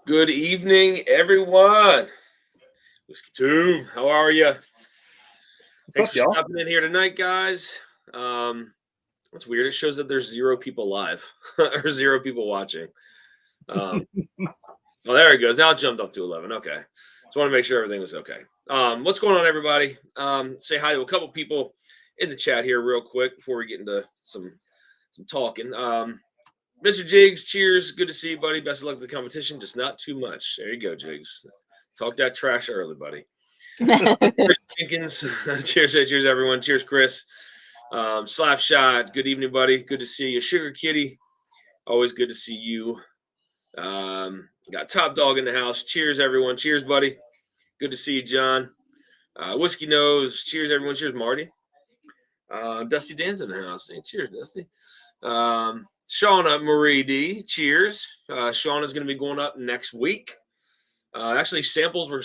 Good evening, everyone. Whiskey Tomb, how are you? Thanks What's for up, y'all? stopping in here tonight, guys. That's weird. It shows that there's 0 people live or 0 people watching. Um, oh, there it goes. Now it jumped up to 11. Okay. Just want to make sure everything was okay. What's going on, everybody? Say hi to a couple people in the chat here, real quick, before we get into some talking. Mr. Jigs, cheers. Good to see you, buddy. Best of luck with the competition. Just not too much. There you go, Jigs. Talk that trash early, buddy. Chris Jenkins, cheers, everyone. Cheers, Chris. Slapshot, good evening, buddy. Good to see you. Sugar Kitty, always good to see you. Got Top Dog in the house. Cheers, everyone. Cheers, buddy. Good to see you, John. Whiskey Nose, cheers, everyone. Cheers, Marty. Dusty Dan's in the house. Hey, cheers, Dusty. Shauna Marie D, cheers. Shauna's going to be going up next week. Actually, samples were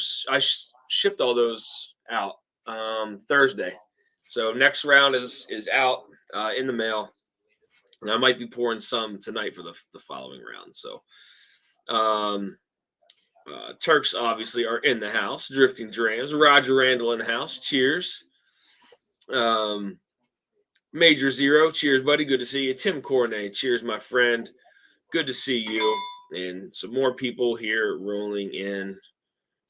shipped all those out Thursday, so next round is out in the mail, and I might be pouring some tonight for the following round. So, Turks obviously are in the house. Drifting Drams, Roger Randall in the house. Cheers. Major Zero, cheers, buddy. Good to see you. Tim Cornet, cheers, my friend. Good to see you. And some more people here rolling in.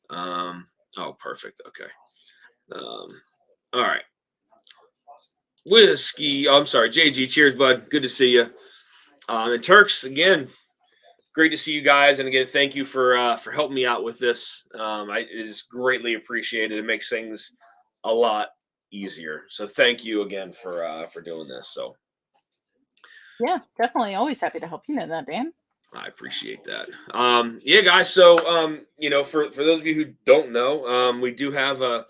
Oh, perfect. Okay. All right. Whiskey. Oh, I'm sorry. JG, cheers, bud. Good to see you. And Turks, again, great to see you guys. And again, thank you for helping me out with this. It is greatly appreciated. It makes things a lot easier. So thank you again for doing this. So yeah, definitely. Always happy to help. You know that, Dan. I appreciate that. Yeah, guys. So for those of you who don't know, we do have a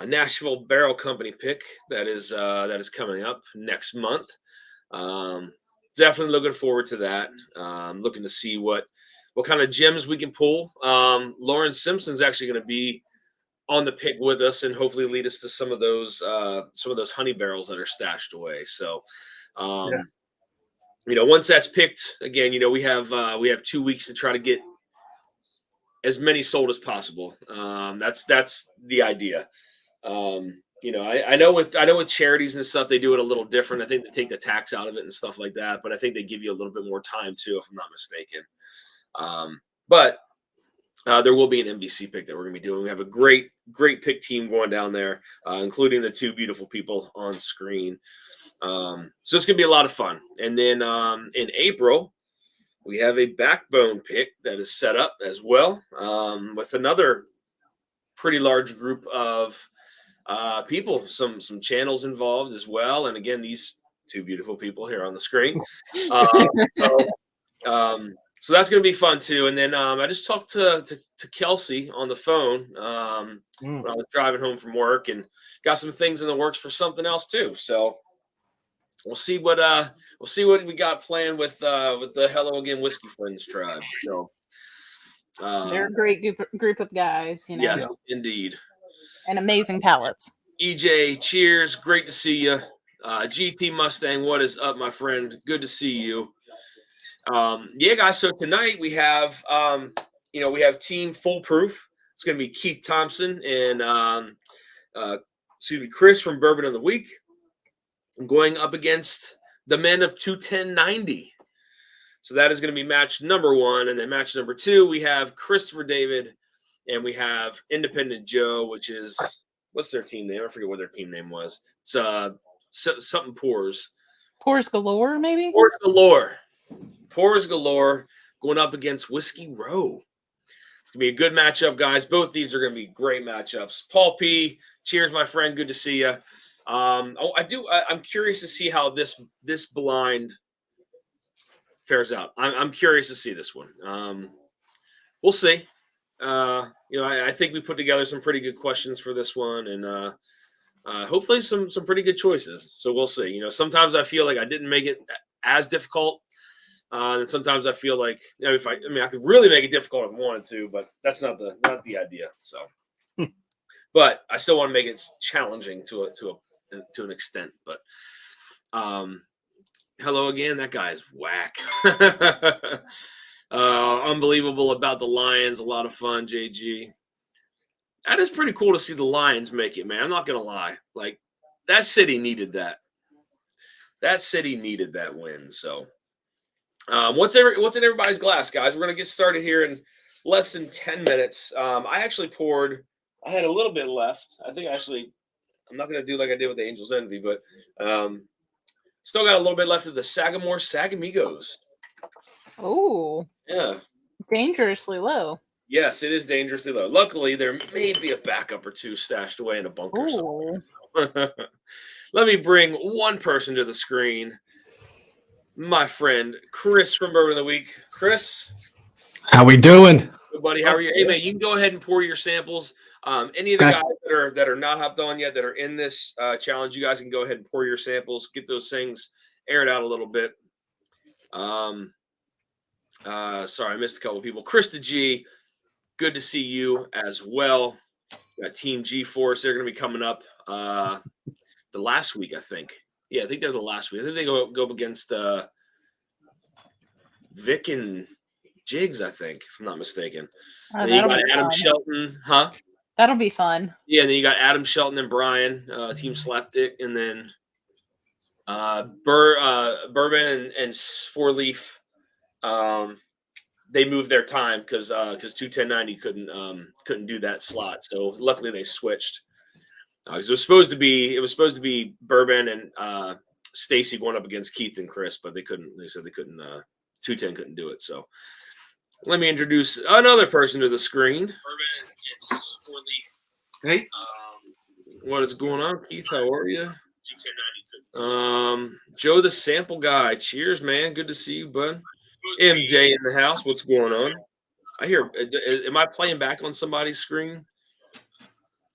Nashville Barrel Company pick that is coming up next month. Definitely looking forward to that. Looking to see what kind of gems we can pull. Lauren Simpson's actually going to be on the pick with us and hopefully lead us to some of those honey barrels that are stashed away. So, once that's picked, again, we have 2 weeks to try to get as many sold as possible. That's the idea. I know with charities and stuff, they do it a little different. I think they take the tax out of it and stuff like that, but I think they give you a little bit more time too, if I'm not mistaken. But there will be an NBC pick that we're going to be doing. We have a great pick team going down there, including the 2 beautiful people on screen. So it's going to be a lot of fun. And then in April, we have a backbone pick that is set up as well, with another pretty large group of people, some channels involved as well. And again, these 2 beautiful people here on the screen. So that's going to be fun too. And then I just talked to Kelsey on the phone when I was driving home from work, and got some things in the works for something else too. So we'll see what we got planned with the Hello Again Whiskey Friends tribe. So they're a great group of guys, Yes, indeed. And amazing palates. EJ, cheers. Great to see you. GT Mustang, what is up, my friend? Good to see you. Yeah, guys. So tonight we have, we have Team Foolproof. It's going to be Keith Thompson and Chris from Bourbon of the Week, going up against the men of 21090. So that is going to be match number 1, and then match number 2 we have Christopher David, and we have Independent Joe, which is, what's their team name? I forget what their team name was. It's something Pours. Pours Galore, maybe. Pours Galore going up against Whiskey Row. It's going to be a good matchup, guys. Both these are going to be great matchups. Paul P., cheers, my friend. Good to see you. I'm curious to see how this blind fares out. I'm curious to see this one. We'll see. I think we put together some pretty good questions for this one, and hopefully some pretty good choices. So we'll see. Sometimes I feel like I didn't make it as difficult. And sometimes I feel like I could really make it difficult if I wanted to, but that's not the idea. So, but I still want to make it challenging to an extent. But hello again. That guy is whack. Unbelievable about the Lions. A lot of fun, JG. That is pretty cool to see the Lions make it, man. I'm not going to lie. Like, that city needed that. That city needed that win. So, what's in everybody's glass, guys? We're going to get started here in less than 10 minutes. I had a little bit left. I'm not going to do like I did with the Angels Envy, but still got a little bit left of the Sagamore Sagamigos. Oh, Yeah. dangerously low. Yes, it is dangerously low. Luckily, there may be a backup or two stashed away in a bunker somewhere. Let me bring one person to the screen. My friend, Chris from Bourbon of the Week. Chris. How we doing? Good, buddy. How are you? Hey, man, you can go ahead and pour your samples. Any of the guys that are not hopped on yet, that are in this challenge, you guys can go ahead and pour your samples, get those things aired out a little bit. Sorry, I missed a couple of people. Krista G, good to see you as well. Got Team G-Force. They're going to be coming up the last week, I think. Yeah, I think they're the last week. I think they go up against Vic and Jigs, I think, if I'm not mistaken. And then you got Adam Shelton, huh? That'll be fun. Yeah, and then you got Adam Shelton and Brian, Team Slapdick, and then Bourbon and Four Leaf. They moved their time because 21090 couldn't do that slot. So luckily they switched. It was supposed to be Bourbon and Stacy going up against Keith and Chris, but they couldn't. They said they couldn't. 210 couldn't do it. So let me introduce another person to the screen. Bourbon and Four Leaf. Hey, what is going on, Keith? How are you? 21090. Joe the Sample Guy. Cheers, man. Good to see you, bud. MJ in the house. What's going on? I hear. Am I playing back on somebody's screen?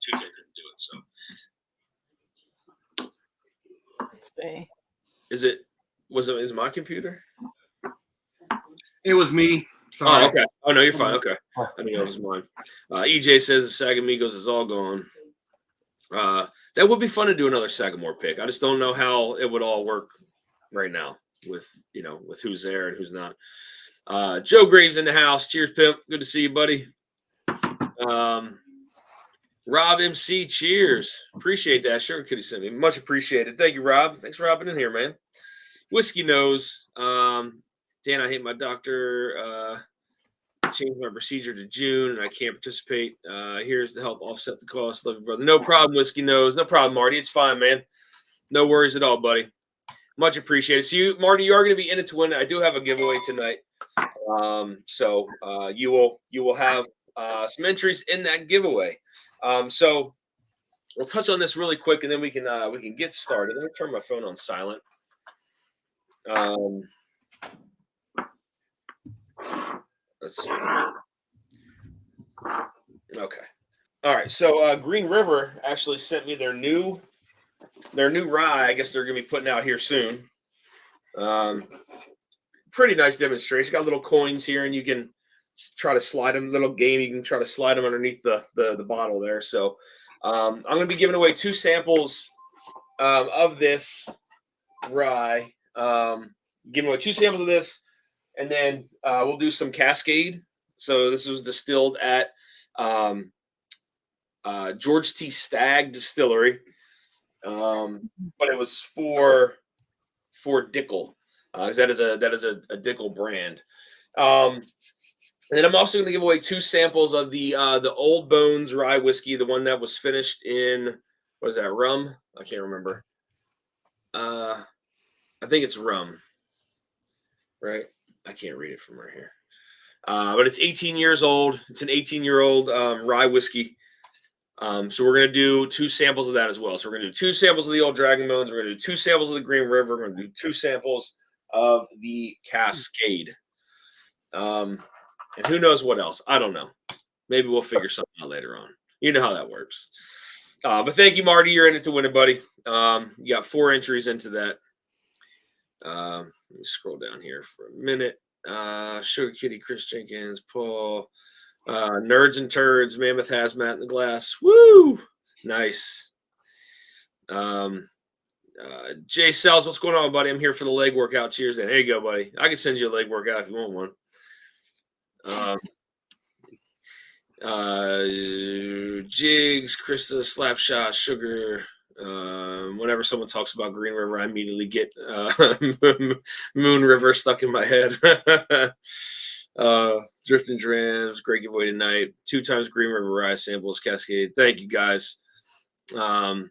210 couldn't do it. So. Let's see. Is it my computer? it was me. Sorry. Oh, okay. Oh, no, you're fine. Okay. I think that was mine. EJ says the Sagamigos is all gone. That would be fun to do another Sagamore pick. I just don't know how it would all work right now with who's there and who's not. Joe Graves in the house. Cheers, Pimp. Good to see you, buddy. Rob MC, cheers. Appreciate that. Sure, could he send me? Much appreciated. Thank you, Rob. Thanks for hopping in here, man. Whiskey Nose. Dan, I hate my doctor. Changed my procedure to June, and I can't participate. Here's to help offset the cost. Love you, brother. No problem, Whiskey Nose. No problem, Marty. It's fine, man. No worries at all, buddy. Much appreciated. So Marty, you are going to be in it to win. I do have a giveaway tonight. So you will have some entries in that giveaway. So we'll touch on this really quick, and then we can get started. Let me turn my phone on silent. Let's see. Okay. All right. So Green River actually sent me their new rye. I guess they're gonna be putting out here soon. Pretty nice demonstration. Got little coins here, and you can try to slide them. Little game, you can try to slide them underneath the bottle there. So I'm going to be giving away 2 samples of this rye. Giving away 2 samples of this, and then we'll do some Cascade. So this was distilled at George T. Stagg Distillery, but it was for Dickel. That is a Dickel brand. And then I'm also going to give away 2 samples of the Old Bones rye whiskey, the one that was finished in, what is that, rum? I can't remember. I think it's rum, right? I can't read it from right here. But it's 18 years old. It's an 18-year-old rye whiskey. So we're going to do 2 samples of that as well. So we're going to do 2 samples of the Old Dragon Bones. We're going to do 2 samples of the Green River. We're going to do 2 samples of the Cascade. And who knows what else? I don't know. Maybe we'll figure something out later on. You know how that works. But thank you, Marty. You're in it to win it, buddy. You got 4 entries into that. Let me scroll down here for a minute. Sugar Kitty, Chris Jenkins, Paul, Nerds and Turds, Mammoth Hazmat in the Glass. Woo! Nice. Jay Sells, what's going on, buddy? I'm here for the leg workout. Cheers, then. Here you go, buddy. I can send you a leg workout if you want one. Jigs, Krista, Slapshot, Sugar. Whenever someone talks about Green River, I immediately get Moon River stuck in my head. Drift and Drams, great giveaway tonight. 2 times Green River Rye samples, Cascade. Thank you guys. And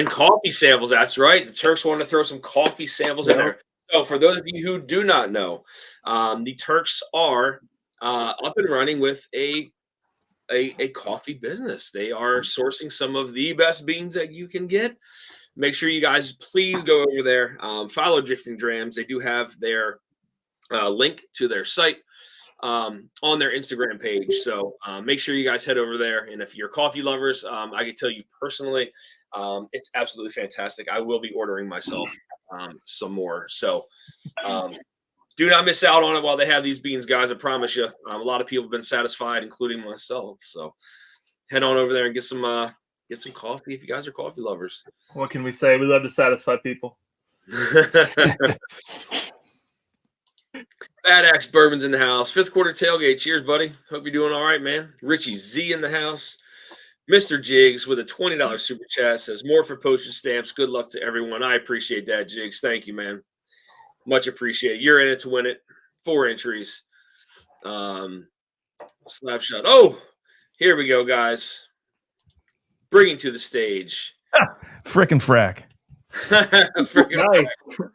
coffee samples. That's right. The Turks want to throw some coffee samples in there. So for those of you who do not know, the Turks are up and running with a coffee business. They are sourcing some of the best beans that you can get. Make sure you guys please go over there. Follow Drifting Drams. They do have their link to their site on their Instagram page. So make sure you guys head over there. And if you're coffee lovers, I can tell you personally, it's absolutely fantastic. I will be ordering myself some more. So do not miss out on it while they have these beans, guys. I promise you. A lot of people have been satisfied, including myself. So head on over there and get some coffee if you guys are coffee lovers. What can we say? We love to satisfy people. Bad Axe Bourbon's in the house. 5th quarter tailgate. Cheers, buddy. Hope you're doing all right, man. Richie Z in the house. Mr. Jigs with a $20 super chat says, more for postage stamps. Good luck to everyone. I appreciate that, Jigs. Thank you, man. Much appreciated. You're in it to win it. 4 entries. Slapshot. Oh, here we go, guys. Bringing to the stage. Frickin' frack. Nice.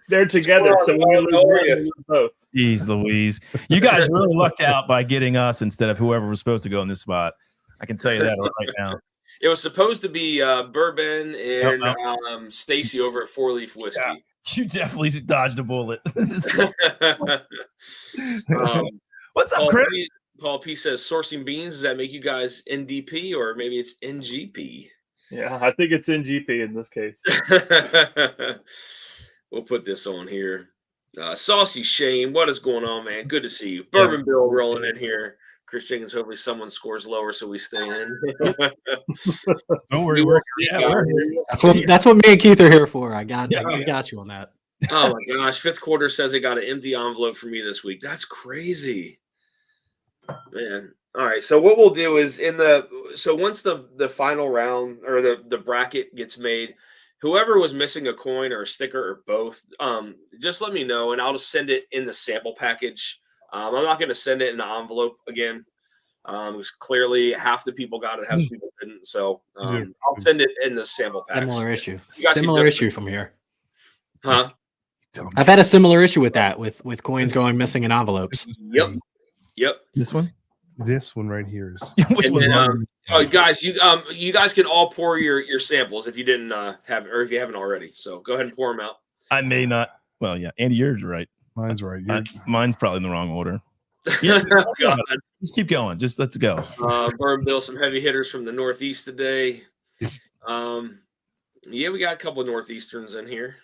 They're together. So when you lose both. Jeez Louise. You guys really lucked out by getting us instead of whoever was supposed to go in this spot. I can tell you that right now. It was supposed to be Bourbon and Stacy over at 4 Leaf Whiskey. Yeah. You definitely dodged a bullet. What's up, Chris? Paul P says, sourcing beans, does that make you guys NDP or maybe it's NGP? Yeah, I think it's NGP in this case. We'll put this on here. Saucy Shane, what is going on, man? Good to see you. Bourbon Bill rolling in here. Chris Jenkins, hopefully someone scores lower so we stay in. Don't worry. We're here. That's what me and Keith are here for. I got you on that. Oh my gosh. 5th quarter says they got an empty envelope for me this week. That's crazy. Man. All right. So what we'll do is once the final round or the bracket gets made, whoever was missing a coin or a sticker or both, just let me know and I'll just send it in the sample package. I'm not going to send it in an envelope again. Because clearly half the people got it, half the people didn't. So I'll send it in the sample pack. Similar issue from here. Huh? I've had a similar issue with that, with coins going missing in envelopes. Yep. This one? This one right here is. Which one? Guys, you guys can all pour your samples if you didn't have it, or if you haven't already. So go ahead and pour them out. I may not. Well, yeah. Andy, yours are right. Mine's right. Mine's probably in the wrong order. Yeah, just keep going. Just let's go. Bourbon Bill, some heavy hitters from the Northeast today. Yeah, we got a couple of Northeasterns in here.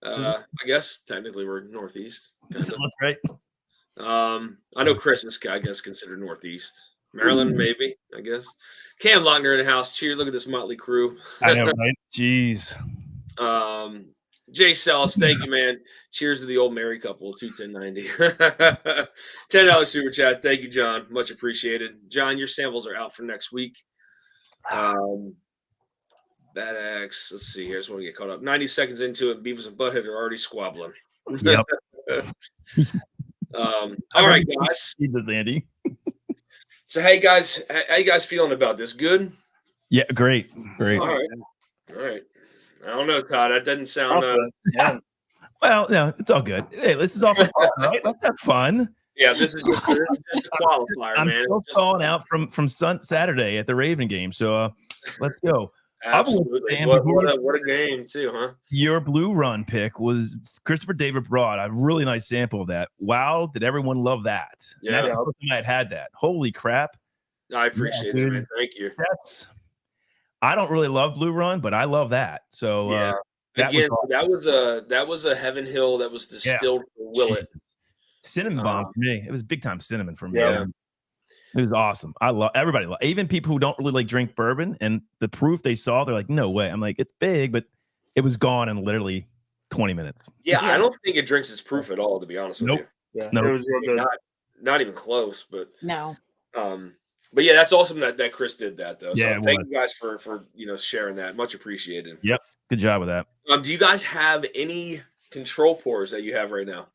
I guess technically we're Northeast. Does it look right? I know Chris is, I guess, considered Northeast. Maryland, maybe, I guess. Cam Lochner in the house. Cheers. Look at this motley crew. I know, right? Jeez. Jay Sells, thank you, man. Cheers to the old married couple, 21090. $10 super chat. Thank you, John. Much appreciated. John, your samples are out for next week. Bad Axe. Let's see here. I just want to get caught up. 90 seconds into it, Beavis and Butthead are already squabbling. Yep. All right, guys. This, Andy. So, hey, guys, how you guys feeling about this? Good? Yeah, great. All right. I don't know, Todd. That doesn't sound. Well, no, it's all good. Hey, this is all for fun, right? Let's have fun. Yeah, this is just a qualifier, I'm man. still calling out from Saturday at the Raven game, so let's go. Absolutely. What a game, too, huh? Your blue run pick was Christopher David Broad. A really nice sample of that. Wow, did everyone love that? Yeah. And that's the first time I had that. Holy crap. I appreciate it, man. Thank you. I don't really love blue run, but I love that. So that was a Heaven Hill that was distilled for Willet. Cinnamon bomb for me. It was big time cinnamon for me. Yeah. It was awesome. I love everybody. Even people who don't really like drink bourbon, and the proof they saw, they're like, no way. I'm like, it's big, but it was gone in literally 20 minutes. Yeah, I don't think it drinks its proof at all, to be honest with you. Yeah, no, it was real good. not even close. But No. but yeah, that's awesome that Chris did that though. Yeah, So it thank was. you guys for sharing that. Much appreciated. Yep. Good job with that. Do you guys have any control pours that you have right now?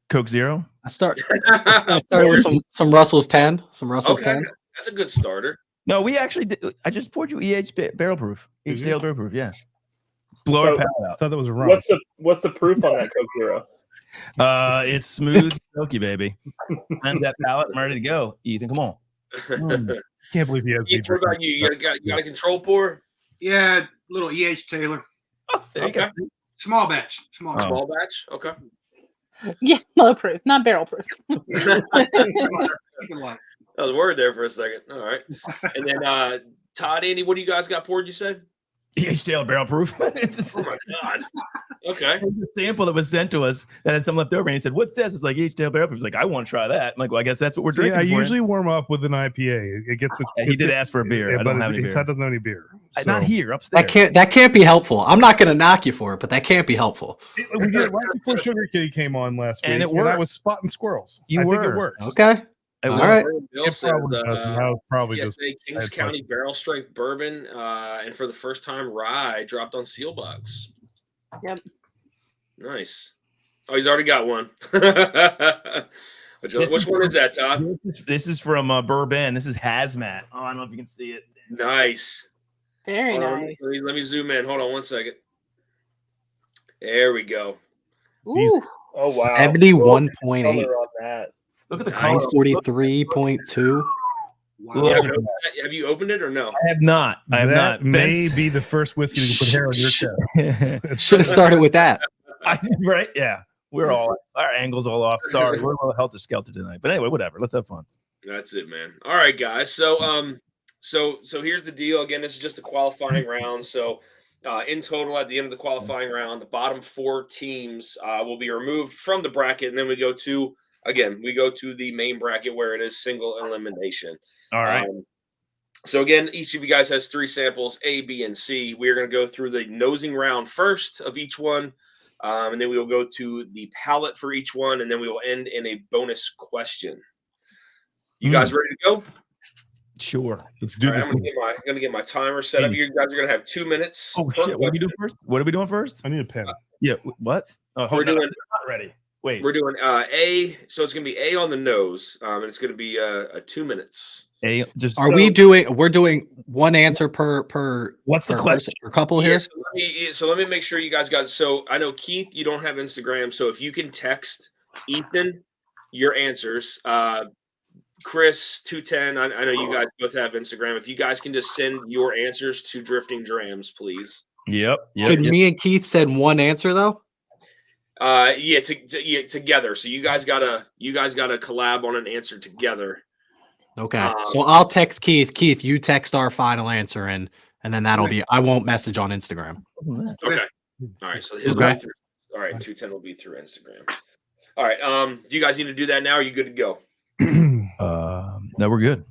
Coke Zero. I started with some Russell's 10. Some Russell's Okay, 10. that's a good starter. No, we actually did. I just poured you barrel proof. Did HDL you? barrel proof. Yeah. Blow So- our palate I out. thought that was a rum. What's the proof on that Coke Zero? It's smooth, silky, baby. And that palate, I'm ready to go. Ethan, come on. Can't believe he has. Keith, what about you? You got a control pour? Yeah, little E.H. Taylor. Oh, there you go. Small batch. Small batch. Small batch. Okay. Yeah, low proof, not barrel proof. I was worried there for a second. All right. And then Todd, Andy, what do you guys got poured, you said? HDL barrel proof. Oh my God. Okay. The sample that was sent to us that had some left over, and he said, "What's this?" It's like HDL barrel proof. He's like, "I want to try that." I'm like, "Well, I guess that's what we're See, drinking." I for you." usually warm up with an IPA. It gets. Yeah, he did ask for a beer. I don't have any beer. Todd doesn't have any beer. Not So- here, upstairs. That can't be helpful. I'm not gonna knock you for it, but that can't be helpful. We did it right before Sugar Kitty came on last week, And it I worked. was spotting squirrels. You I think were. it works. Okay. It All was- right. Bill It says, probably doesn't. I'll probably PSA just. Kings had County Barrel Strength Bourbon, and for the first time, rye dropped on seal box. Yep. Nice. Oh, he's already got one. Which one is that, Todd? This is from Bourbon. This is Hazmat. Oh, I don't know if you can see it. Nice. Very Hold on, nice. let me zoom in. Hold on 1 second. There we go. Ooh, Oh wow. 71.8. Color on that. Look at the Nice. color. 43.2. Wow. Yeah, have you opened it or no? I have not. I have That not. may Ben's- be the first whiskey to put hair on your chest. Should have started with that. Right? Yeah. We're all our angles all off. Sorry, we're a little helter skelter tonight. But anyway, whatever. Let's have fun. That's it, man. All right, guys. So so here's the deal. Again, this is just a qualifying round. So in total, at the end of the qualifying round, the bottom 4 teams will be removed from the bracket, and then we go to the main bracket where it is single elimination. All right. So again, each of you guys has 3 samples, A, B, and C. We're going to go through the nosing round first of each one, and then we will go to the palate for each one, and then we will end in a bonus question. You guys ready to go? Sure. Let's do All right, this. I'm gonna get my timer set up. You guys are gonna have 2 minutes. Oh per shit! What are we question. doing first? What are we doing first? I need a pen. Yeah. What? Oh, hold We're on. doing- I'm not ready. Wait. We're doing A, so it's gonna be A on the nose, and it's gonna be 2 minutes. A. Just. We're doing one answer per What's the per question? person, per couple Yeah, here? so let me make sure you guys got. So I know Keith, you don't have Instagram, so if you can text Ethan your answers. Chris 210, I know you guys both have Instagram. If you guys can just send your answers to Drifting Drams, please. Yep. Should me and Keith send one answer though? Yeah, together. So you guys gotta collab on an answer together. Okay. So I'll text Keith. Keith, you text our final answer and then that'll be. I won't message on Instagram. Okay. All right. So his Okay. will be through. All right. 210 will be through Instagram. All right. Do you guys need to do that now? Or are you good to go? No, we're good.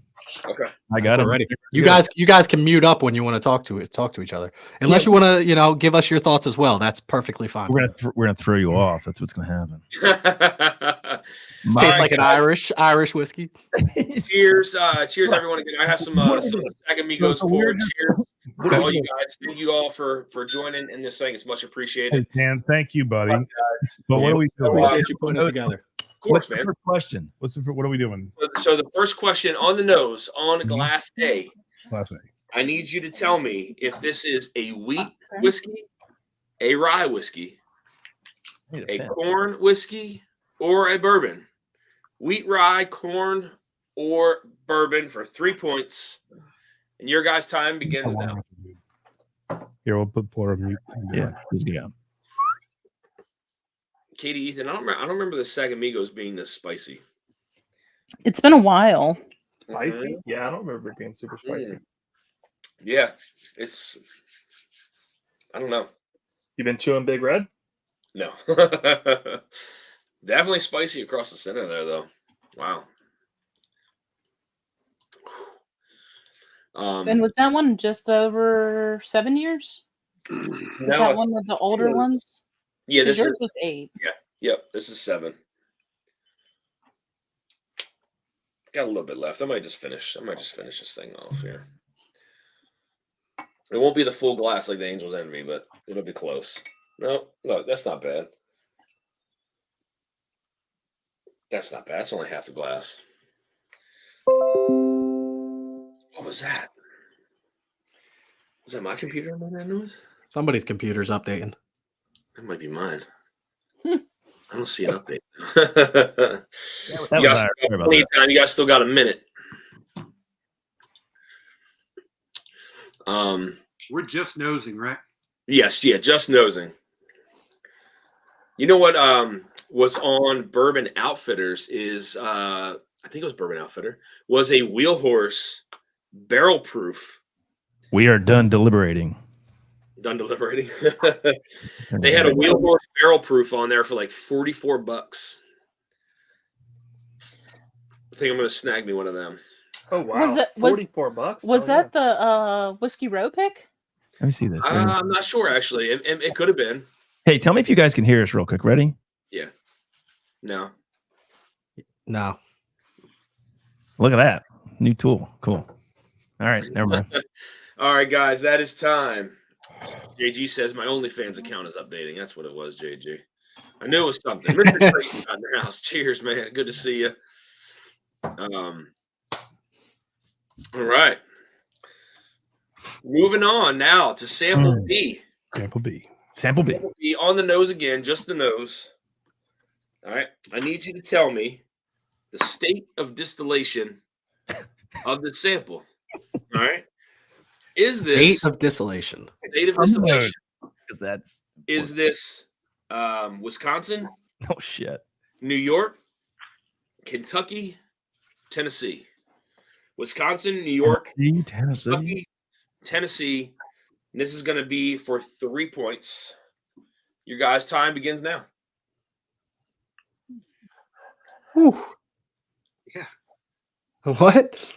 Okay. I got it Ready. You guys can mute up when you want to talk to each other. Unless you want to, give us your thoughts as well. That's perfectly fine. We're gonna throw you off. That's what's gonna happen. This tastes like an Irish whiskey. Cheers, cheers, everyone. Again, I have some Sagamigos poured. Cheers to all you guys. Thank you all for joining in this thing. It's much appreciated. Hey, Dan, thank you, buddy. But what are we doing? Appreciate you putting it together. Of course, What's the man. first question? What are we doing? So the first question on the nose, on glass A, Last night. I need you to tell me if this is a wheat whiskey, a rye whiskey, a corn whiskey, or a bourbon. Wheat, rye, corn, or bourbon for 3 points. And your guys' time begins now. Here, we'll put Plur on mute. Yeah, let's go. Katie, Ethan, I don't remember the Sagamigos being this spicy. it's been a while. Spicy? Yeah, I don't remember it being super spicy. Yeah, it's. I don't know. You been chewing Big Red? No. Definitely spicy across the center there, though. Wow. And was that one just over 7 years? Was that one of the older ones? Yeah, 'Cause this yours is. was 8. Yep, this is 7. Got a little bit left. I might just finish this thing off here. It won't be the full glass like the Angels Envy, but it'll be close. No, look, that's not bad. That's not bad. It's only half the glass. What was that? Was that my computer making that noise? Somebody's computer's updating. That might be mine. I don't see an update. You guys still got a minute. We're just nosing, right? Yes, yeah, just nosing. You know what was on Bourbon Outfitters is I think it was Bourbon Outfitter, was a wheel horse barrel proof. We are done deliberating. Done deliberating. They had a wheel horse barrel proof on there for like $44. I think I'm gonna snag me one of them. Oh wow! Was it $44? Was that the Whiskey Row pick? Let me see this. I'm not sure actually. It could have been. Hey, tell me if you guys can hear us real quick. Ready? Yeah. No. No. Look at that. New tool. Cool. All right. Never mind. All right, guys, that is time. JG says my OnlyFans account is updating. That's what it was, JG. I knew it was something. Mr. Creighton on the house. Cheers, man. Good to see you. All right. Moving on now to sample B. Sample B. Sample B. Sample B on the nose again, just the nose. All right. I need you to tell me the state of distillation of the sample. All right. Is this State of distillation? State of distillation. Because that's Is this Wisconsin, oh shit. New York, Kentucky, Tennessee? Wisconsin, New York, Tennessee. Kentucky, Tennessee. And this is going to be for 3 points. Your guys' time begins now. Whew. Yeah. What?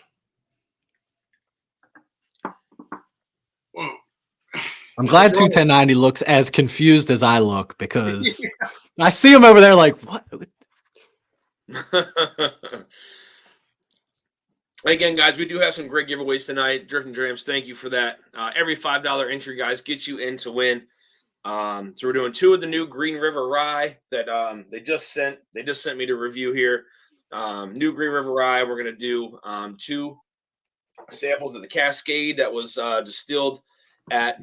Whoa. I'm glad 21090 looks as confused as I look because I see him over there like, what? Again, guys, we do have some great giveaways tonight. Drift and Drams, thank you for that. Every $5 entry, guys, gets you in to win. So we're doing 2 of the new Green River Rye that they just sent me to review here. New Green River Rye. We're gonna do 2 samples of the Cascade that was distilled at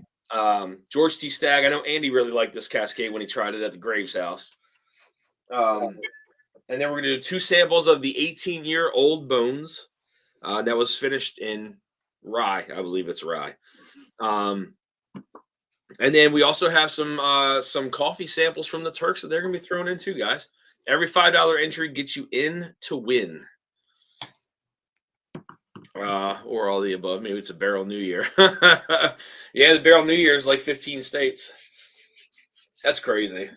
George T. Stagg. I know Andy really liked this Cascade when he tried it at the Graves house. And then we're gonna do 2 samples of the 18-year-old Bones that was finished in rye. I believe it's rye. And then we also have some coffee samples from the Turks that they're gonna be thrown in too, guys. Every $5 entry gets you in to win. Or all the above. Maybe it's a Barrel New Year. Yeah, the Barrel New Year is like 15 states. That's crazy.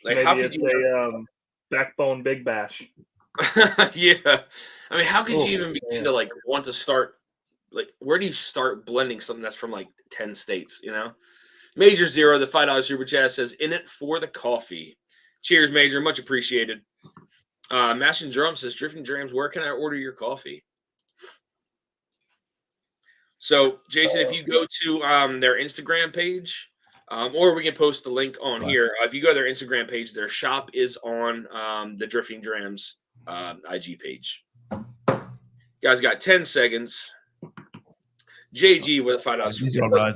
Like, maybe how could it's you... a Backbone Big Bash. Yeah. I mean, how could you even begin to like want to start? Like, where do you start blending something that's from like 10 states, you know? Major Zero, the $5 super chat says, in it for the coffee. Cheers, Major. Much appreciated. Mash and Drum says, Drift and Drams, where can I order your coffee? So, Jason, if you go to their Instagram page, or we can post the link on here. If you go to their Instagram page, their shop is on the Drifting Drams IG page. You guys got 10 seconds. JG with a $5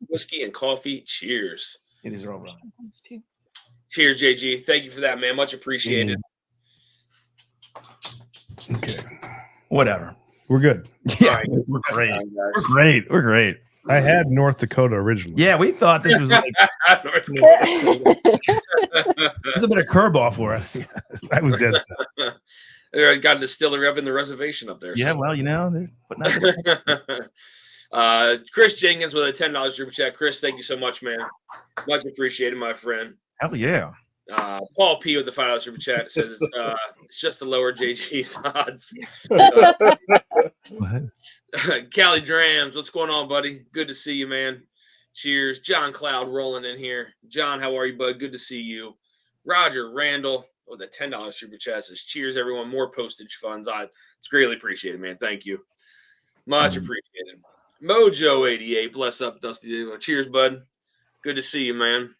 whiskey and coffee. Cheers. It is all right. Cheers, JG. Thank you for that, man. Much appreciated. Okay. Whatever. We're good. Yeah, right. we're great. Time, We're great. We're great. I had North Dakota originally. Yeah, we thought this was like North Dakota. this is a bit of curveball for us. I was dead set. They got a distillery up in the reservation up there. Yeah, well, you know, they're putting out Chris Jenkins with a $10 super chat. Chris, thank you so much, man. Much appreciated, my friend. hell yeah. Paul P with the $5 super chat says it's just to lower JG's odds. Callie Drams, what's going on, buddy? Good to see you, man. Cheers. John Cloud rolling in here. John, how are you, bud? Good to see you. Roger Randall, that $10 super chat says, cheers, everyone. More postage funds. It's greatly appreciated, man. Thank you. Much appreciated. Mojo88, bless up, Dusty. Cheers, bud. Good to see you, man.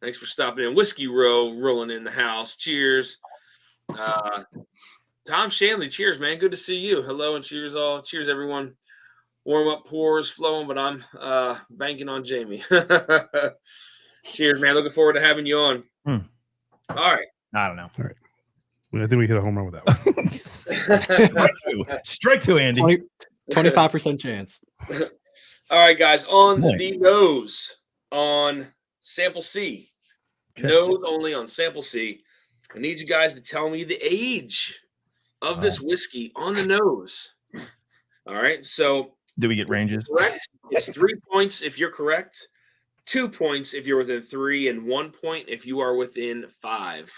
Thanks for stopping in. Whiskey Row rolling in the house. Cheers. Tom Shanley, cheers, man. Good to see you. Hello and cheers all. Cheers, everyone. Warm up pours flowing, but I'm banking on Jamie. Cheers, man. Looking forward to having you on. All right. I don't know. All right. I think we hit a home run with that one. Strike two, Andy. 25% chance. All right, guys. On the nose on sample C. Okay. Nose only on sample C. I need you guys to tell me the age of this whiskey on the nose. All right. So do we get ranges? Correct. It's 3 points if you're correct, 2 points if you're within 3, and 1 point if you are within 5.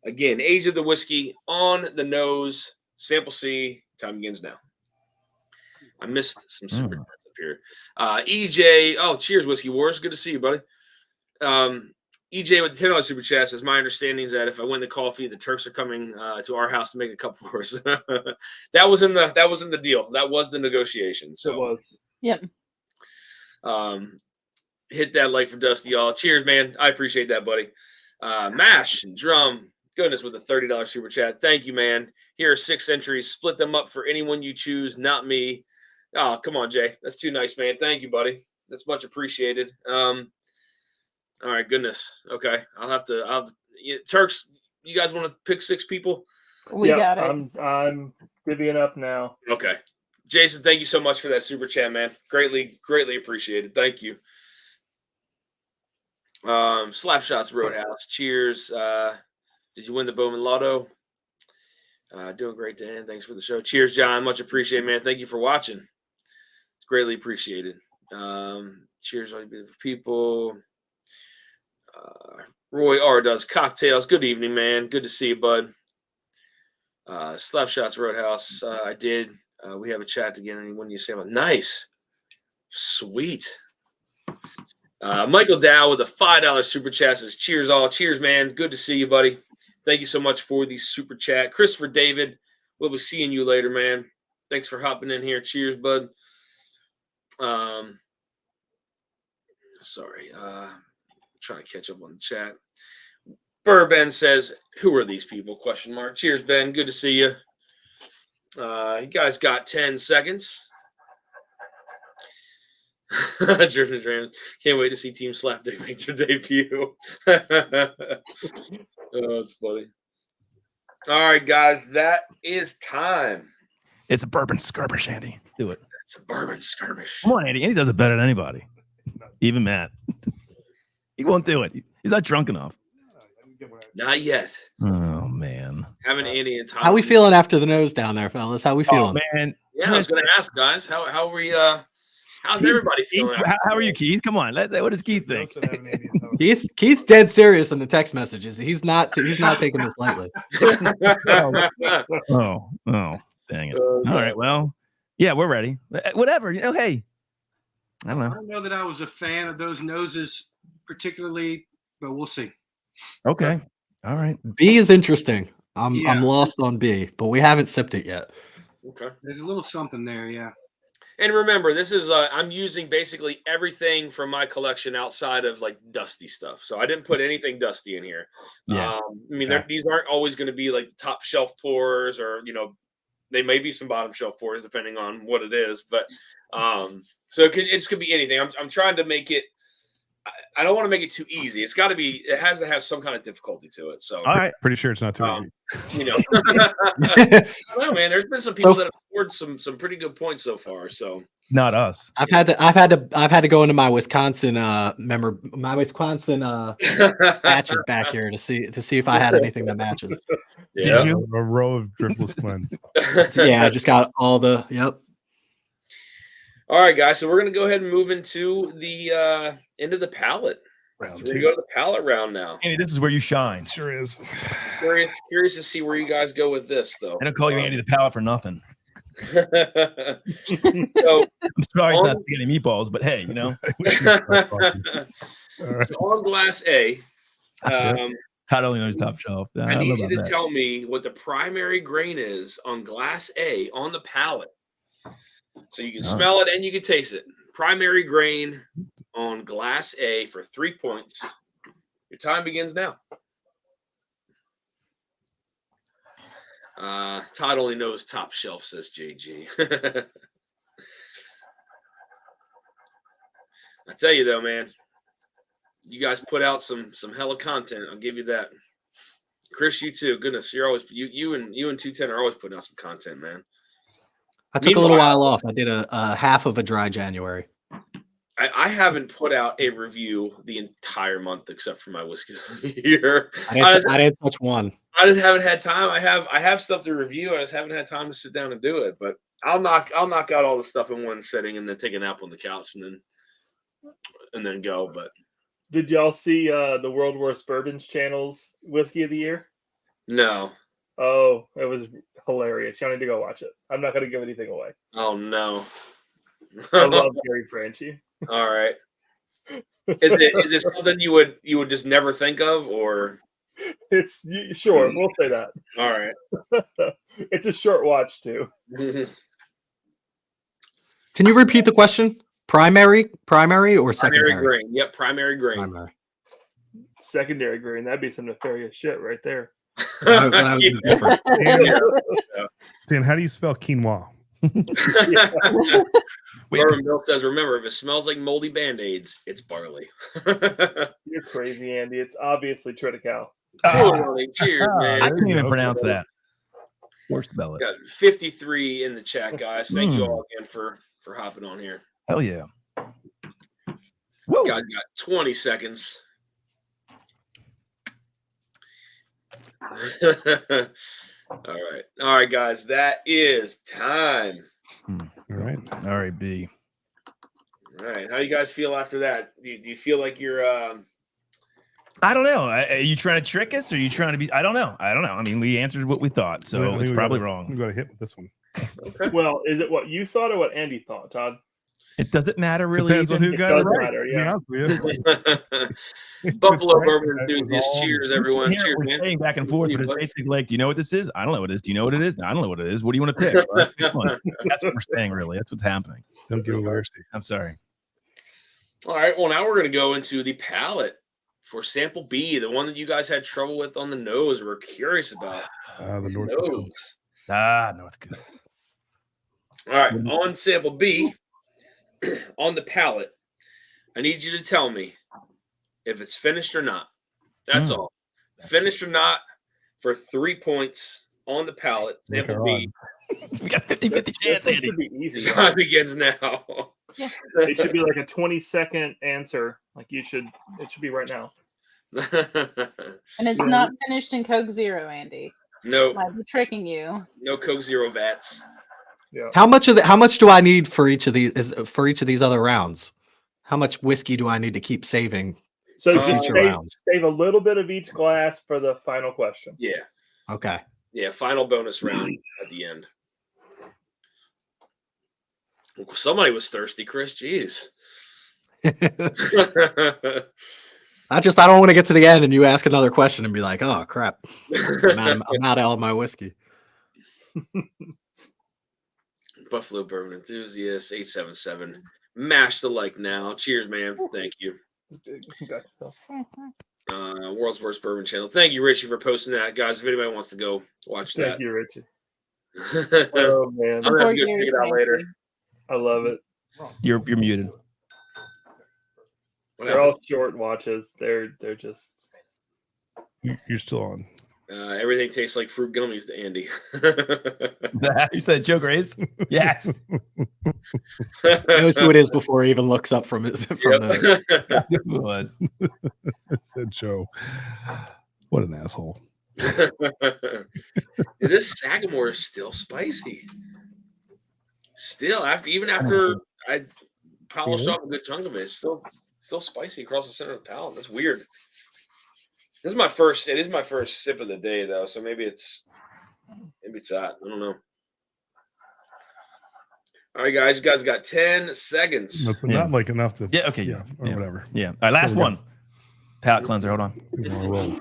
Again, age of the whiskey on the nose, sample C. Time begins now. I missed some super cards up here. EJ, cheers, Whiskey Wars. Good to see you, buddy. EJ with the $10 super chat says, my understanding is that if I win the coffee, the Turks are coming to our house to make a cup for us. That was in the deal. That was the negotiation. So it was. Yep. Hit that like for Dusty, y'all. Cheers, man. I appreciate that, buddy. Mash and Drum, goodness, with a $30 super chat. Thank you, man. Here are 6 entries. Split them up for anyone you choose, not me. Oh, come on, Jay. That's too nice, man. Thank you, buddy. That's much appreciated. All right, goodness. Okay, I'll have to. Turks, you guys want to pick 6 people? We got it. I'm divvying up now. Okay, Jason, thank you so much for that super chat, man. Greatly appreciated. Thank you. Slapshots Roadhouse. Cheers. Did you win the Bowman Lotto? Doing great, Dan. Thanks for the show. Cheers, John. Much appreciated, man. Thank you for watching. It's greatly appreciated. Cheers, all you beautiful people. Roy R does cocktails. Good evening, man. Good to see you, bud. Slapshots Roadhouse. I did. We have a chat again. When you say about nice, sweet. Michael Dow with a $5 super chat says, cheers all. Cheers, man. Good to see you, buddy. Thank you so much for the super chat. Christopher David, we'll be seeing you later, man. Thanks for hopping in here. Cheers, bud. Sorry. Trying to catch up on the chat. Ben says, who are these people? ? Cheers, Ben. Good to see you. You guys got 10 seconds. Driven Drams. Can't wait to see Team Slapdick make their debut. Oh, it's funny. All right, guys, that is time. It's a bourbon skirmish, Andy. Do it. It's a bourbon skirmish. Come on, Andy. Andy does it better than anybody. Even Matt. He won't do it. He's not drunk enough. Not yet. Oh, man. Having Andy and Tom. How we feeling after the nose down there, fellas? How we feeling? Oh, man. Yeah, I was going to ask, guys. How's everybody feeling? How are you, Keith? Come on. What does Keith think? Keith's dead serious in the text messages. He's not taking this lightly. Oh, dang it. All right. Well, yeah, we're ready. Whatever. Hey. I don't know. I don't know that I was a fan of those noses particularly, but we'll see. Okay. All right. B is interesting. I'm lost on B, but we haven't sipped it yet. Okay. There's a little something there, yeah. And remember, this is I'm using basically everything from my collection outside of like dusty stuff. So I didn't put anything dusty in here. Yeah. These aren't always going to be like the top shelf pours, or they may be some bottom shelf pours depending on what it is. But so it could be anything. I'm trying to make it. I don't want to make it too easy. It has to have some kind of difficulty to it. So all right. Pretty sure it's not too easy. I don't know, man. There's been some people that have scored some pretty good points so far. So not us. I've had to go into my Wisconsin matches back here to see if I had anything that matches. Yeah. Did you? A row of driftless blend. Yeah, I just got all the All right, guys. So we're gonna go ahead and move into the end of the palate. Round So we're two. gonna go to the palate round now. Andy, this is where you shine. Sure is. Curious to see where you guys go with this, though. I don't call you Andy the palate for nothing. So I'm sorry it's not spaghetti meatballs, but hey, All right. so on glass A, How Todd only knows top shelf. Yeah, I don't need know you about to that. tell me what the primary grain is on glass A on the palate. So you can All right. smell it and you can taste it. Primary grain on glass A for 3 points. Your time begins now. Todd only knows top shelf, says JG. I tell you though, man, you guys put out some hella content. I'll give you that. Chris, you too. Goodness, you're always you and 210 are always putting out some content, man. I took a little while off. I did a half of a dry January. I haven't put out a review the entire month except for my whiskey of the year. I didn't touch one. I just haven't had time. I have stuff to review. I just haven't had time to sit down and do it. But I'll knock out all the stuff in one sitting and then take a nap on the couch and then go. But Did y'all see the World Worst Bourbons channel's whiskey of the year? no. Oh, it was hilarious. Y'all need to go watch it. I'm not going to give anything away. Oh no. I love Gary Franchi. All right. Is it something you would just never think of, or It's sure we'll say that. all right? It's a short watch too. Can you repeat the question? Primary or secondary? Primary grain. Yep, primary grain. Primary. Secondary grain. That'd be some nefarious shit right there. That was different. Dan, how do you spell quinoa? Bourbon Bill says, remember, if it smells like moldy Band-Aids, it's barley. You're crazy, Andy. It's obviously Triticale. Totally. Cheers, I man. couldn't even pronounce that. Worst spell it. Got 53 in the chat, guys. Thank you all again for hopping on here. Hell yeah. Whoa. Guys got 20 seconds. All right, guys. That is time. All right. All right, B. All right. How do you guys feel after that? Do you feel like you're I don't know. Are you trying to trick us? Or are you trying to be? I don't know. I mean, we answered what we thought, so I think it's we probably gotta- wrong. We got to hit with this one. Well, is it what you thought or what Andy thought, Todd? It doesn't matter really. Depends on who It got does it right. matter, to be yeah. honest with you. Buffalo Right, Bourbon that was enthusiasts? all- Cheers, everyone. Here Cheers, we're man. saying back and forth, but it's Yeah, basically like, do you know what this is? I don't know what it is. Do you know what it is? No, I don't know what it is. What do you want to pick? All right, pick one. That's what we're saying, really. That's what's happening. Don't give away our secret. I'm sorry. All right. Well, now we're going to go into the palate for sample B, the one that you guys had trouble with on the nose. We're curious about The North nose. North good. All right. On sample B, on the palate, I need you to tell me if it's finished or not. That's all. Finished or not for 3 points on the palate. Sample B. We got 50-50 chance, This Andy. should be easy. Time begins now. It should be like a 20-second answer. Like it should be right now. And it's not finished in Coke Zero, Andy. No, Might be tricking you. no Coke Zero vats. Yeah. How much do I need for each of these other rounds? How much whiskey do I need to keep saving? So Oh. just Future rounds. save a little bit of each glass for the final question. Yeah. Okay. Yeah, final bonus round at the end. Somebody was thirsty, Chris. Jeez. I don't want to get to the end and you ask another question and be like, oh crap, I'm out of all my whiskey. Buffalo Bourbon Enthusiast 877. Mash the like now. Cheers, man. Thank you. World's Worst Bourbon Channel. Thank you, Richie, for posting that. Guys, if anybody wants to go watch that. Thank you, Richie. I'm Oh man, going to have to go check it out later. I love it. You're muted. They're all short watches. They're just You're still on. Everything tastes like fruit gummies to Andy. You said Joe Graves? Yes. Knows who it is before he even looks up from the. It was. Said Joe. What an asshole. This Sagamore is still spicy. Still, after I polished off a good chunk of it, it's still spicy across the center of the palate. That's weird. It is my first sip of the day though, so maybe it's that. I don't know. All right, guys, you guys got 10 seconds. But not like enough to. Yeah, okay. Yeah, or Yeah. whatever. Yeah. All right, last There we go. one. Palate cleanser. Hold on. We wanna roll.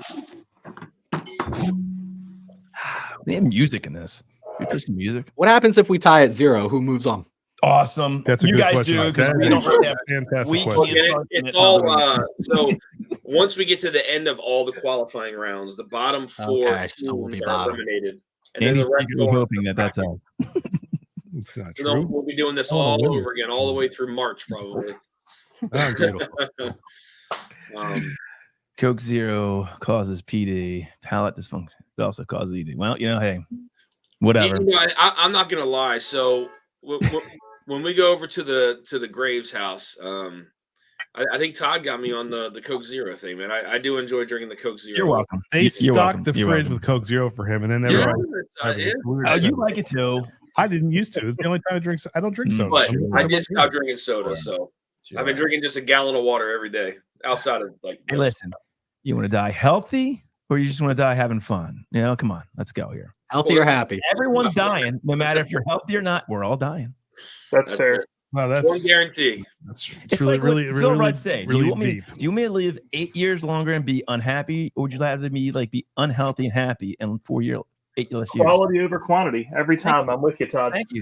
They have music in this. You play some music. What happens if we tie at 0? Who moves on? Awesome. That's a you good guys question. do because That we is don't really have. fantastic We question. can't- It's all so once we get to the end of all the qualifying rounds, the bottom 4 Okay, so we'll be teams are bottom. eliminated. And then Andy's the rest secretly go on. hoping that that's us. It's not So true. we'll be doing this Oh, all really? over again, all the way through March, probably. Oh, beautiful. Coke Zero causes PD. Palate dysfunction. It also causes ED. Well, hey, whatever. I'm not gonna lie. So when we go over to the Graves house, I think Todd got me on the Coke Zero thing, man. I do enjoy drinking the Coke Zero. You're welcome. They You're stocked welcome. the You're fridge welcome. with Coke Zero for him, and then Yeah, everybody. Oh, you like it too. I didn't used to. It's the only time I drink. I don't drink soda. but Sure. I did stop drinking soda, so I've been drinking just a gallon of water every day outside of like. Hey, listen, you want to die healthy or you just want to die having fun? Come on, let's go here. Healthy or happy? Everyone's dying, no matter if you're healthy or not. We're all dying. That's fair. Wow, That's one guarantee. That's It's really, like really, what really, Phil Rudd say. really do you want deep. me to live 8 years longer and be unhappy, or would you rather me be unhealthy and happy in 8 less years? Quality over quantity every time. I'm with you, Todd. Thank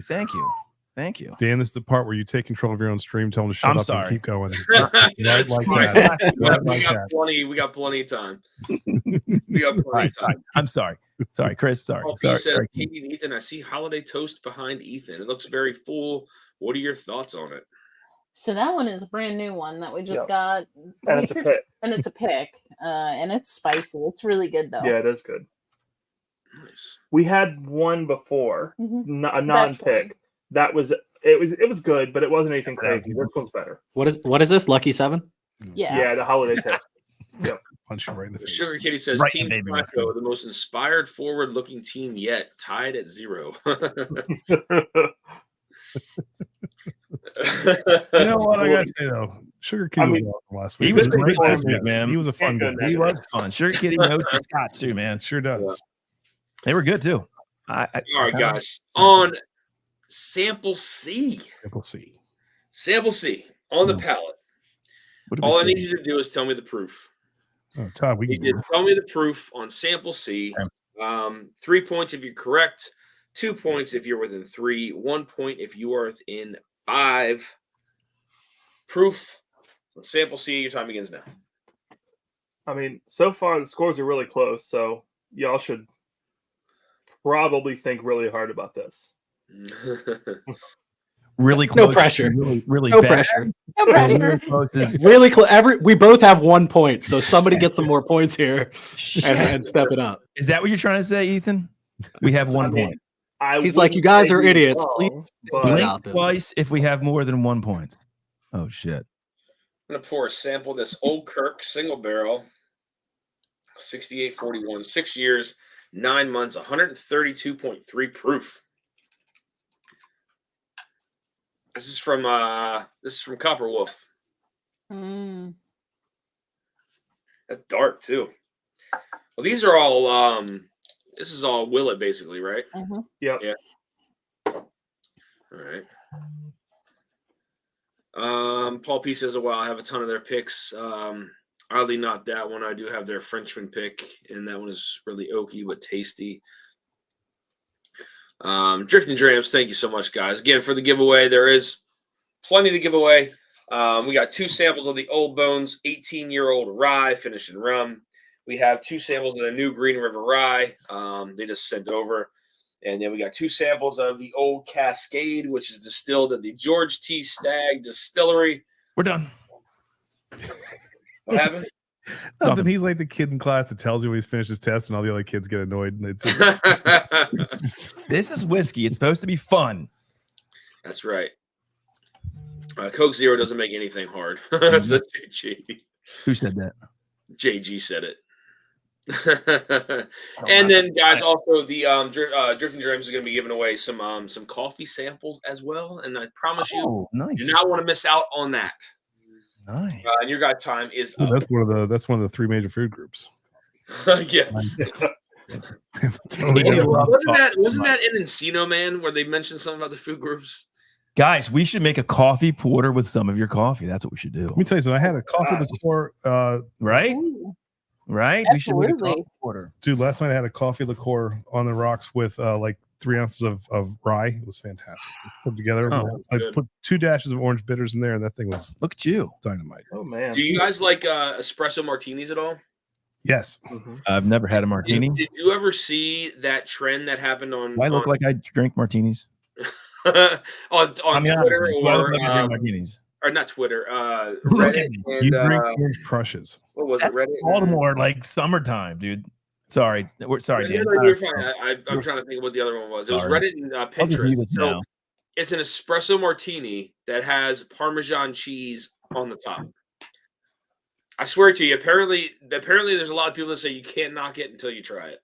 you. Dan, this is the part where you take control of your own stream, tell them to shut I'm up sorry. and keep going. That's like fine. that. Right like We got plenty of time. We got plenty of time. I'm sorry. Sorry, Chris. Sorry. He Sorry. says, Sorry. Katie and Ethan, I see holiday toast behind Ethan. It looks very full. What are your thoughts on it? So that one is a brand new one that we just Yep. got. And it's a pick. And it's a pick. And it's spicy. It's really good though. Yeah, it is good. Nice. We had one before, Mhm. a non-pick. That was it was good, but it wasn't anything crazy. This one's better. What is this? Lucky 7? Yeah. Yeah, the holiday tip. Punch you right in the face. Sugar Kitty says, Right, Team baby. Flacco, the most inspired, forward-looking team yet, tied at 0. You know what I gotta say though, Sugar Kitty was awesome last week. He was It a great fun last week, guest. man. He was a fun Can't go guy. He was fun. Sugar Kitty knows his scotch too, man. It sure does. They were good too. All right, guys. On sample C. Sample C. On the palette. What did we All I say? need you to do is tell me the proof. Oh, Todd, we You can did tell me the proof on sample C. 3 points if you're correct, 2 points if you're within 3, 1 point if you are within 5. Proof on sample C. Your time begins now. I mean, so far the scores are really close, so y'all should probably think really hard about this. Really close. No pressure. Really No bad. pressure. No pressure. Really close is- Really close. We both have 1 point, so somebody get some more points here and step it up. Is that what you're trying to say, Ethan? We have 1 point. He's like, you guys are wouldn't say he's idiots. Please wrong, blink but out. Blink twice if we have more than 1 point. Oh shit. I'm going to pour a sample of this Old Kirk single barrel, 6841, 6 years, 9 months, 132.3 proof. This is from Copper Wolf. Mm. That's dark too. Well, these are all this is all Willet basically, right? Mhm. Yep. Yeah. All right. Paul P says, well, I have a ton of their picks. Oddly not that one. I do have their Frenchman pick, and that one is really oaky but tasty. Drifting Drams, thank you so much, guys. Again, for the giveaway, there is plenty to give away. We got 2 samples of the Old Bones 18-year-old rye finished in rum. We have 2 samples of the new Green River rye. They just sent over. And then we got 2 samples of the Old Cascade, which is distilled at the George T. Stagg Distillery. We're done. What happened? Nothing. He's like the kid in class that tells you when he's finished his test, and all the other kids get annoyed. And it's just, This is whiskey. It's supposed to be fun. That's right. Coke Zero doesn't make anything hard. That's JG. Who said that? JG said it. And then, guys, also the Drifting Dreams is going to be giving away some coffee samples as well. And I promise you, Oh, nice. do not want to miss out on that. Nice. And your guys' time is up. that's one of the 3 major food groups. Yeah. Totally Yeah. Wasn't that in Encino Man where they mentioned something about the food groups? Guys, we should make a coffee porter with some of your coffee. That's what we should do. Let me tell you something. I had a coffee liqueur. Right? Ooh. Right? We should make a Absolutely. coffee order. Dude, last night I had a coffee liqueur on the rocks with like 3 ounces of rye. It was fantastic. Put together. Oh, I good. put 2 dashes of orange bitters in there, and that thing was Look at you. dynamite. Oh man. Do you guys like espresso martinis at all? Yes. Mhm. I've never had a martini. Did you ever see that trend that happened on? Do I look like I drink martinis? on I mean, Twitter honestly, do I look or like I drink martinis? or not Twitter? Look Reddit at me. and You drink orange crushes. what was That's it? Reddit. Baltimore, like summertime, dude. Sorry, sorry, Dan. No, you're fine. I'm trying to think of what the other one was. It was Sorry. Reddit and I'll just Pinterest. leave it So now. it's an espresso martini that has Parmesan cheese on the top. I swear to you, apparently there's a lot of people that say you can't knock it until you try it.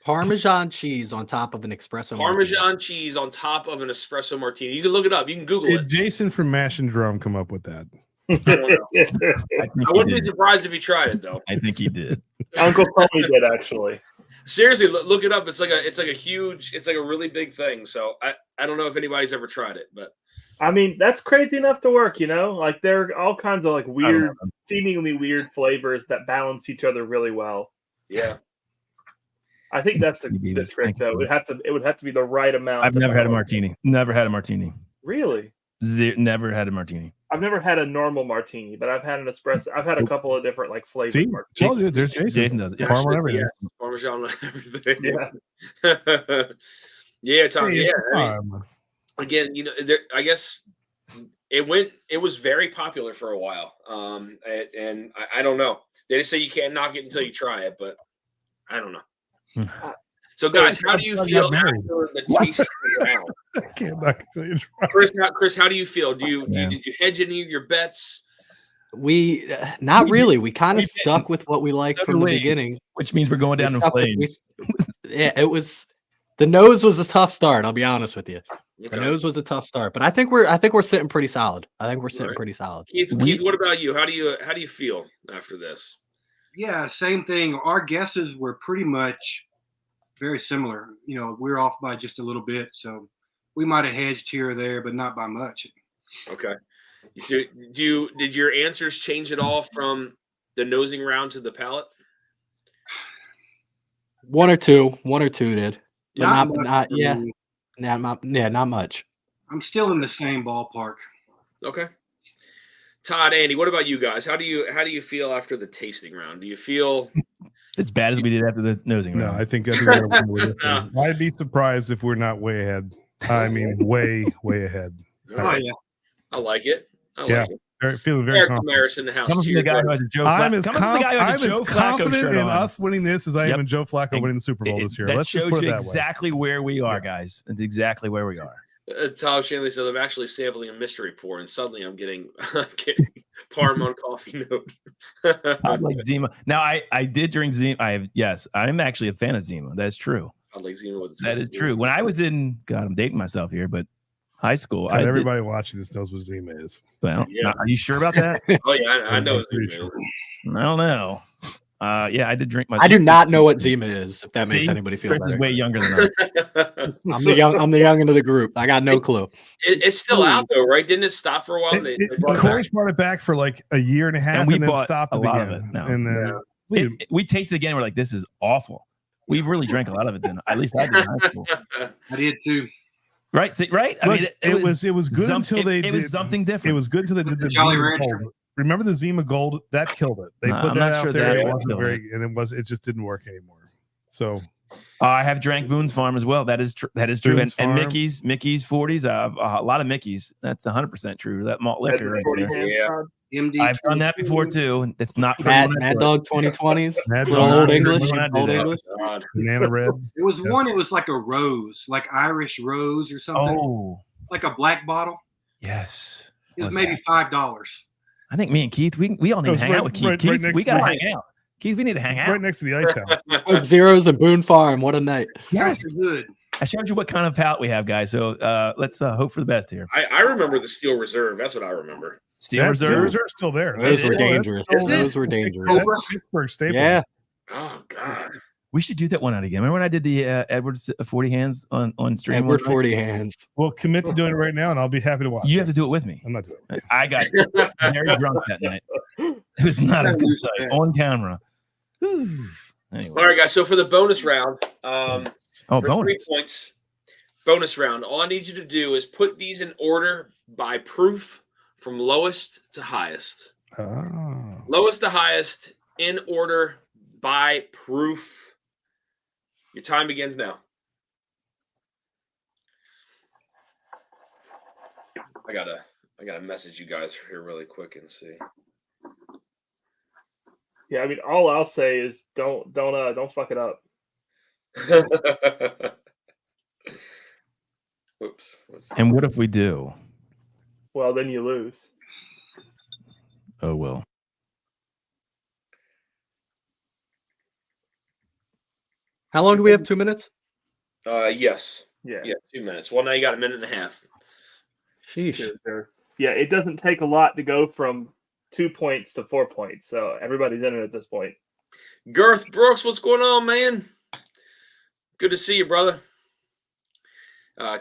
Parmesan cheese on top of an espresso. Parmesan cheese on top of an espresso martini. You can look it up. You can Google Did it. Jason from Mash and Drum come up with that? I don't know. I think I he wouldn't be did. surprised if he tried it though. I think he did. Uncle Tony did actually. Seriously, look it up. It's like a really big thing. So I don't know if anybody's ever tried it, but I mean, that's crazy enough to work, you know? Like there are all kinds of like weird, seemingly weird flavors that balance each other really well. yeah. I think that's the Beavis, trick thank though. you. It would have to be the right amount. I've of never had a alcohol. martini. Never had a martini. Really? Never had a martini. I've never had a normal martini, but I've had an espresso. I've had a couple of different like flavors. See, told you, there's Jason. Jason does it. Parma Actually, everything. yeah, Parmesan on everything. Yeah. Yeah, Tom. Hey, Yeah. I mean, um, again, you know, I guess it was very popular for a while. And I don't know. They just say you can't knock it until you try it, but I don't know. So guys, how do you feel after the tasting round? I can't knock it till you try. Chris, how do you feel? Did you hedge any of your bets? We not really. We kind of stuck with what we liked from the beginning. Which means we're going down in flames. Yeah, it was. The nose was a tough start. I'll be honest with you. Okay. The nose was a tough start, but I think we're sitting pretty solid. Pretty solid. Keith, what about you? How do you feel after this? Yeah, same thing. Our guesses were pretty much very similar. You know, we're off by just a little bit, so we might have hedged here or there, but not by much. Okay. So did your answers change at all from the nosing round to the palate? One or two did, but Not not much for me. not much. I'm still in the same ballpark. Okay. Todd, Andy, what about you guys? How do you feel after the tasting round? Do you feel as bad as we did after the nosing No, round? I think I'd be surprised if we're not way ahead. I mean, way ahead. Oh yeah. I like it. Yeah. Feeling very Eric confident. Maris in the house. Coming from the guy who has a Joe I'm Flacco. as, Coming from the guy who has a Joe Flacco confident shirt in on. us winning this as I am Yep. in Joe Flacco winning the Super Bowl this year. That Let's just shows put it you that way. exactly where we are, guys. It's exactly where we are. Tom Shanley said, I'm actually sampling a mystery pour, and suddenly I'm getting Parm on coffee note. I like Zima. Now, I did drink Zima. I'm actually a fan of Zima. That's true. I like Zima with That is true. When I was in, God, I'm dating myself here, but high school. And everybody watching this knows what Zima is. Well, Yeah. are you sure about that? Oh yeah, I know. I'm pretty sure. I don't know. Yeah, I did drink my. I do not know what Zima is. If that makes See? anybody feel Chris better. is way younger than us. I'm the young end of the group. I got no clue. It's still out though, right? Didn't it stop for a while? They brought it back. Corey's brought it back for like a year and a half, And we and then bought stopped a it lot again. of it now. And then We tasted it again. We're like, this is awful. We really drank a lot of it then. At least I did in high school. I did too. Right? See, right? I look, mean, it was good until they it did. was something different. It was good until they did the Jolly Zima Rancher. Gold. Remember the Zima Gold? That killed it. They No, put I'm that not out sure there. that It was wasn't killing very, it just didn't work anymore. So I have drank Boone's Farm as well. That is true. That is true. Boone's And Farm. Mickey's 40s. A lot of Mickey's. That's 100% true. That malt liquor. Right there. Yeah. MD. I've done that before too. It's not Mad Dog 2020s. Mad Little Dog. old English. When I did Old that. English. God. Banana Red. It was one. It was like a rose, like Irish rose or something, Oh, like a black bottle. yes. It was What's maybe $5. I think me and Keith, we all need to Goes hang out with Keith. right Keith, next we to gotta the- hang out. Keith, we need to hang out. Right next to the ice house. Coke Zeros and Boone Farm. What a night. Yes, That's good. I showed you what kind of palate we have, guys. So let's hope for the best here. I remember the Steel Reserve. That's what I remember. Steel That's Reserve. still there. Those were That's- dangerous. Isn't it? Those were dangerous. That's a Pittsburgh staple. Yeah. Oh God. We should do that one out again. Remember when I did the Edwards 40 hands on stream? Edward one night? 40 hands. Well, commit to doing it right now, and I'll be happy to watch. You it. have to do it with me. I'm not doing it. I got very drunk that night. It was not a good Lose sight that. on camera. Whew. Anyway. All right, guys. So for the bonus round, Oh, for 3 bonus. points, bonus round. All I need you to do is put these in order by proof from lowest to highest. Oh. Lowest to highest in order by proof. Your time begins now. I gotta message you guys here really quick and see. Yeah, I mean, all I'll say is don't fuck it up. Oops. And what if we do? Well, then you lose. Oh, well. How long do we have? 2 minutes? Yes. Yeah. Yeah, 2 minutes. Well, now you got a minute and a half. Sheesh. Sure. Yeah, it doesn't take a lot to go from 2 points to 4 points. So everybody's in it at this point. Girth Brooks, what's going on, man? Good to see you, brother.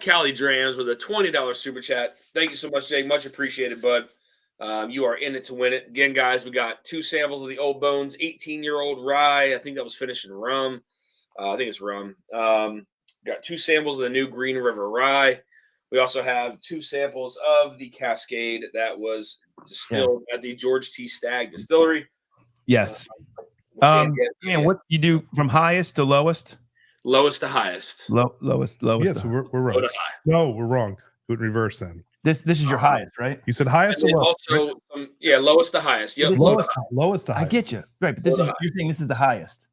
Callie Drams with a $20 super chat. Thank you so much, Jake. Much appreciated, bud. You are in it to win it. Again, guys, we got 2 samples of the Old Bones 18-year-old rye. I think that was finished in rum. I think it's rum. Got 2 samples of the new Green River rye. We also have 2 samples of the Cascade that was distilled at the George T. Stagg Distillery. Yes. And what you do from highest to lowest? lowest to highest. Lowest. Yes, to we're Low right. to high. No, we're wrong. Do it in reverse then. This is your highest, right? You said highest And or then lowest? also, lowest to highest. Yep. Lowest to I highest. get you. Right, but this Low is to you're saying this is the highest.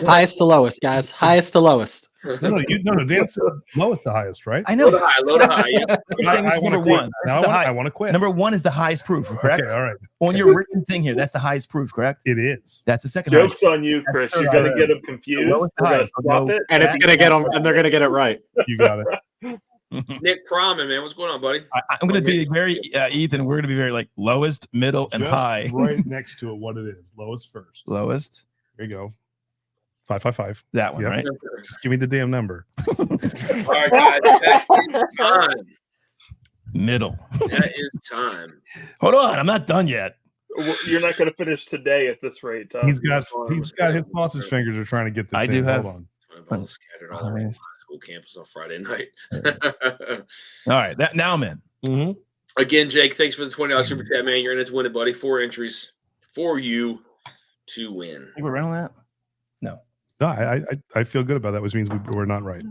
Highest to lowest, guys. Highest to lowest. No, Dan said lowest to highest, right? I Low know. to high. Low to high. Yep. You're saying this is number wanna quit. one. This Now is the I high. want to quit. Number 1 is the highest proof, correct? Okay, all right. On your written thing here, that's the highest proof, correct? It is. That's the second Joke's highest. on you, Chris. You're gonna get them confused. lowest We're gonna highest. swap it. And it's gonna get them, and they're gonna get it right. You got it. Nick Proman, man, what's going on, buddy? I'm going to be very Ethan. We're going to be very like lowest, middle, and Just high. right next to it, what it is. Lowest first. Lowest. There you go. 555. That one, Yep. right? Just give me the damn number. All right, guys. That is time. Middle. That is time. Hold on, I'm not done yet. You're not gonna finish today at this rate, Tom. He's got his sausage fingers are trying to get this. I in. do have- Hold on. My balls scattered all over the school campus on Friday night. All right, now I'm in. Mm-hmm. Again, Jake, thanks for the $20 super chat, man. You're in it to win it, buddy. 4 entries for you to win. Think we're running that? No, I feel good about that, which means we're not right.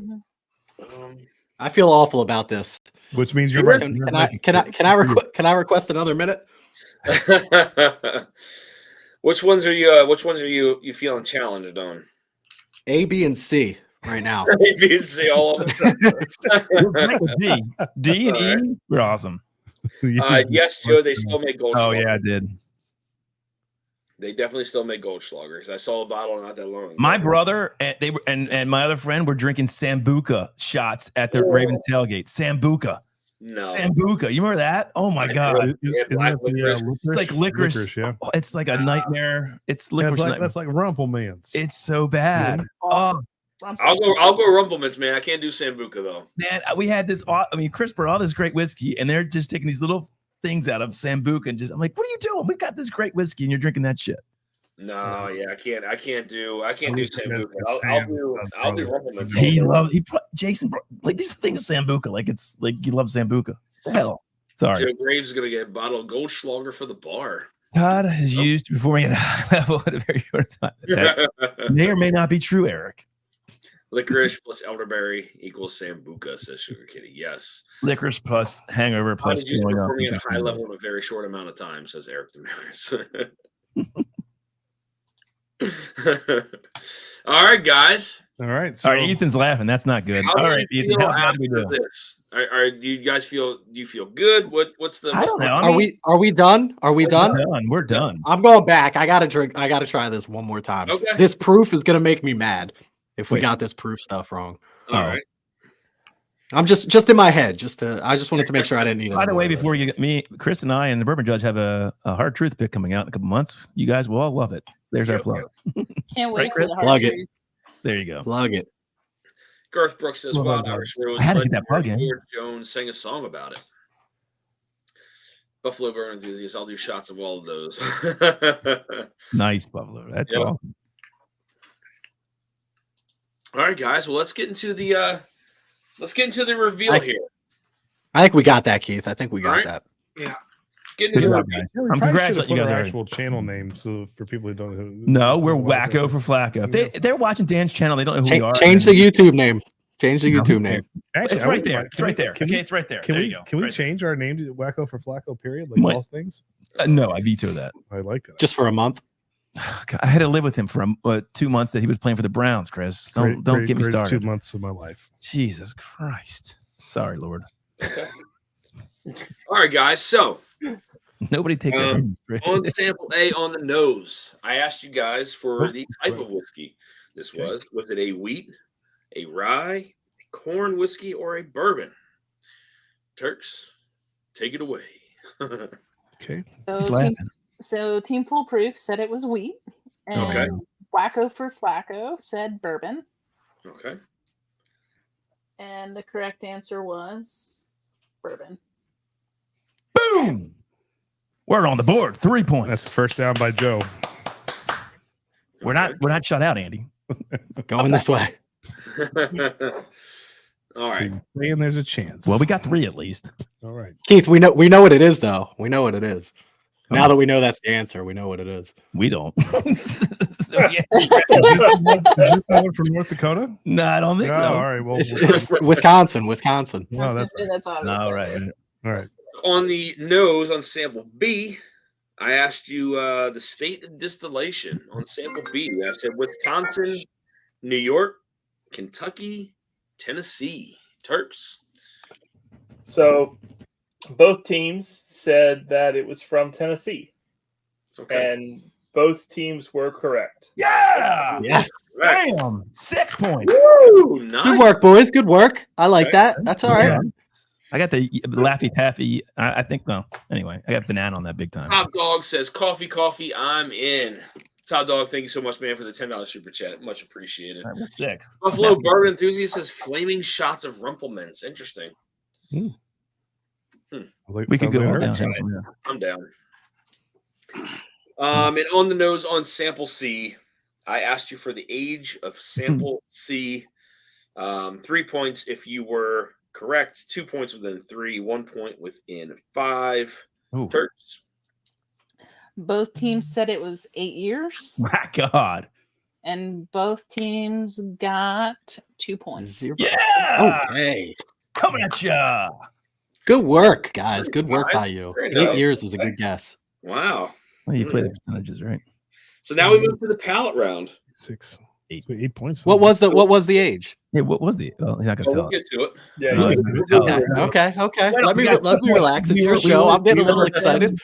I feel awful about this. Which means you're right. Can I request another minute? Which ones are you feeling challenged on? A, B, and C right now. A, B, and C, all of them. We're great with D and E. We're awesome. Yes, Joe, they still make Goldschlager. Oh yeah, I did. They definitely still make Goldschlagers. I saw a bottle not that long ago. My brother and my other friend were drinking Sambuca shots at the Ravens tailgate. Sambuca. No. Sambuca. You remember that? Oh my god. Isn't that the, It's like licorice. yeah. Oh, it's like a nightmare. It's Yeah, licorice. that's like Rumpelmans. It's so bad. Oh I'll go Rumplemans, man. I can't do Sambuca though. man, we had this. I mean, Chris brought all this great whiskey, and they're just taking these little things out of Sambuca and just. I'm like, what are you doing? We've got this great whiskey, and you're drinking that shit. No, yeah, I can't do Sambuca. I'll do Rumplemans. Jason like these things Sambuca. Like it's like he loves Sambuca. The hell. Sorry. Joe Graves is gonna get a bottle of Goldschlager for the bar. Todd has used before me at a high level at a very short time. That may or may not be true, Eric. Licorice plus elderberry equals Sambuca, says Sugar Kitty. Yes. Licorice plus hangover How plus did you throwing up. performing at a high level in a very short amount of time, says Eric Damaris. All right, guys. All right. So All right, Ethan's laughing. That's not good. How All do right, you Ethan. feel How bad do we after do? this? Do you guys feel? Do you feel good? What's the? I don't know. Are we done? Are we done? We're done. I'm going back. I gotta drink. I gotta try this one more time. Okay. This proof is gonna make me mad if we Wait. got this proof stuff wrong. All right. I'm just in my head. I just wanted to make sure I didn't need. By the way, another before list. you get me, Chris and I and the Bourbon Judge have a hard truth pick coming out in a couple months. You guys will all love it. There's our plug. Can't wait Right, for the hard Plug it. truth. There you go. Plug it. Garth Brooks says, Well, "Wild well, Irish Rose." I had to get that plug in. George Jones sang a song about it. Buffalo bourbon enthusiast. I'll do shots of all of those. Nice, Buffalo. That's Yeah. all. All right, guys. Well, let's get into the reveal I- here. I think we got that, Keith. I think we got Alright. that. Let's get into Good the job, reveal. guys. Yeah, we I'm probably congratulating should've you put guys our already. actual channel name, so for people who don't know. No, it's we're a lot Wacko of- for Flacco. If they're watching Dan's channel, they don't know who we are. Change the YouTube name. Change the No, YouTube name. Actually, It's I right wouldn't there. mind. It's right there. Can Okay, we, it's right there. can There we, you go. can we Right there. change our name to Wacko for Flacco? Period. Like What? all things. No, I veto that. I like that. Just for a month. God, I had to live with him for 2 months that he was playing for the Browns, Chris. Don't get me Greatest started. 2 months of my life. Jesus Christ. Sorry, Lord. All right, guys. So Nobody takes it. on sample A on the nose, I asked you guys for the type of whiskey this was. Was it a wheat, a rye, a corn whiskey, or a bourbon? Turks, take it away. Okay. He's So laughing. Team Foolproof said it was wheat. And Okay. Wacko for Flacco said bourbon. Okay. And the correct answer was bourbon. Boom. We're on the board. 3 points. That's the first down by Joe. We're not shut out, Andy. Going this way. All right. So you're saying there's a chance. Well, we got 3 at least. All right. Keith, we know what it is though. We know what it is. Now that we know that's the answer, we know what it is. We don't. Is this one from North Dakota? No, I don't think No, so. all right. Well, It's Wisconsin. I was no, gonna that's say that's obvious. All right. all right. On the nose on sample B, I asked you the state of distillation on sample B. I said Wisconsin, New York, Kentucky, Tennessee. Turks. So both teams said that it was from Tennessee, Okay. and both teams were correct. Yeah. Yes. Damn. 6 points. Woo, nice. Good work, boys. Good work. I like Okay. that. That's all right. Yeah. I got the Laffy Taffy. I think, well, anyway, I got banana on that big time. Top Dog says, coffee, I'm in. Top Dog, thank you so much, man, for the $10 super chat. Much appreciated. All right, what's 6? Buffalo Bourbon Enthusiast says, flaming shots of Rumpelmans. Interesting. Like, We could sounds go like down. ours. Yeah. I'm down. And on the nose on sample C, I asked you for the age of sample C. 3 points if you were correct. 2 points within 3. 1 point within 5. Ooh. Turks. Both teams said it was 8 years, My God. and both teams got 2 points. 0. Yeah. Okay. Coming at ya. Good work, guys. Good work by you. Very 8 nice. years is a good guess. Wow. Well, you play the percentages, right? So now we move to the palate round. 6. 8. 8 points. What was the age? Hey, what was the? Oh, you're not gonna Well, tell. we'll get to it. Yeah, No, you it's- can- it's out. Okay. Wait, Let me we got let me 2 relax. It's points. your We show. were- I'm getting a we little were- excited.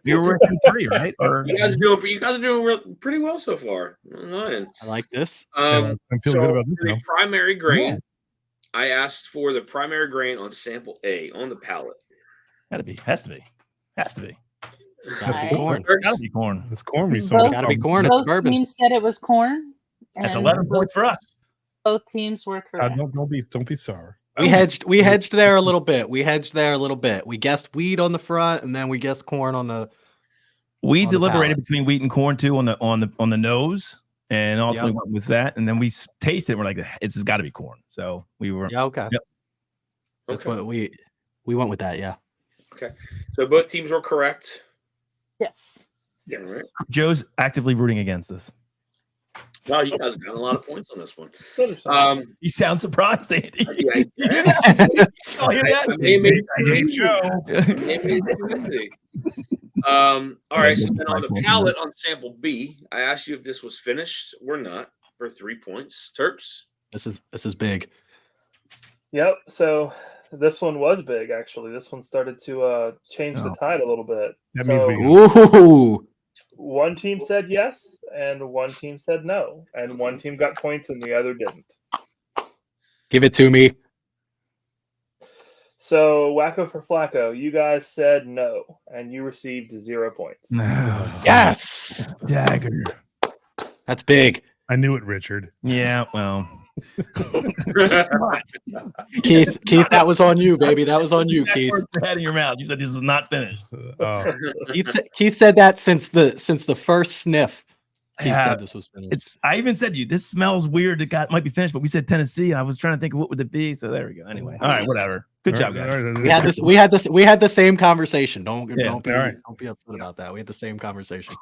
You were within 3, right? Or You guys are doing pretty well so far. I'm not lying. I like this. I'm feeling So good about this for the now. primary grain, Yeah. I asked for the primary grain on sample A on the palate. gotta be, has to be. Gotta be Alright. corn. Gotta be corn. It's corn. Both- Gotta be corn. It's Both bourbon. teams said it was corn. That's and 11 points for us. Both teams were correct. Don't be sour. We hedged there a little bit. We guessed wheat on the front, and then we guessed corn on the. We On the deliberated palate. between wheat and corn too on the nose, and ultimately went with that. And then we tasted it. We're like, it's got to be corn. So we were. Yeah. Okay. Yep. That's Okay. what we went with that. Yeah. So both teams were correct. Yes. All right. Joe's actively rooting against this. Wow, you guys got a lot of points on this one. Understand. You sound surprised, Andy. Yeah, Oh, hear that? I may make I hate Joe. All right, so then on the palate on sample B, I asked you if this was finished or not for 3 points. Turks. This is big. Yep. So this one was big, actually. This one started to change the Oh. tide a little bit. That means we Ooh. One team said yes, and one team said no, and one team got points and the other didn't. Give it to me. So Wacko for Flacco, you guys said no, and you received 0 points. Yes. Dagger. That's big. I knew it, Richard. Yeah, well, Keith, that was on you, baby. That was on you, Keith. Your head in your mouth. You said this is not finished. Keith said that since the first sniff. Keith said this was finished. I even said to you, this smells weird. It might be finished, but we said Tennessee, and I was trying to think of what would it be. So there we go. Anyway, all right, whatever. Good job, guys. We had the same conversation. Don't be upset about that. We had the same conversation.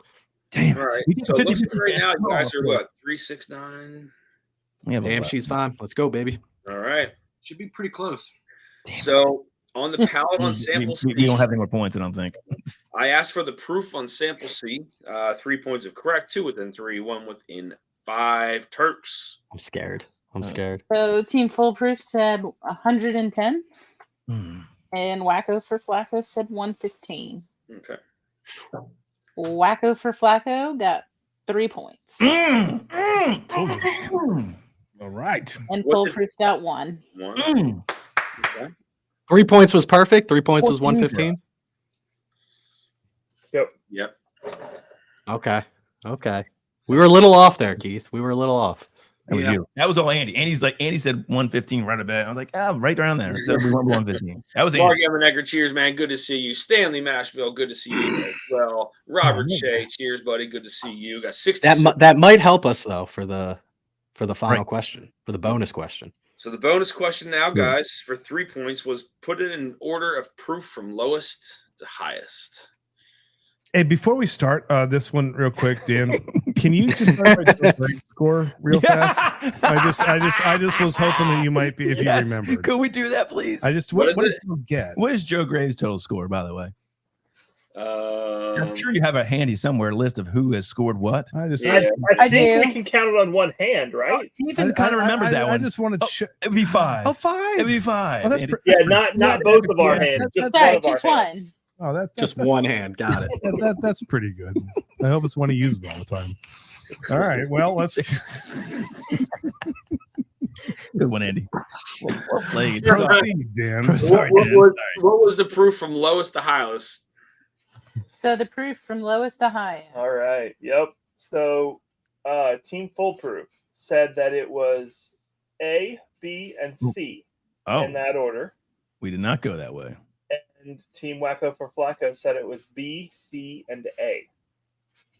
Damn. All right. So it looks like right now you guys are what 3-6-9. Damn, she's fine. Let's go, baby. All right. Should be pretty close. So on the palate on sample C, we don't have any more points, I don't think. I asked for the proof on sample C. 3 points of correct, 2 within 3, 1 within 5. Turks. I'm scared. So Team Foolproof said 110. And Wacko for Flacco said 115. Okay. Wacko for Flacco got 3 points. All right. And Foolproof got 1. Okay. 3 points was perfect. 3 points was 115. Yep. Okay. We were a little off there, Keith. We were a little off. That was you. That was all Andy. Andy said 115 right about. I was like, right around there. So we went 115. That was Mark Andy. Emernecker, cheers, man. Good to see you. Stanley Mashville, good to see you as well. Robert Shea, cheers, buddy. Good to see you. Got 60. That might help us though for the final question, for the bonus question. So the bonus question now, guys, for 3 points was put it in order of proof from lowest to highest. Hey, before we start this one real quick, Dan, can you just start by Joe Graves' score real fast? I just was hoping that you might be, if you remember. Could we do that, please? What did you get? What is Joe Graves' total score, by the way? I'm sure you have a handy somewhere list of who has scored what. I think we can count it on one hand, right? Ethan kind of remembers that one. I just wanted to it'd be 5. Oh, 5. It'd be 5. Oh, that's not both of our hands. Just one. Oh, that's just one hand. Got it. That's pretty good. I hope it's one he uses all the time. All right. Well, let's. Good one, Andy. Well played. Dan. What was the proof from lowest to highest? So the proof from lowest to highest. All right. Yep. So Team Foolproof said that it was A, B, and C in that order. We did not go that way. And Team Wacko for Flacco said it was B, C, and A.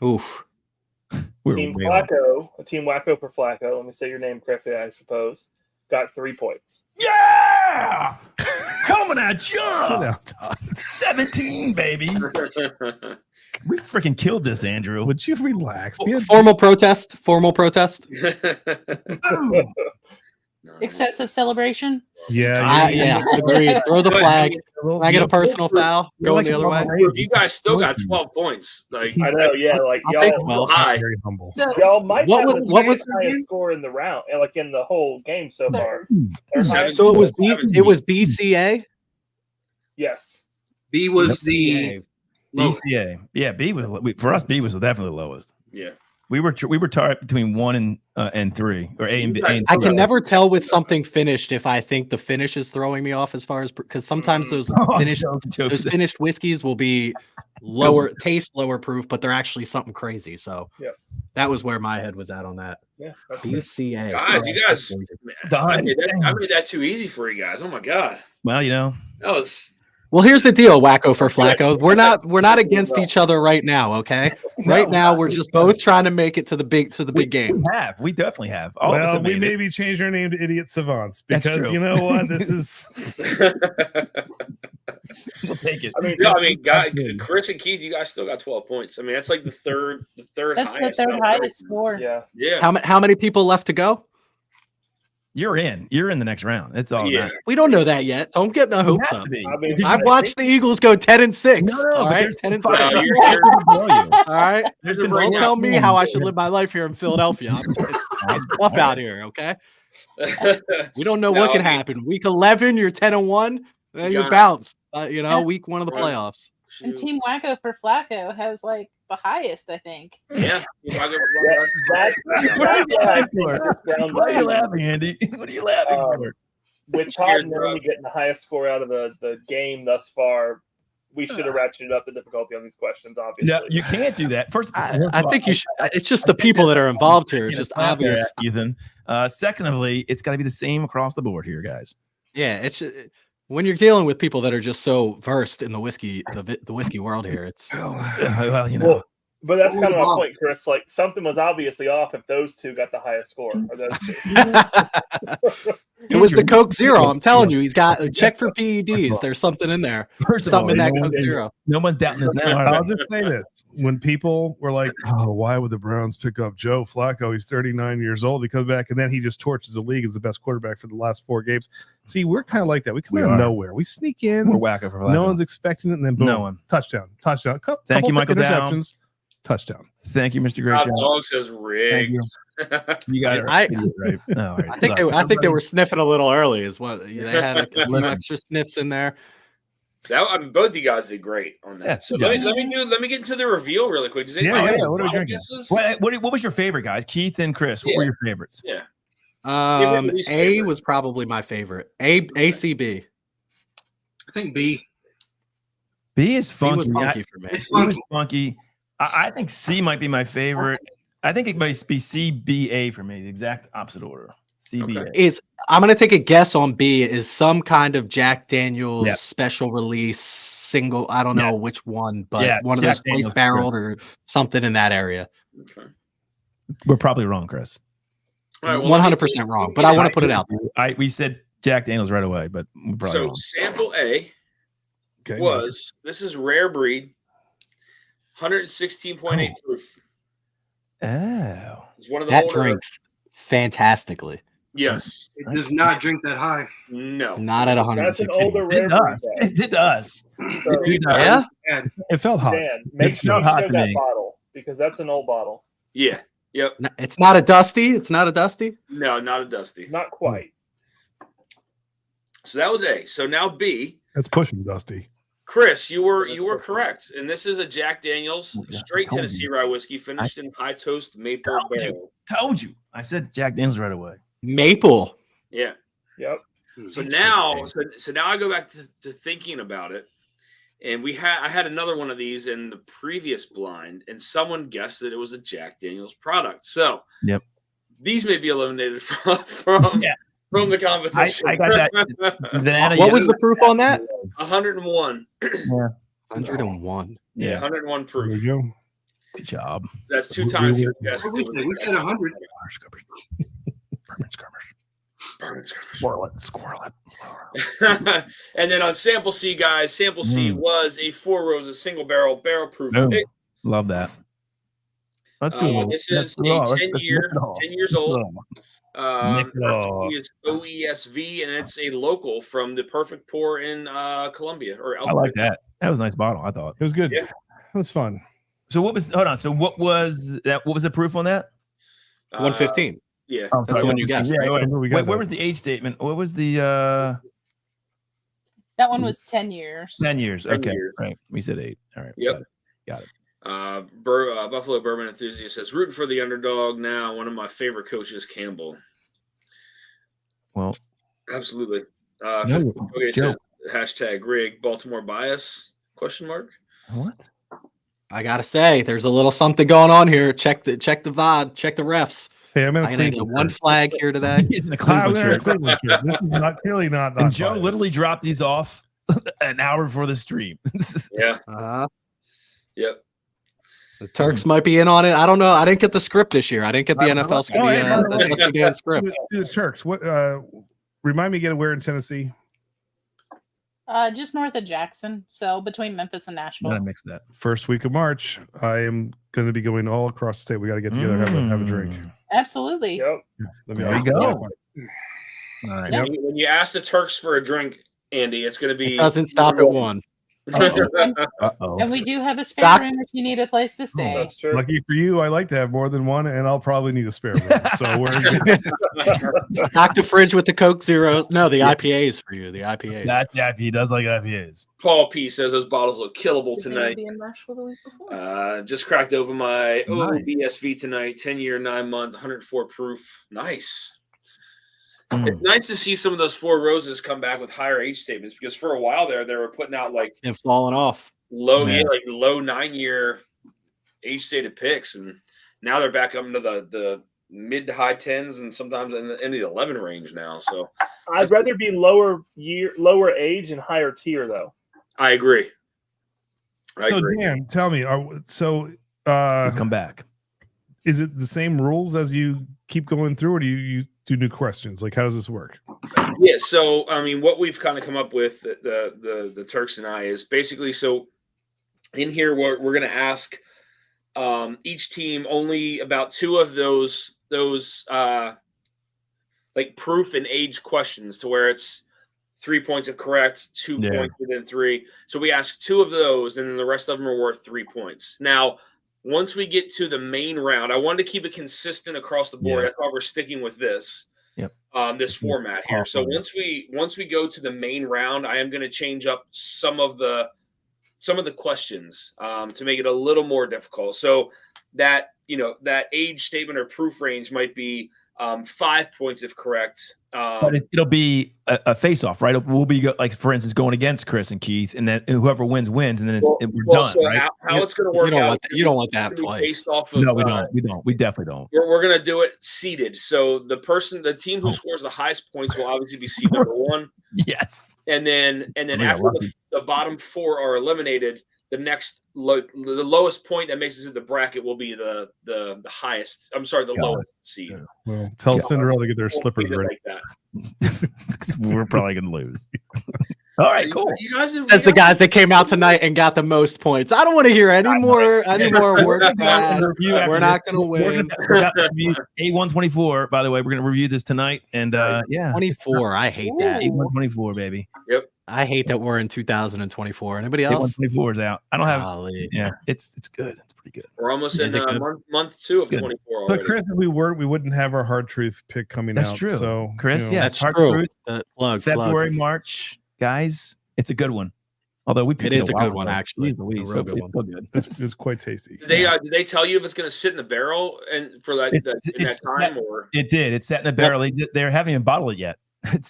Oof. Team Wacko for Flacco, let me say your name correctly, I suppose, got 3 points. Yeah! Coming at you! Sit down, Todd. 17, baby. We freaking killed this, Andrew. Would you relax? Formal protest. Excessive celebration. Yeah. Agreed. Throw the flag. Can I get a personal foul going the other way? You guys still got 12 points. Like I know, yeah. Like y'all, very humble. So, y'all might what have was the highest score in the round, like in the whole game so far. So it was BCA. Yes. B was the BCA. Yeah, B was for us. B was definitely the lowest. Yeah. We were between 1 and 3, or A and B. I can never tell with something finished if I think the finish is throwing me off as far as, because sometimes those finished whiskeys will be taste lower proof, but they're actually something crazy. So that was where my head was at on that. Yeah. BCA. Guys, you guys, I made that too easy for you guys. Oh my god. Well, that was. Well, here's the deal, Wacko for Flacco. We're not against each other right now, okay? Right now, we're just both trying to make it to the big game. We definitely have. We maybe change our name to Idiot Savants because you know what? This is. We'll take it. Chris and Keith, you guys still got 12 points. I mean, that's like the third that's highest. The third highest score. Yeah. How many people left to go? You're in the next round. It's all that. We don't know that yet. Don't get the hopes up. I've watched the Eagles go 10-6. No, all right, 10-6. All right. Don't tell me how I should live my life here in Philadelphia. It's tough out here. Okay. We don't know what can happen. Week 11, you're 10-1, then you bounce. Week 1 of the playoffs. And Team Wacko for Flacco has like the highest, I think. Yeah. What are you laughing, Andy? What are you laughing for? With Todd and Andy getting the highest score out of the game thus far, we should have ratcheted up the difficulty on these questions. Obviously, No, you can't do that. First, I think you should. It's just the people that are involved here. It's just obvious. Ethan. Secondly, it's got to be the same across the board here, guys. Yeah, it's when you're dealing with people that are just so versed in the whiskey world here. It's well, you know. But that's kind of my point, Chris. Like something was obviously off if those two got the highest score. Or those two. It was the Coke Zero. I'm telling you, he's got check for PEDs. There's something in there. Something in that Coke Zero. No one's doubting this now. I'll just say this: when people were like, "Oh, why would the Browns pick up Joe Flacco? He's 39 years old. He comes back and then he just torches the league as the best quarterback for the last 4 games." See, we're kind of like that. We come out of nowhere. We sneak in. We're whacking for Flacco. No one's expecting it, and then boom, no one. Touchdown. Thank you, Michael Down. Touchdown. Thank you, Mr. Great. Top Dog says rigged. You got it right. Oh, right. I think they were sniffing a little early. Is what they had a few extra sniffs in there. Both you guys did great on that. Yeah, so let me get into the reveal really quick. Does anybody have what are we drinking? What was your favorite, guys? Keith and Chris. What were your favorites? Yeah. A was probably my favorite. ACB. I think B. B is funky. B was funky for me. It's funky. Funky. I think C might be my favorite. I think it might be CBA for me, the exact opposite order. CBA. Okay. I'm gonna take a guess on B is some kind of Jack Daniel's special release single. I don't know which one, but one of those place barreled or something in that area. Okay. We're probably wrong, Chris. All right, well, 100% wrong, but I want to put it out there. We said Jack Daniels right away, but we're probably wrong. Sample A was this is rare breed, 116.8 proof. Oh, it's one of the that older. Drinks fantastically. Yes, it does not drink that high. No, not at 116. That's an older rare breed. It did to us. So, yeah, it felt hot. Dan, make sure you show that bottle because that's an old bottle. Yeah. Yep. It's not a Dusty. It's not a Dusty. No, not a Dusty. Not quite. So that was A. So now B. That's pushing Dusty. Chris, you were correct, and this is a Jack Daniel's straight Tennessee rye whiskey finished in high toast maple barrel. Told you. I said Jack Daniels right away. Maple. Yeah. Yep. So now I go back to thinking about it, and I had another one of these in the previous blind, and someone guessed that it was a Jack Daniel's product. So these may be eliminated from the competition. I got that. What was the proof on that? 101. 101. Yeah, 101 proof. There you go. Good job. That's 2 times your guess. We said 100. Burn skirmish. Squirrel it. And then on sample C, guys, sample C was a 4 Roses single barrel proof. Love that. Let's do it. This is a 10 years old. It's OESV, and it's a local from the Perfect Pour in Colombia. I like that. That was a nice bottle, I thought. It was good. Yeah. It was fun. So what was what was the proof on that? 115. Yeah. That's the one you got. Yeah, where was the age statement? What was the that one was 10 years. 10 years. Okay. 10 years. Right. We said 8. All right. Yep. Got it. Buffalo Bourbon Enthusiast says, rooting for the underdog now. One of my favorite coaches, Campbell. Well, absolutely. Okay, says, hashtag rig Baltimore bias ? What? I gotta say, there's a little something going on here. Check the VOD. Check the refs. Hey, I'm gonna get one flag here today. He's in a Cleveland shirt. This is not clearly not. And Joe literally dropped these off an hour before the stream. Yeah. Yep. The Turks might be in on it. I don't know. I didn't get the script this year. I didn't get the NFL script. The Turks. What? Remind me again where in Tennessee? Just north of Jackson, so between Memphis and Nashville. I mixed that. First week of March. I am going to be going all across the state. We got to get together, have a drink. Absolutely. Yep. There you go. All right. Yep. When you ask the Turks for a drink, Andy, it's going to be. It doesn't stop at one. And we do have a spare room if you need a place to stay. That's true. Lucky for you, I like to have more than one, and I'll probably need a spare room. So we're stock the fridge with the Coke Zero. No, the IPAs for you. The IPAs. That IPA does like IPAs. Paul P says those bottles look killable tonight. Be in Nashville the week before. Just cracked open my BSV tonight. 10-year, 9-month, 104 proof. Nice. It's nice to see some of those Four Roses come back with higher age statements because for a while there, they were putting out like and falling off low 9-year age stated picks, and now they're back up into the mid to high 10s and sometimes in the 11 range now. So I'd rather be lower age and higher tier though. I agree. Dan, tell me, come back. Is it the same rules as you keep going through, or do you do new questions? Like, how does this work? Yeah, so I mean, what we've kind of come up with, the Turks and I, is basically, so in here we're going to ask each team only about 2 of those like proof and age questions, to where it's 3 points if correct, 2 points within 3. So we ask 2 of those, and then the rest of them are worth 3 points. Now, once we get to the main round, I wanted to keep it consistent across the board. That's why we're sticking with this. This format here. So once we go to the main round, I am going to change up some of the questions to make it a little more difficult. So that age statement or proof range might be 5 points if correct. But it'll be a face-off, right? We'll be like, for instance, going against Chris and Keith, and then whoever wins, and then we're done. So right? how it's going to work out? You don't want that twice. Based off of, no, we don't. We definitely don't. We're going to do it seeded. So the team who scores the highest points will obviously be seed number 1. Yes. And then after the bottom 4 are eliminated, the next the lowest point that makes it to the bracket will be the highest. I'm sorry, the lowest seed. Well, tell Cinderella to get their slippers ready. Like that. We're probably gonna lose. All right, cool. You guys Says the guys that came out tonight and got the most points. I don't want to hear any more work fast. We're not going to win. A124, by the way, we're going to review this tonight. And 24. I hate that. A124, baby. Yep. I hate that we're in 2024. Anybody else? A124 is out. I don't have. Yeah, it's good. It's pretty good. We're almost in month 2 of 24 already. But Chris, if we wouldn't have our hard truth pick coming out. That's true. So Chris, that's hard true. Truth, February, March. Guys, it's a good one. Although it is a good one, actually. It's still good. It's quite tasty. Did they tell you if it's going to sit in the barrel and for that time? Or it did. It's sat in the barrel. They haven't even bottled it yet.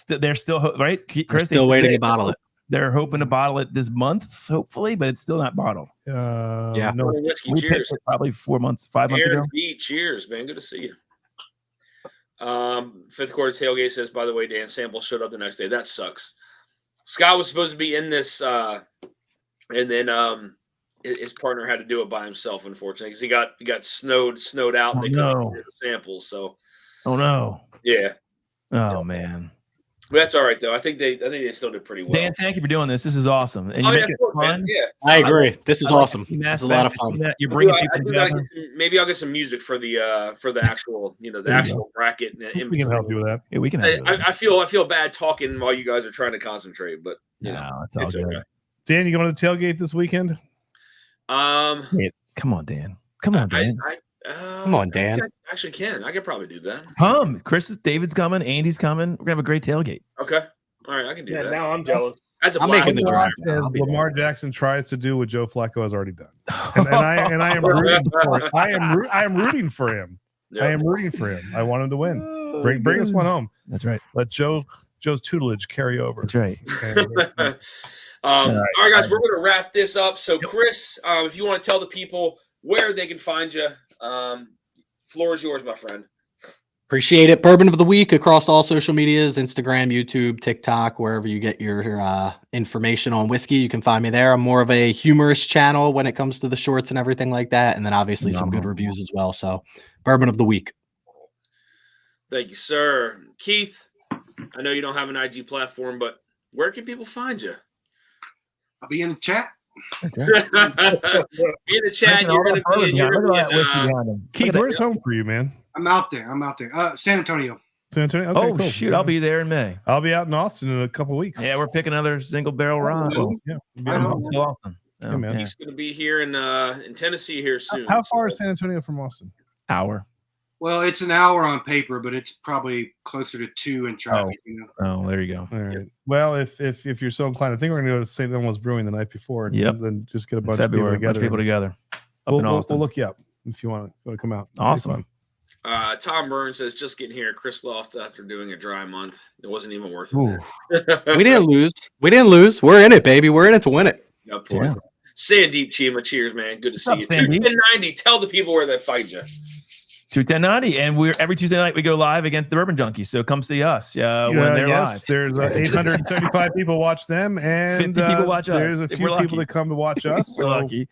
They're still right. Chris, they're still waiting to bottle it. They're hoping to bottle it this month, hopefully, but it's still not bottled. No. Whiskey, we cheers. Probably 5 months ago. B, cheers, man. Good to see you. Fifth quarter tailgate says, by the way, Dan Sample showed up the next day. That sucks. Scott was supposed to be in this, and then his partner had to do it by himself, unfortunately, because he got snowed out, and they couldn't get the samples. So, yeah. Oh man. But that's all right though. I think they still did pretty well. Dan, thank you for doing this. This is awesome, and you make it fun. Yeah, I agree. This is awesome. It's a lot of fun. You're bringing people together. Maybe I'll get some music for the actual actual bracket. We can help you with that. Yeah, we can. I feel bad talking while you guys are trying to concentrate, but it's all good. Okay. Dan, you going to the tailgate this weekend? Wait, come on, Dan. Come on, Dan. Come on, Dan. I actually can. I could probably do that. Come. David's coming. Andy's coming. We're going to have a great tailgate. Okay. All right. I can do that. Now I'm jealous. I'm making the drive. Lamar Jackson tries to do what Joe Flacco has already done. And I am rooting for it. I am rooting for him. Yep. I am rooting for him. I want him to win. Bring us one home. That's right. Let Joe's tutelage carry over. That's right. All right, guys, we're going to wrap this up. So, Chris, if you want to tell the people where they can find you, floor is yours, my friend. Appreciate it. Bourbon of the Week across all social medias, Instagram, YouTube, TikTok, wherever you get your information on whiskey, you can find me there. I'm more of a humorous channel when it comes to the shorts and everything like that. And then obviously some good reviews as well. So Bourbon of the Week. Thank you, sir. Keith, I know you don't have an IG platform, but where can people find you? I'll be in the chat. Okay. In the chat, you're going to be Keith, where's home for you, man? I'm out there. San Antonio. San Antonio? Okay, cool. Shoot. I'll be there in May. I'll be out in Austin in a couple of weeks. Yeah, we're picking another single barrel rye. Yeah. Austin. Yeah, man. He's going to be here in Tennessee here soon. How far is San Antonio from Austin? Hour. Well, it's an hour on paper, but it's probably closer to 2 in traffic. Oh, there you go. All right. Well, if you're so inclined, I think we're going to go to St. Elmo's Brewing the night before, and then just get a bunch of people together. We'll look you up if you want to come out. Awesome. Tom Burns says, just getting here. Chris Loft after doing a dry month. It wasn't even worth it. We didn't lose. We didn't lose. We're in it, baby. We're in it to win it. Good point. Sandeep Chima, cheers, man. Good to see you. Sandeep? 21090. Tell the people where they find you. 21090, and we're every Tuesday night we go live against the Bourbon Junkies. So come see us when they're live. There's 875 people watch them, and 50 people watch us. There's a few people that come to watch us. We're lucky.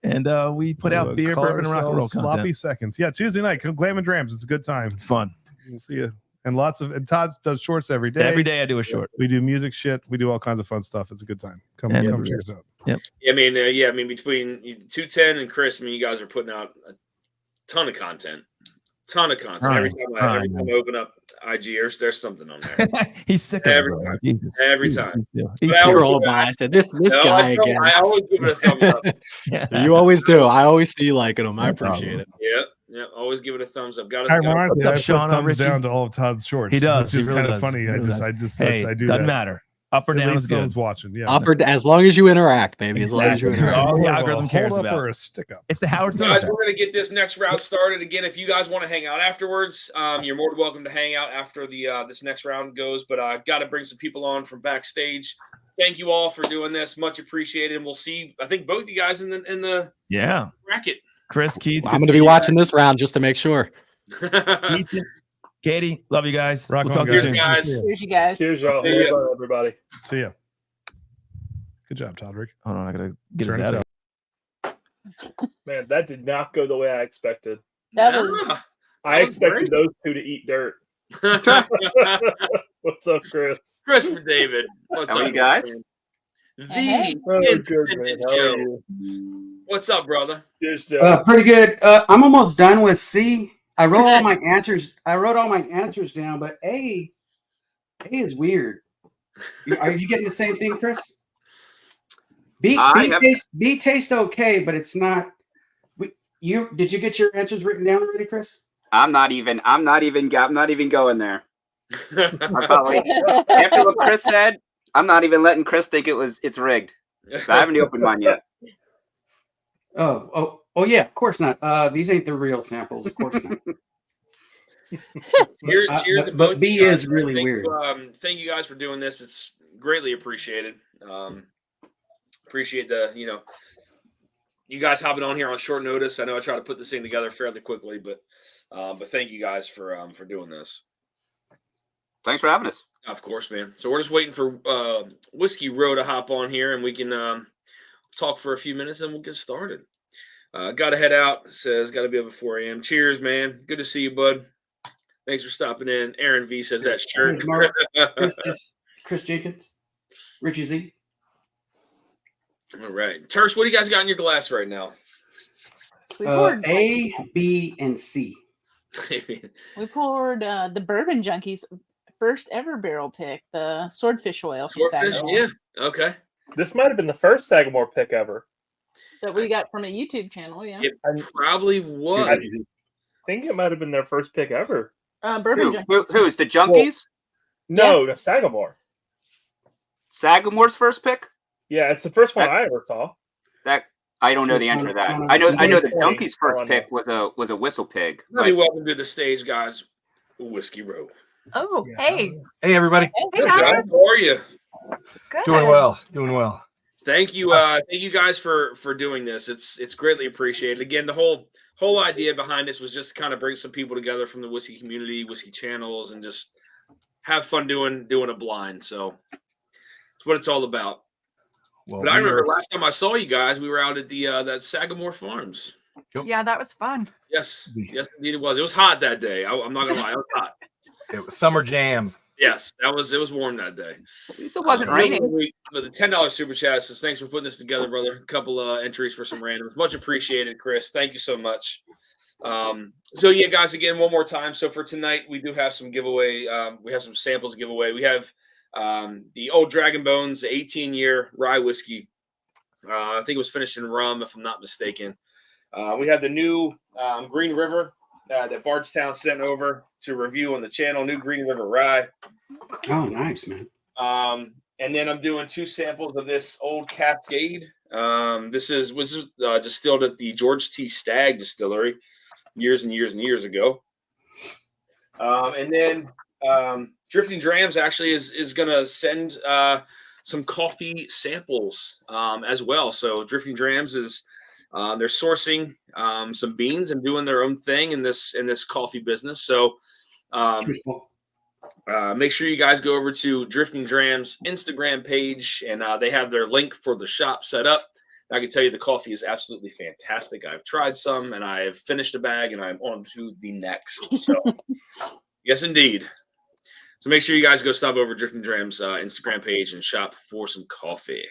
And we put out beer, bourbon, and rock and roll sloppy content. seconds. Yeah, Tuesday night, come Glam and Drams. It's a good time. It's fun. We'll see you. And Todd does shorts every day. Every day I do a short. We do music shit. We do all kinds of fun stuff. It's a good time. Come check us out. Yep. I mean, between 210 and Chris, you guys are putting out a ton of content. Every time I open up IG, there's something on there. He's sick of it. Every time. He's all biased. This guy again. I always give it a thumbs up. You always do. I always see you liking him. I appreciate it. Yeah. Always give it a thumbs up. Ironically, I put thumbs down to all of Todd's shorts. He does. Which is really kind of funny. I do doesn't that. matter. Up or down is good. Watching. Yeah. As long as you interact, baby. As long as you interact. All the algorithm cares hold up about. or a stick up. It's the Howard Stern. Guys, we're going to get this next round started again. If you guys want to hang out afterwards, you're more than welcome to hang out after the this next round goes. But I got to bring some people on from backstage. Thank you all for doing this. Much appreciated. And we'll see. I think both of you guys in the bracket. Chris, Keith. I'm going to be watching this round just to make sure. Ethan, Katie, love you guys. Rock we'll on, talk to you Cheers, soon. guys. Cheers, you guys. Cheers, y'all. See ya. Everybody. See ya. Good job, Todd Rick. Hold on, I gotta get Turn his us out. out. Man, that did not go the way I expected. That was I was expected great. those two to eat dirt. What's up, Chris? Christopher David. What's How up, are you guys? man? Hey. Oh, Independent good, man. How are Joe. you? What's up, brother? Cheers, Joe. Pretty good. I'm almost done with C. I wrote all my answers. Down, but A is weird. Are you getting the same thing, Chris? B tastes okay, but it's not. Did you get your answers written down already, Chris? I'm not even going there. I probably, after what Chris said, I'm not even letting Chris think it's rigged. So I haven't opened mine yet. Oh yeah, of course not. These ain't the real samples, of course not. Cheers to both. But B you guys. is really weird. Thank you guys for doing this. It's greatly appreciated. Appreciate you guys hopping on here on short notice. I know I try to put this thing together fairly quickly, but thank you guys for doing this. Thanks for having us. Of course, man. So we're just waiting for Whiskey Row to hop on here, and we can talk for a few minutes, and we'll get started. Got to head out. Says got to be up at 4 a.m. Cheers, man. Good to see you, bud. Thanks for stopping in. Aaron V says that shirt. Chris Jenkins, Richie Z. All right, Tersh, what do you guys got in your glass right now? A, B, and C. We poured the Bourbon Junkies' first ever barrel pick, the Swordfish oil. Swordfish, yeah. Okay. This might have been the first Sagamore pick ever. That we got from a YouTube channel, yeah. It probably was. I think it might have been their first pick ever. Bourbon Junkies. Who's the Junkies? No, Sagamore. Sagamore's first pick? Yeah, it's the first one I ever saw. That I don't know the answer to that. I know the Junkies' first pick was a Whistle Pig. Really welcome to the stage, guys. Whiskey Row. Oh, hey. Hey, everybody. Hey, guys. How are you? Good. Doing well. Thank you. Thank you guys for doing this. It's greatly appreciated. Again, the whole idea behind this was just to kind of bring some people together from the whiskey community, whiskey channels, and just have fun doing a blind. So it's what it's all about. Well, but I remember last time I saw you guys, we were out at the that Sagamore Farms. Yeah, that was fun. Yes, indeed it was. It was hot that day. I'm not gonna lie, it was hot. It was summer jam. Yes, it was warm that day. At least it wasn't raining. But the $10 super chat says, thanks for putting this together, brother. A couple entries for some randoms. Much appreciated, Chris. Thank you so much. So yeah, guys, again, one more time. So for tonight, we do have some giveaway. We have some samples to give away. We have the Old Dragon Bones, the 18-year rye whiskey. I think it was finished in rum, if I'm not mistaken. We have the new Green River that Bardstown sent over to review on the channel, new Green River rye. Oh, nice, man. And then I'm doing 2 samples of this Old Cascade. This was distilled at the George T. Stagg Distillery years and years and years ago. And then Drifting Drams actually is going to send some coffee samples as well. So Drifting Drams is they're sourcing some beans and doing their own thing in this coffee business. So make sure you guys go over to Drifting Drams Instagram page, and they have their link for the shop set up. I can tell you the coffee is absolutely fantastic. I've tried some, and I've finished a bag, and I'm on to the next. So, yes, indeed. So make sure you guys go stop over Drifting Drams Instagram page and shop for some coffee.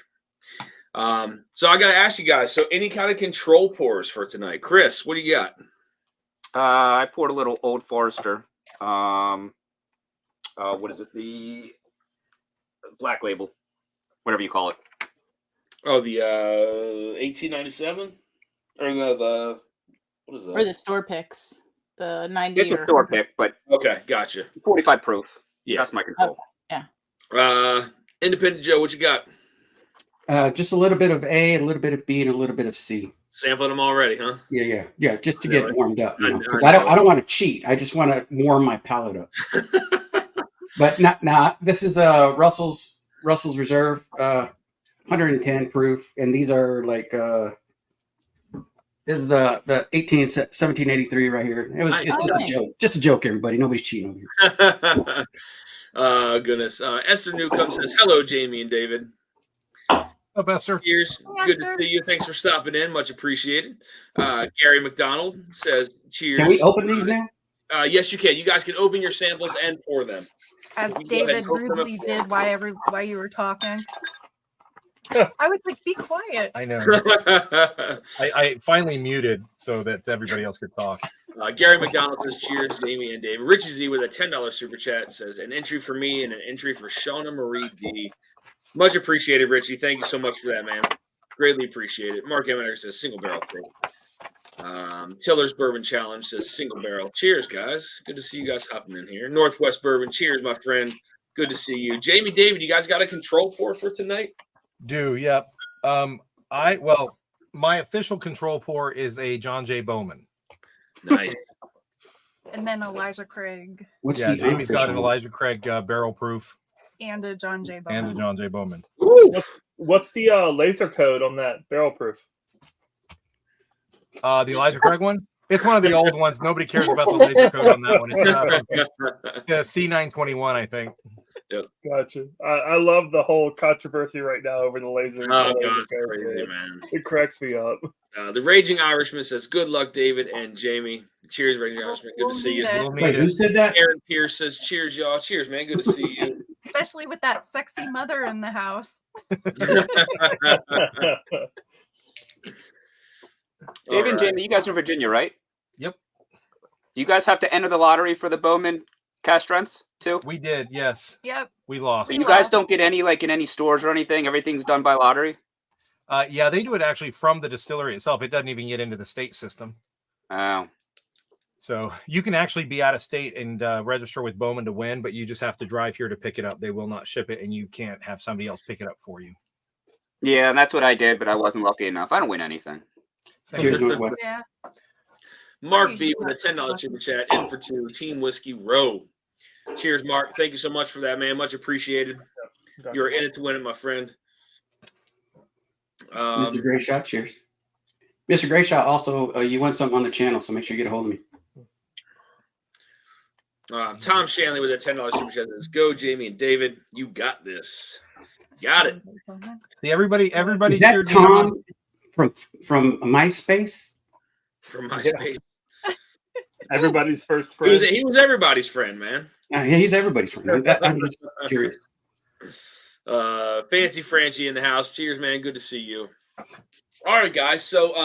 So I got to ask you guys, so any kind of control pours for tonight? Chris, what do you got? I poured a little Old Forester. What is it? The Black Label, whatever you call it. Oh, the 1897, or the what is that? Or the store picks, the 90. It's a store pick, but okay, gotcha. 45 proof. Yeah, that's my control. Yeah. Independent Joe, what you got? Just a little bit of A, a little bit of B, and a little bit of C. Sampling them already, huh? Yeah. Just to get warmed up. You know? 'Cause I don't want to cheat. I just want to warm my palate up. But not. This is Russell's Reserve, 110 proof, and these are like this is the 1783 right here. It's just a joke. Just a joke, everybody. Nobody's cheating over here. Goodness. Esther Newcomb says, hello, Jamie and David. Oh, Esther. Cheers. Good to see you. Thanks for stopping in. Much appreciated. Gary McDonald says, cheers. Can we open these now? Yes, you can. You guys can open your samples and pour them. As David rudely did while you were talking. I was like, be quiet. I know. I finally muted so that everybody else could talk. Gary McDonald says, cheers, Jamie and Dave. Richie Z with a $10 super chat says, an entry for me and an entry for Shauna Marie D. Much appreciated, Richie. Thank you so much for that, man. Greatly appreciate it. Mark Emmett says, single barrel thing. Tiller's Bourbon Challenge says, single barrel. Cheers, guys. Good to see you guys hopping in here. Northwest Bourbon, cheers, my friend. Good to see you. Jamie, David, you guys got a control pour for tonight? Yep. My official control pour is a John J. Bowman. Nice. And then Elijah Craig. Jamie's got an Elijah Craig barrel proof. And a John J. Bowman. What's the laser code on that barrel proof? The Elijah Craig one? It's one of the old ones. Nobody cares about the laser code on that one. It's C921, I think. Yep. Gotcha. I love the whole controversy right now over the laser. Oh, God, crazy, man. It cracks me up. The Raging Irishman says, good luck, David and Jamie. Cheers, Raging Irishman. Good to see you. Wait, who said that? Aaron Pierce says, cheers, y'all. Cheers, man. Good to see you. Especially with that sexy mother in the house. David and Jamie, you guys are in Virginia, right? Yep. Do you guys have to enter the lottery for the Bowman cash strengths too? We did, yes. Yep. We lost. So you guys don't get any like in any stores or anything? Everything's done by lottery? Yeah, they do it actually from the distillery itself. It doesn't even get into the state system. Oh. So you can actually be out of state and register with Bowman to win, but you just have to drive here to pick it up. They will not ship it, and you can't have somebody else pick it up for you. Yeah, that's what I did, but I wasn't lucky enough. I don't win anything. Cheers, Northwest. Yeah. Mark B with a $10 super chat in for two. Team Whiskey Row. Cheers, Mark. Thank you so much for that, man. Much appreciated. You're in it to win it, my friend. Mr. Grayshot, cheers. Mr. Grayshot, also, you want something on the channel, so make sure you get a hold of me. Tom Shanley with a $10 super chat says, go, Jamie and David. You got this. Got it. See, everybody Is that Tom from MySpace? From MySpace. Yeah. Everybody's first friend. He was everybody's friend, man. Yeah, he's everybody's friend. I'm just curious. Fancy Franchi in the house. Cheers, man. Good to see you. All right, guys. So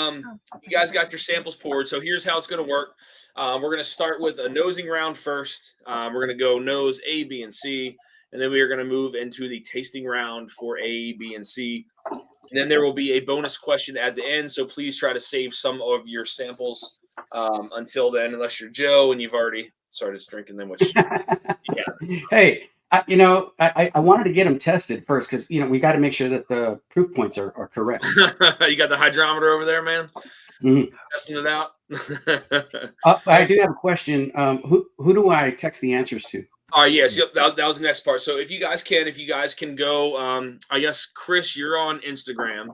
you guys got your samples poured. So here's how it's going to work. We're going to start with a nosing round first. We're going to go nose A, B, and C. And then we are going to move into the tasting round for A, B, and C. And then there will be a bonus question at the end. So please try to save some of your samples until then, unless you're Joe and you've already started drinking them, which, yeah. Hey, I wanted to get them tested first because, we got to make sure that the proof points are correct. You got the hydrometer over there, man? testing it out. I do have a question. Who do I text the answers to? All right, yes, yep, that was the next part. So if you guys can go, I guess Chris, you're on Instagram.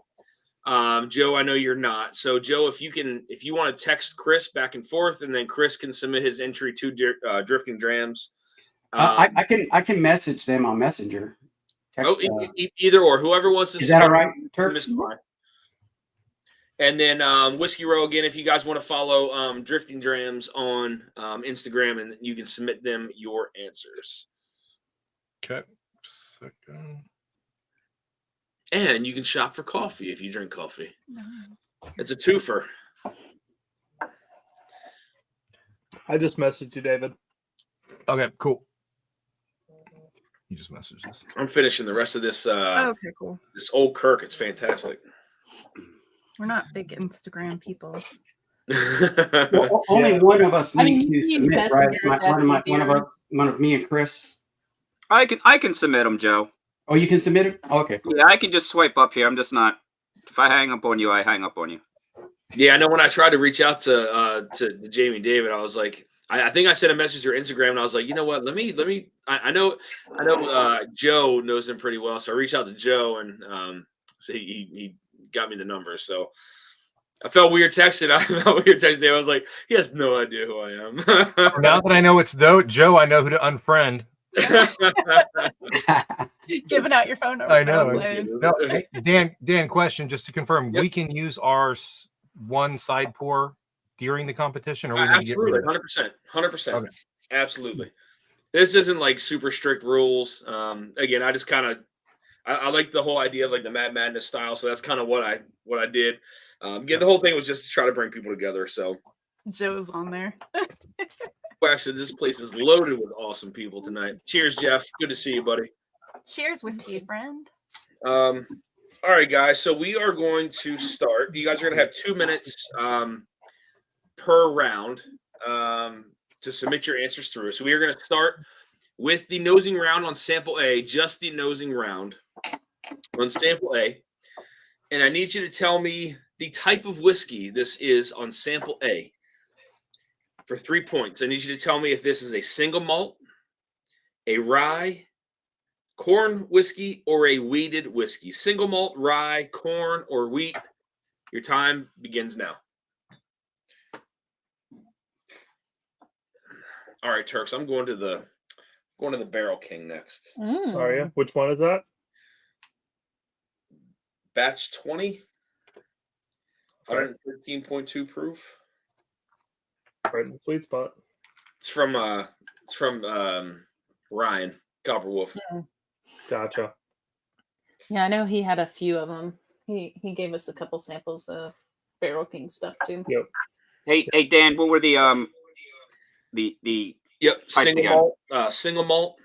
Joe, I know you're not. So Joe, if you want to text Chris back and forth, and then Chris can submit his entry to Drifting Drams. I can message them on Messenger. Either or, whoever wants to. Is that all right, Turks? And then Whiskey Row, again, if you guys want to follow Drifting Drams on Instagram, and you can submit them your answers. Okay. Second. And you can shop for coffee if you drink coffee. It's a twofer. I just messaged you, David. Okay, cool. You just messaged us. I'm finishing the rest of this. Okay, cool. This Old Kirk. It's fantastic. We're not big Instagram people. Well, only one of us needs to submit, right? One of me and Chris. I can submit them, Joe. Oh, you can submit it? Okay, cool. Yeah, I can just swipe up here. I'm just not. If I hang up on you, I hang up on you. Yeah, I know. When I tried to reach out to Jamie and David, I was like, I think I sent a message to Instagram, and I was like, you know what? Let me. I know. Joe knows him pretty well, so I reached out to Joe, and so he got me the number. So I felt weird texting. I was like, he has no idea who I am. Now that I know it's Joe, I know who to unfriend. Giving out your phone number. I know. No, hey, Dan, question just to confirm: we can use our one side pour during the competition, or we need to get rid of it? 100%. Okay. Absolutely. This isn't like super strict rules. Again, I just kind of I like the whole idea of like the Mad Madness style, so that's kind of what I did. Again, the whole thing was just to try to bring people together. So Joe's on there. Wax said this place is loaded with awesome people tonight. Cheers, Jeff. Good to see you, buddy. Cheers, whiskey friend. All right, guys. So we are going to start. You guys are going to have 2 minutes per round to submit your answers through. So we are going to start with the nosing round on sample A, just the nosing round on sample A. And I need you to tell me the type of whiskey this is on sample A. For 3 points, I need you to tell me if this is a single malt, a rye, corn whiskey, or a wheated whiskey. Single malt, rye, corn, or wheat. Your time begins now. All right, Turks. I'm going to the Barrel King next. Are you? Which one is that? Batch 20, 113.2 proof. Right in the sweet spot. It's from Ryan Copperwolf. Gotcha. Yeah, I know he had a few of them. He gave us a couple samples of Barrel King stuff too. Yep. Hey Dan, what were the single malt,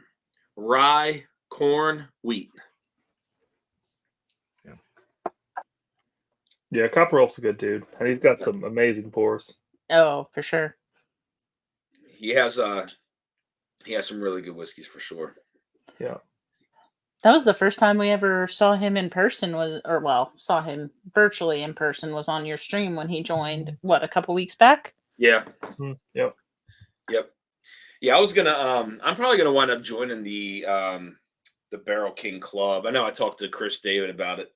rye, corn, wheat. Yeah, Copperwolf's a good dude, and he's got some amazing pours. Oh, for sure. He has some really good whiskeys for sure. Yeah. That was the first time we ever saw him in person saw him virtually in person was on your stream when he joined, a couple weeks back? Yeah. Mm-hmm. Yep. Yeah, I was gonna I'm probably gonna wind up joining the Barrel King Club. I know I talked to Chris David about it.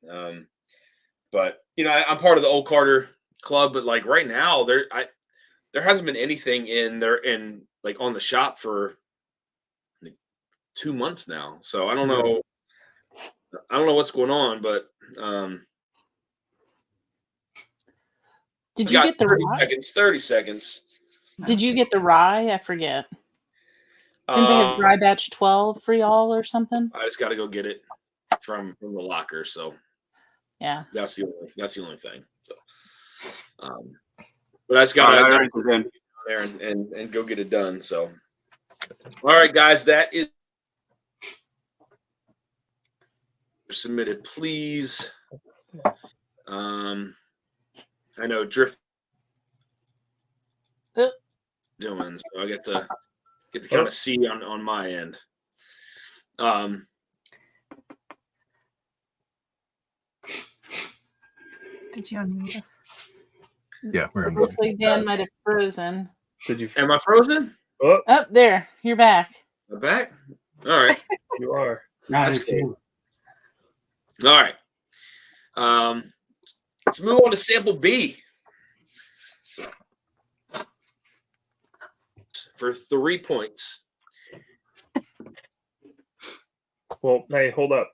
But I'm part of the Old Carter Club, but like right now there hasn't been anything on the shop for 2 months now. So I don't know what's going on, but did you get the 30 seconds. Did you get the rye? I forget. Didn't they have rye batch 12 for y'all or something? I just got to go get it from the locker. So yeah, that's the only thing. So, but I just got to go there and go get it done. So, all right, guys, that is submitted. Please, I know Drift doing, so I get to kind of see on my end. Did you unmute us? Yeah, we're on. Looks like Dan might have frozen. Did you? Am I frozen? Oh, Up there, you're back. I'm back. All right. you are. That's cool. All right. Let's move on to sample B. For 3 points. Well, hey, hold up.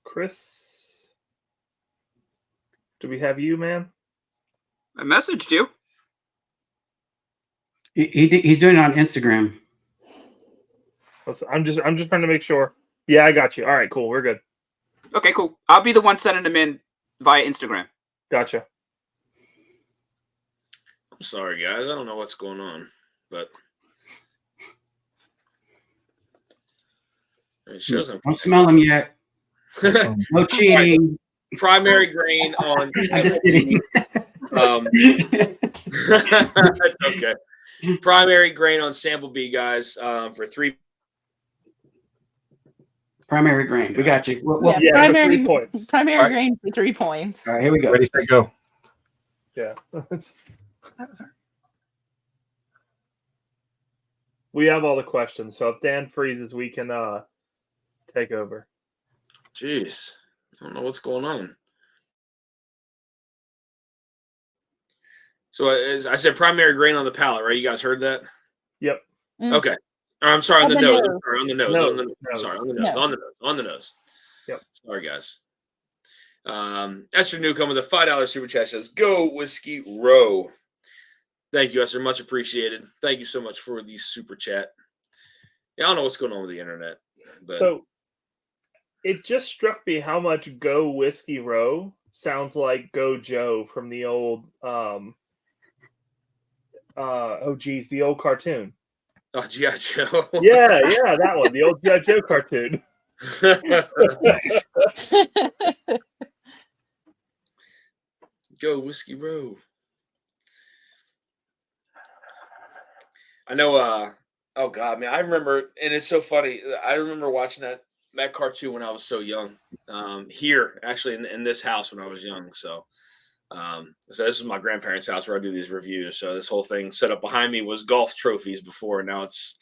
Chris, do we have you, man? I messaged you. He's doing it on Instagram. I'm just trying to make sure. Yeah, I got you. All right, cool. We're good. Okay, cool. I'll be the one sending them in via Instagram. Gotcha. I'm sorry, guys. I don't know what's going on, but it shows I'm. Don't smell them yet. No cheating. Primary grain on. I'm just kidding. That's okay. Primary grain on sample B, guys, for 3. Primary grain. We got you. Yeah, primary 3 points. Primary grain for 3 points. All right, here we go. Ready, set, go. Yeah. We have all the questions, so if Dan freezes, we can take over. Jeez, I don't know what's going on. So as I said, primary grain on the palate, right? You guys heard that? Yep. Okay. Or, I'm sorry, on the nose. Sorry, on the nose. No, On the nose. Sorry, on the nose. On the nose. On the nose. Yep. Sorry, guys. Esther Newcomb with a $5 super chat says, "Go Whiskey Row." Thank you, Esther. Much appreciated. Thank you so much for the super chat. Yeah, I don't know what's going on with the internet. But So it just struck me how much Go Whiskey Row sounds like Go Joe from the old the old cartoon. Oh, G.I. Joe. Yeah, that one. The old G.I. Joe cartoon. Go Whiskey Row. I know oh god, man, I remember, and it's so funny. I remember watching that cartoon when I was so young. Here, actually, in this house when I was young. So this is my grandparents' house where I do these reviews. So this whole thing set up behind me was golf trophies before, and now it's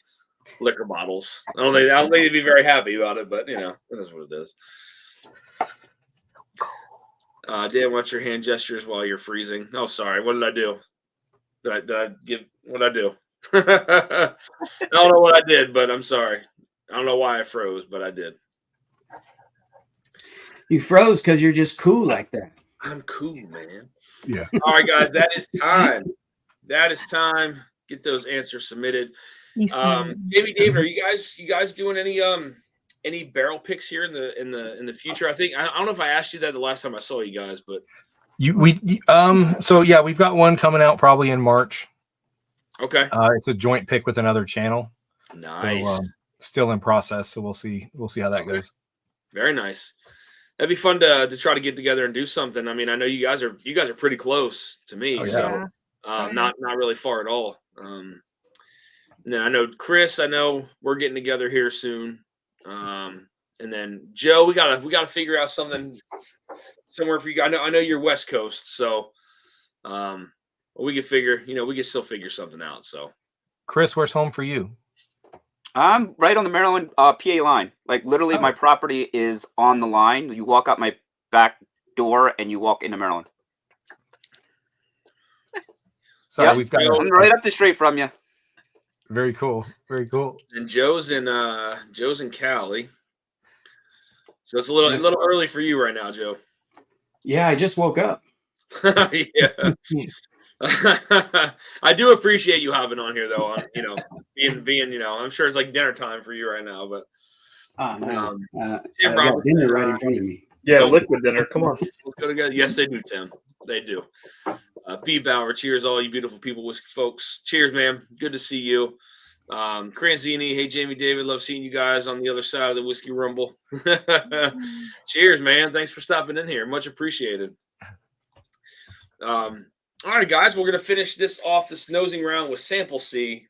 liquor bottles. I don't think they'd be very happy about it, but you know, it is what it is. Dan, what's your hand gestures while you're freezing? Oh, sorry. What did I do? Did I give? What did I do? I don't know what I did, but I'm sorry. I don't know why I froze, but I did. You froze because you're just cool like that. I'm cool, man. Yeah. All right, guys, that is time. That is time. Get those answers submitted. Jamie, David, are you guys doing any barrel picks here in the future? I don't know if I asked you that the last time I saw you guys, but so yeah, we've got one coming out probably in March. Okay. It's a joint pick with another channel. Nice. So, still in process, so we'll see how that goes. Very nice. That'd be fun to try to get together and do something. I mean, I know you guys are pretty close to me, so not really far at all. And then I know Chris, I know we're getting together here soon. And then Joe, we gotta figure out something somewhere for you guys. I know you're West Coast, so we can still figure something out. So Chris, where's home for you? I'm right on the Maryland PA line. Like literally, my property is on the line. You walk out my back door and you walk into Maryland. So we've got. I'm right up the street from you. Very cool. Very cool. And Joe's in Cali, so it's a little early for you right now, Joe. Yeah, I just woke up. Yeah. I do appreciate you hopping on here, though. Being I'm sure it's like dinner time for you right now, but Tim Roberts, dinner right in front of me. Yeah, liquid dinner. Come on, let's go together. Yes, they do, Tim. They do. B. Bauer, cheers, all you beautiful people, whiskey folks. Cheers, man. Good to see you. Cranzini, hey Jamie, David, love seeing you guys on the other side of the Whiskey Rumble. Cheers, man. Thanks for stopping in here. Much appreciated. All right, guys, we're going to finish this nosing round with sample C.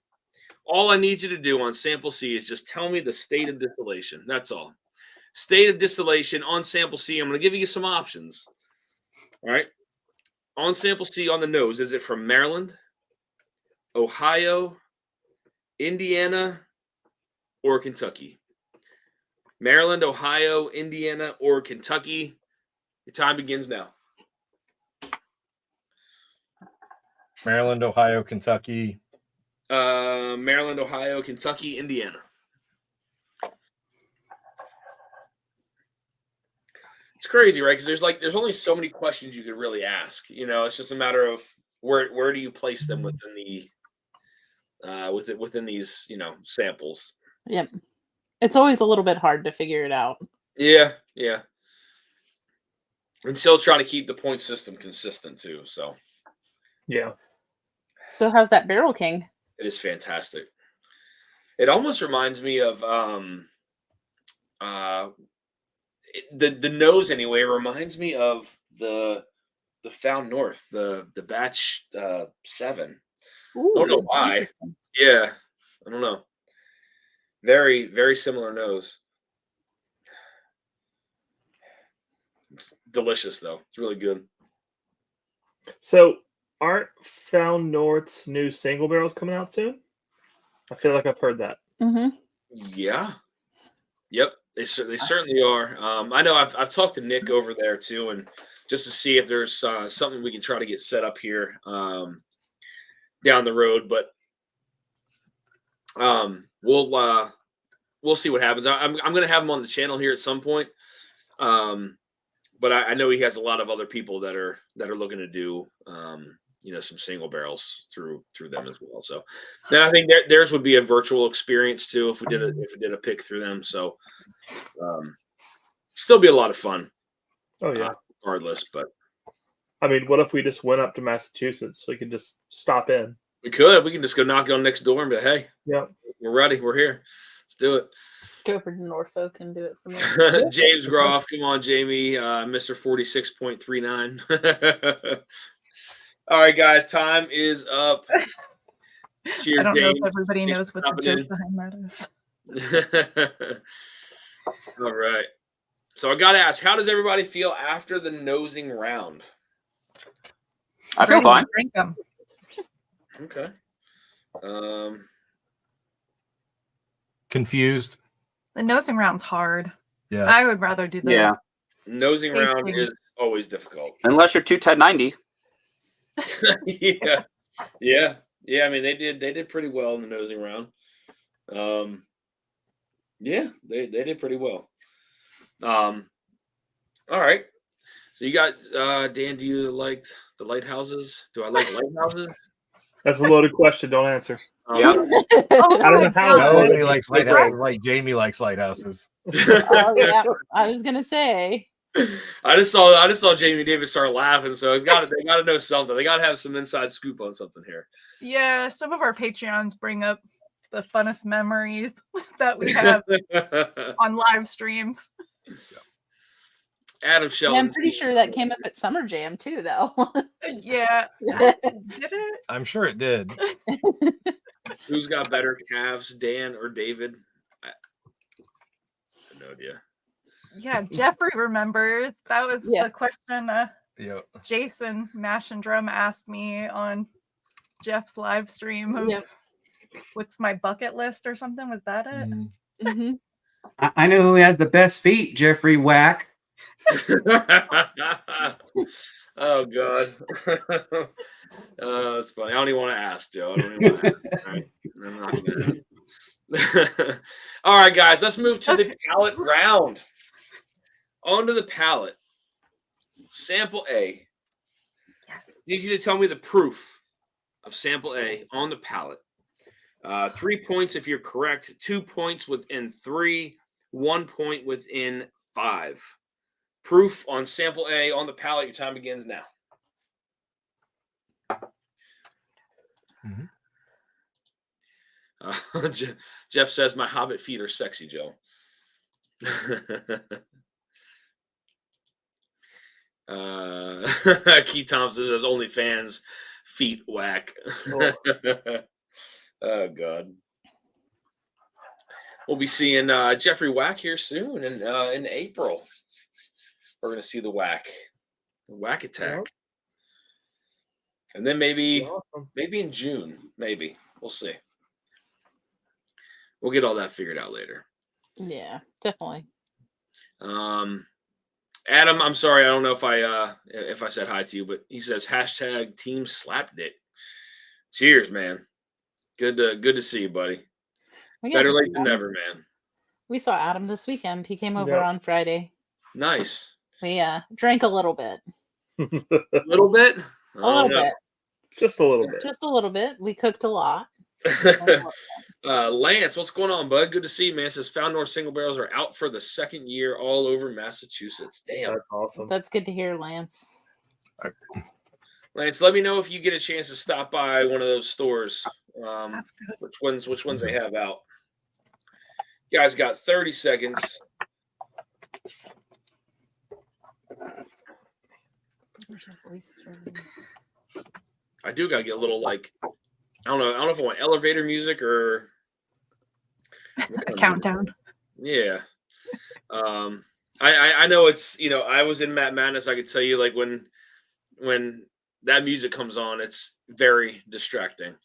All I need you to do on sample C is just tell me the state of distillation. That's all. State of distillation on sample C. I'm going to give you some options. All right. on sample C on the nose, is it from Maryland, Ohio, Indiana, or Kentucky? Maryland, Ohio, Indiana, or Kentucky. Your time begins now. Maryland, Ohio, Kentucky. Maryland, Ohio, Kentucky, Indiana. It's crazy, right? Because there's only so many questions you could really ask. It's just a matter of where do you place them within the within these samples. Yep. It's always a little bit hard to figure it out. Yeah. And still trying to keep the point system consistent too. So yeah. So how's that Barrel King? It is fantastic. It almost reminds me of the nose anyway. Reminds me of the Found North, the batch 7. Ooh, I don't know why. Yeah, I don't know. Very, very similar nose. It's delicious though. It's really good. So, aren't Found North's new single barrels coming out soon? I feel like I've heard that. Mm-hmm. Yeah. Yep. They certainly are. I know I've talked to Nick over there too, and just to see if there's something we can try to get set up here down the road. But we'll see what happens. I'm going to have him on the channel here at some point. But I know he has a lot of other people that are looking to do some single barrels through them as well. So then I think theirs would be a virtual experience too if we did a pick through them. So still be a lot of fun. Oh yeah, regardless. But I mean, what if we just went up to Massachusetts? We could just stop in. We could. We can just go knock on next door and be, hey, yeah, we're ready. We're here. Let's do it. Go over to Norfolk and do it for me. James Groff, come on, Jamie, Mr. 46.39. All right, guys, time is up. Cheers, I don't know James. if everybody Thanks knows for what the stopping joke behind that is. All right. So I got to ask, how does everybody feel after the nosing round? I feel fine. Drink them. Okay. Confused. The nosing round's hard. Yeah. I would rather do the Nosing round tasting. is always difficult. Unless you're 21090. Yeah. I mean, they did pretty well in the nosing round. Yeah, they did pretty well. All right. So you got Dan, do you like the lighthouses? Do I like lighthouses? That's a loaded question. Don't answer. Yeah. I don't know how. Nobody likes lighthouses like Jamie likes lighthouses. Oh yeah, I was gonna say. I just saw Jamie Davis start laughing, so they got to know something. They got to have some inside scoop on something here. Yeah, some of our Patreons bring up the funnest memories that we have on live streams. Adam Sheldon. Yeah, I'm pretty sure that came up at Summer Jam too, though. Yeah. Did it? I'm sure it did. Who's got better calves, Dan or David? I have no idea. Yeah, Jeffrey remembers. That was the question Jason Mash and Drum asked me on Jeff's live stream. What's my bucket list or something? Was that it? Mm-hmm. I know who has the best feet, Jeffrey Whack. Oh God. That's funny. I don't even want to ask, Joe. I don't even want to ask. All right. I'm not gonna ask. All right, guys, let's move to the palate round. On to the palate. Sample A. Yes. I need you to tell me the proof of sample A on the palate. 3 points if you're correct, 2 points within 3, 1 point within 5. Proof on sample A on the palate. Your time begins now. Jeff says, my Hobbit feet are sexy, Joe. Keith Thompson says, OnlyFans feet whack. Oh, God. We'll be seeing Jeffrey Whack here soon in April. We're going to see the Whack attack. And then maybe in June, maybe. We'll see. We'll get all that figured out later. Yeah, definitely. Adam, I'm sorry, I don't know if I said hi to you, but he says hashtag team slapped it. Cheers, man. Good to see you, buddy. Better late than never, man. We saw Adam this weekend. He came over on Friday. Nice. We drank a little bit. A little bit? A little bit. Just a little bit. Just a little bit. We cooked a lot. Lance, what's going on, bud? Good to see you, man. It says Found North single barrels are out for the second year all over Massachusetts. Damn. That's awesome. That's good to hear, Lance. Lance, let me know if you get a chance to stop by one of those stores. That's good. Which ones they have out. You guys got 30 seconds. I do gotta get a little I don't know if I want elevator music or a countdown. Yeah. I know it's I was in Matt Madness. I could tell you when that music comes on, it's very distracting.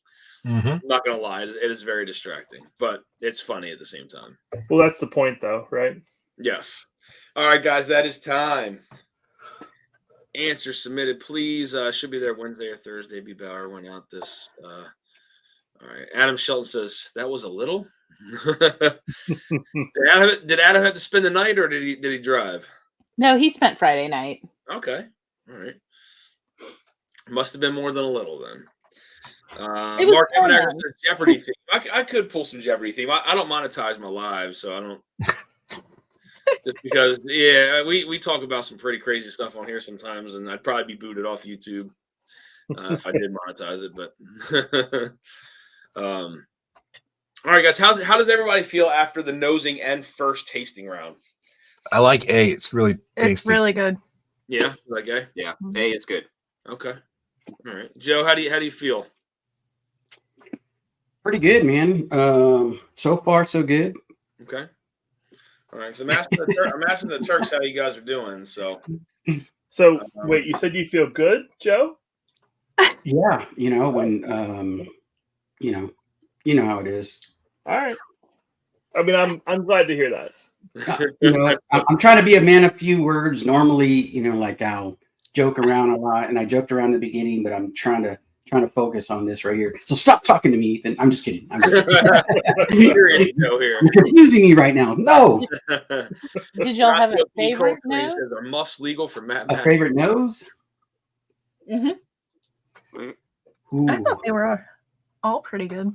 I'm not gonna lie, it is very distracting, but it's funny at the same time. Well, that's the point, though, right? Yes. All right, guys, that is time. Answer submitted, please. Should be there Wednesday or Thursday. B. Bauer went out this. All right. Adam Shelton says that was a little. Did Adam have to spend the night, or did he drive? No, he spent Friday night. Okay. All right. Must have been more than a little then. It was Mark Evan says Jeopardy theme. I could pull some Jeopardy theme. I don't monetize my live, so I don't. Just because, we talk about some pretty crazy stuff on here sometimes, and I'd probably be booted off YouTube if I did monetize it. But all right, guys, how does everybody feel after the nosing and first tasting round? I like A. It's really tasty. It's really good. Yeah, like A. Yeah, A is good. Okay. All right, Joe, how do you feel? Pretty good, man. So far, so good. Okay. All right. So I'm asking the Turks how you guys are doing. So wait, you said you feel good, Joe? Yeah, when you know how it is. All right. I mean, I'm glad to hear that. I'm trying to be a man of few words. Normally, I'll joke around a lot, and I joked around in the beginning, but I'm trying to focus on this right here. So stop talking to me, Ethan. I'm just kidding. You're confusing me right now. No. Did y'all have a favorite nose? Are muffs legal for Matt? A favorite nose? I thought they were all pretty good.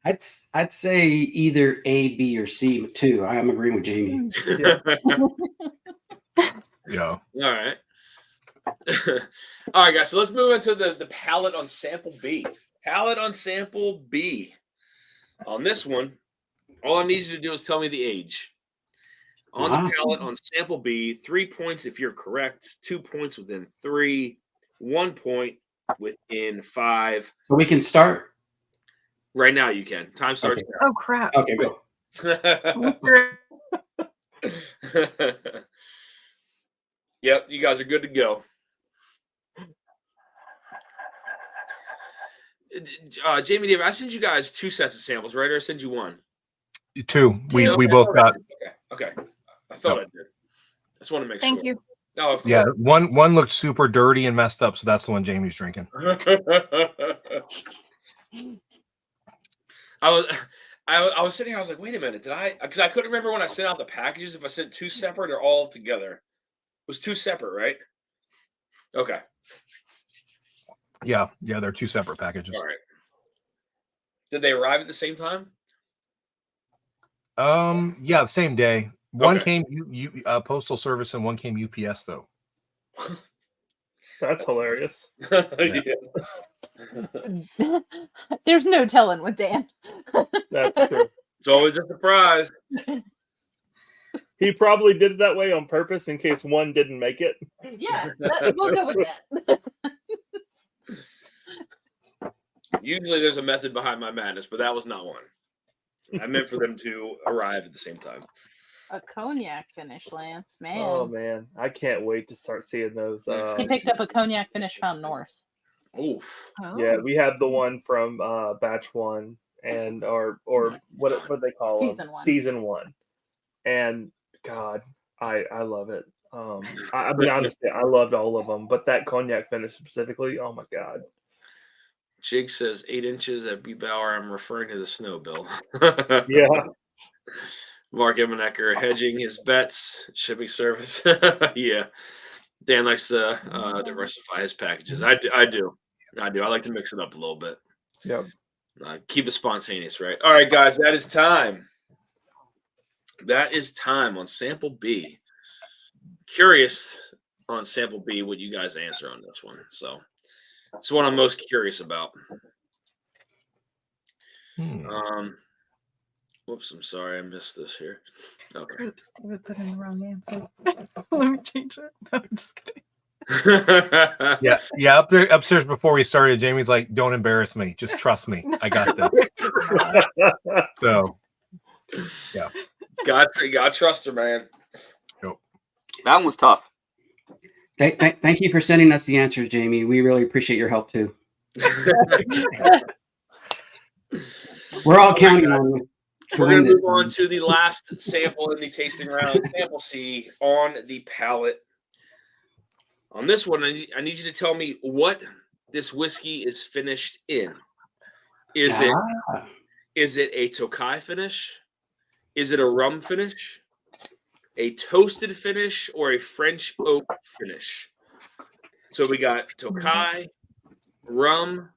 I'd say either A, B, or C too. I'm agreeing with Jamie. Yeah. All right. All right, guys. So let's move into the palate on sample B. Palate on sample B. On this one, all I need you to do is tell me the age. On the palate on sample B, 3 points if you're correct, 2 points within 3, 1 point within 5. So we can start? Right now you can. Time starts now. Oh, crap. Okay, go. Yep, you guys are good to go. Jamie, Dave, I sent you guys 2 sets of samples, right? Or I sent you 1? 2. We both got. Okay. I thought I did. I just want to make sure. Thank you. Oh, of course. Yeah, one looked super dirty and messed up, so that's the one Jamie's drinking. I was sitting here, I was like, wait a minute, because I couldn't remember when I sent out the packages if I sent 2 separate or all together. It was 2 separate, right? Okay. Yeah, they're 2 separate packages. All right. Did they arrive at the same time? Yeah, the same day. One came postal service and one came UPS though. That's hilarious. There's no telling with Dan. That's true. It's always a surprise. He probably did it that way on purpose in case one didn't make it. Yeah, we'll go with that. Usually there's a method behind my madness, but that was not one. I meant for them to arrive at the same time. A cognac finish, Lance. Man. Oh, man. I can't wait to start seeing those. He picked up a cognac finish Found North. Oof. Yeah, we have the one from batch 1 and or what they call Season them, 1. season 1. And God, I love it. I mean, honestly, I loved all of them, but that cognac finish specifically, oh my God. Jig says 8 inches at B Bauer. I'm referring to the snow, Bill. Yeah. Mark Emanecker hedging his bets, shipping service. Yeah. Dan likes to diversify his packages. I do. I like to mix it up a little bit. Yep. Keep it spontaneous, right? All right, guys, that is time. That is time on sample B. Curious on sample B what you guys answer on this one. So it's what I'm most curious about. Whoops, I'm sorry, I missed this here. Okay. Oops, I put in the wrong answer. Let me change it. No, I'm just kidding. Yeah. Upstairs before we started, Jamie's like, "Don't embarrass me. Just trust me. I got this." So, yeah. God trust her, man. Yep. That one was tough. Thank you for sending us the answers, Jamie. We really appreciate your help too. We're all counting on you. We're going to move on to the last sample in the tasting round, sample C on the palate. On this one, I need you to tell me what this whiskey is finished in. Is it a Tokai finish? Is it a rum finish? A toasted finish or a French oak finish? So we got Tokai, rum,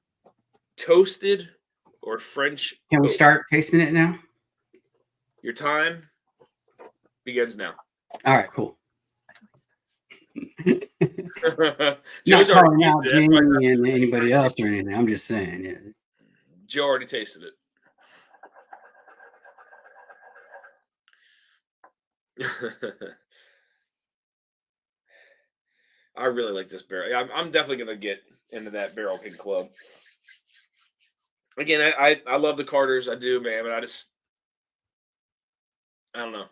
toasted, or French Can we oak. start tasting it now? Your time begins now. All right, cool. Not Joe's calling already out tasted it. Jamie and anybody else or anything. I'm just saying. Yeah. Joe already tasted it. I really like this barrel. I'm definitely going to get into that Barrel King Club. Again, I love the Carters. I do, man. But I don't know.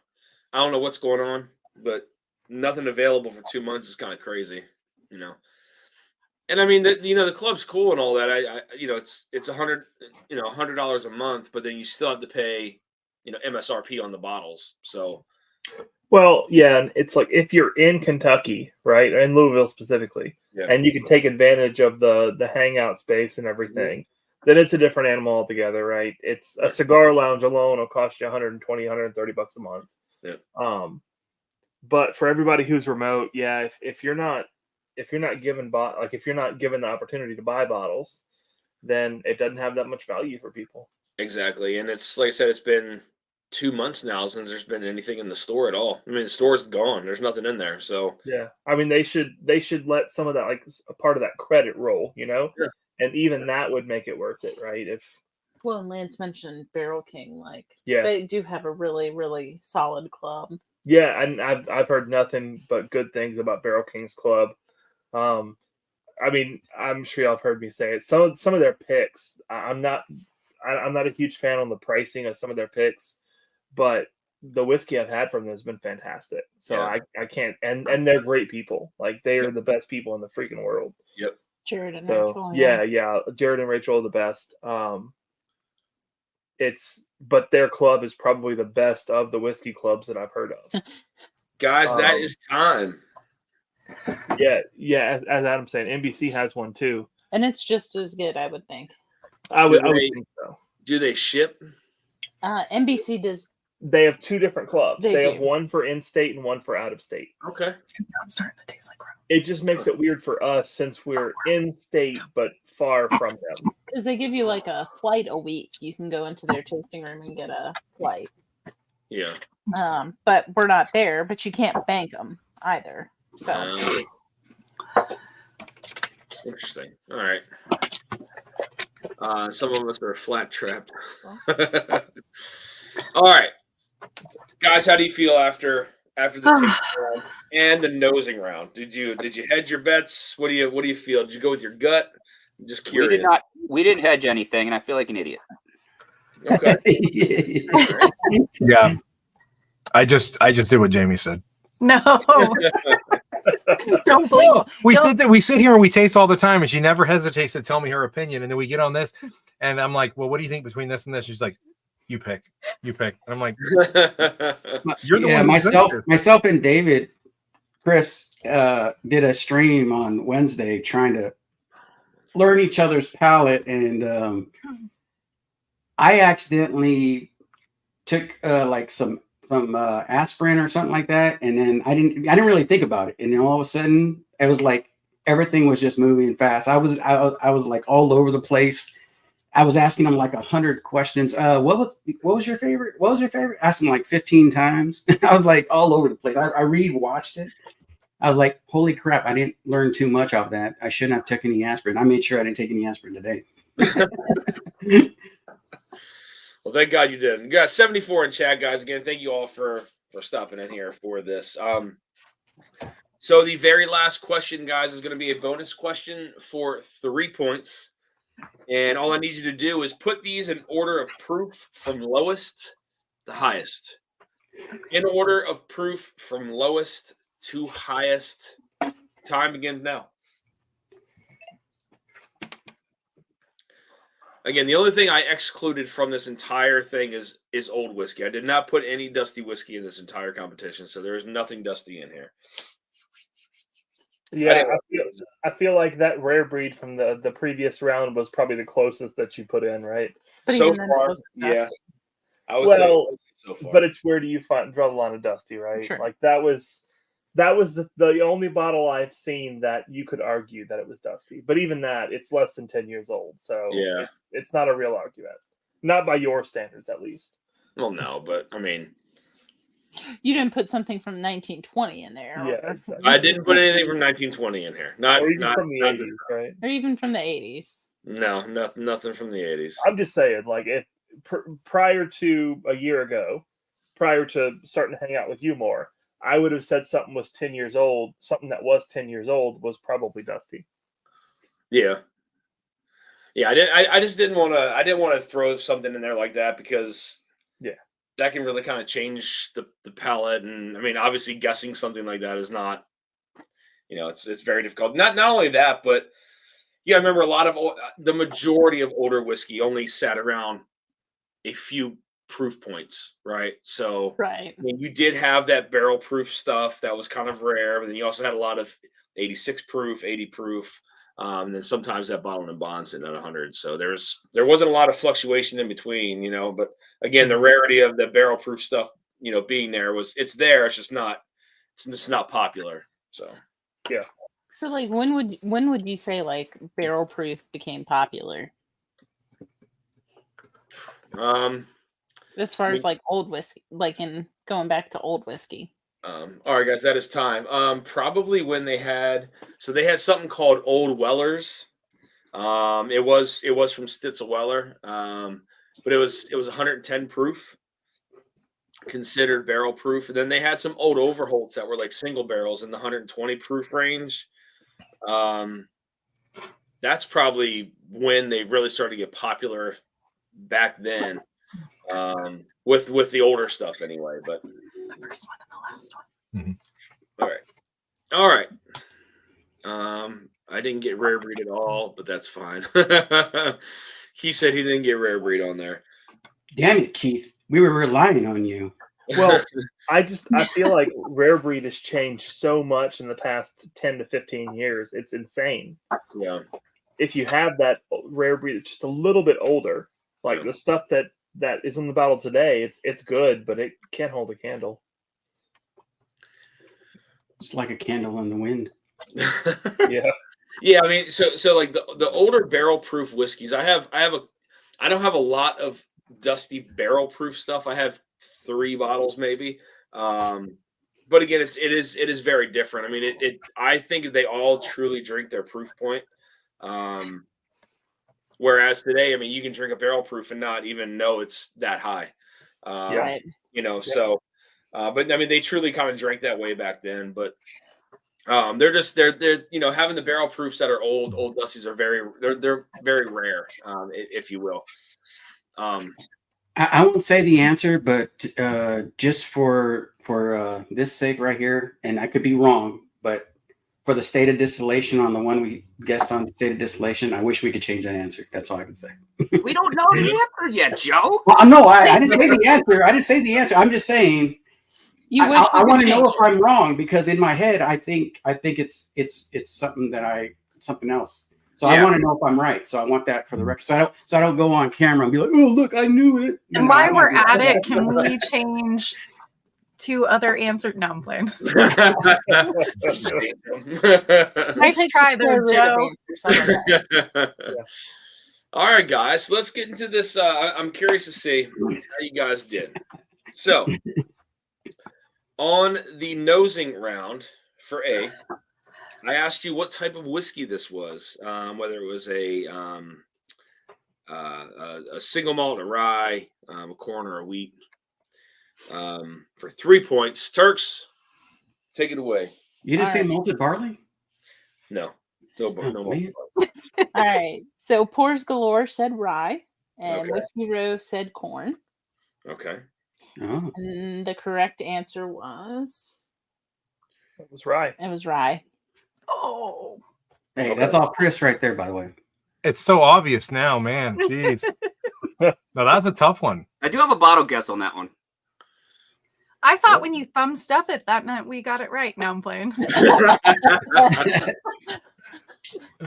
I don't know what's going on, but nothing available for 2 months is kind of crazy, you know. And I mean, the club's cool and all that. It's $100 a month, but then you still have to pay, MSRP on the bottles. So, well, yeah, and it's like if you're in Kentucky, right, in Louisville specifically, and you can take advantage of the hangout space and everything, then it's a different animal altogether, right? It's a cigar lounge alone will cost you $120, $130 a month. Yeah. But for everybody who's remote, yeah, if you're not given the opportunity to buy bottles, then it doesn't have that much value for people. Exactly, and it's like I said, it's been 2 months now since there's been anything in the store at all. I mean, the store's gone. There's nothing in there. So yeah, I mean, they should let some of that, like a part of that credit roll, Yeah. And even that would make it worth it, right? Well, and Lance mentioned Barrel King, yeah, they do have a really, really solid club. Yeah, and I've heard nothing but good things about Barrel King's club. I mean, I'm sure y'all have heard me say it. Some of their picks, I'm not a huge fan on the pricing of some of their picks, but the whiskey I've had from them has been fantastic. So Yeah. I can't, and they're great people. Like they are the best people in the freaking world. Yep. Jared and So Rachel. yeah, Jared and Rachel are the best. But their club is probably the best of the whiskey clubs that I've heard of. Guys, that is time. Yeah. As Adam's saying, NBC has one too, and it's just as good, I would think. I would think so. Do they ship? NBC does. They have two different clubs. They have do. one for in-state and one for out-of-state. Okay. Now it's starting to taste like crap. It just makes it weird for us since we're in-state but far from them. Because they give you like a flight a week. You can go into their tasting room and get a flight. Yeah. But we're not there. But you can't bank them either. So. Interesting. All right. Some of us are flat trapped. All right, guys, how do you feel after the tasting round and the nosing round? Did you hedge your bets? What do you feel? Did you go with your gut? I'm just curious. We didn't hedge anything, and I feel like an idiot. Okay. Yeah. I just did what Jamie said. No. Don't believe. We sit here and we taste all the time, and she never hesitates to tell me her opinion. And then we get on this, and I'm like, "Well, what do you think between this and this?" She's like, "You pick." And I'm like, "You're the one." Myself and David, Chris did a stream on Wednesday trying to learn each other's palate, and I accidentally took like some aspirin or something like that, and then I didn't really think about it, and then all of a sudden it was like everything was just moving fast. I was like all over the place. I was asking him like 100 questions. What was your favorite? What was your favorite? Asked him like 15 times. I was like all over the place. I re-watched it. I was like, holy crap! I didn't learn too much of that. I shouldn't have taken any aspirin. I made sure I didn't take any aspirin today. Well, thank God you did. You got 74 in chat, guys. Again, thank you all for stopping in here for this. So the very last question, guys, is going to be a bonus question for 3 points. And all I need you to do is put these in order of proof from lowest to highest. In order of proof from lowest to highest. Time begins now. Again, the only thing I excluded from this entire thing is old whiskey. I did not put any dusty whiskey in this entire competition, so there is nothing dusty in here. Yeah, I feel like that rare breed from the previous round was probably the closest that you put in, right? But so far, yeah. I would say so far. But it's where do you draw the line of dusty, right? Sure. Like that was the only bottle I've seen that you could argue that it was dusty. But even that, it's less than 10 years old, so yeah, it's not a real argument, not by your standards, at least. Well, no, but I mean, you didn't put something from 1920 in there. Yeah, exactly. I didn't put anything from 1920 in here. Not from the 80s, right? Or even from the 80s. No, nothing from the 80s. I'm just saying, like, if prior to a year ago, prior to starting to hang out with you more, I would have said something was 10 years old. Something that was 10 years old was probably dusty. Yeah. Yeah, I just didn't want to. I didn't want to throw something in there like that because that can really kind of change the palate. And I mean, obviously, guessing something like that is not, it's very difficult. Not only that, but I remember the majority of older whiskey only sat around a few proof points, right? So, right. I mean, you did have that barrel proof stuff that was kind of rare, but then you also had a lot of 86 proof, 80 proof. And then sometimes that bottled and bond sitting at 100. So there wasn't a lot of fluctuation in between, but again, the rarity of the barrel proof stuff, being there it's there. It's just not popular. So, yeah. So like, when would you say like barrel proof became popular? As far as like old whiskey, like in going back to old whiskey. All right, guys, that is time. Probably when they had something called Old Wellers. It was from Stitzel Weller, but it was 110 proof, considered barrel proof. And then they had some old Overholts that were like single barrels in the 120 proof range. That's probably when they really started to get popular back then, with the older stuff anyway. But the first one and the last one. Mm-hmm. All right. I didn't get rare breed at all, but that's fine. He said he didn't get rare breed on there. Damn it, Keith. We were relying on you. Well, I feel like rare breed has changed so much in the past 10 to 15 years. It's insane. Yeah. If you have that rare breed that's just a little bit older, like the stuff that is in the bottle today, it's good, but it can't hold a candle. It's like a candle in the wind. Yeah. Yeah, I mean, so like the older barrel proof whiskeys, I don't have a lot of dusty barrel proof stuff. I have 3 bottles maybe. But again, it is very different. I mean, I think they all truly drink their proof point. Whereas today, I mean, you can drink a barrel proof and not even know it's that high. Right. So but I mean, they truly kind of drank that way back then, but they're having the barrel proofs that are old dusties are they're very rare, if you will. I won't say the answer, but just for this sake right here, and I could be wrong, but for the state of distillation on the one we guessed on the state of distillation. I wish we could change that answer. That's all I can say. We don't know the answer yet, Joe. Well, no, I didn't say the answer. I didn't say the answer. I'm just saying. You wish I we want could to know change if I'm wrong because in my head I think it's something that something else. So I want to know if I'm right. So I want that for the record. So I don't go on camera and be like, oh look, I knew it. And while we're at it, can we change 2 other answers? No, I'm playing. Nice try there, Joe. All right, guys. So let's get into this. I'm curious to see how you guys did. So on the nosing round for A, I asked you what type of whiskey this was, whether it was a single malt, a rye, a corn, or a wheat. For 3 points, Turks, take it away. You didn't say malted barley? No, no malted barley. All right. So Pours Galore said rye, and Okay. Whiskey Rose said corn. Okay. Oh. And the correct answer was It was rye. It was rye. Oh. Hey, that's all Chris right there, by the way. It's so obvious now, man. Jeez. No, that's a tough one. I do have a bottle guess on that one. I thought when you thumbs up it, that meant we got it right. Now I'm playing. That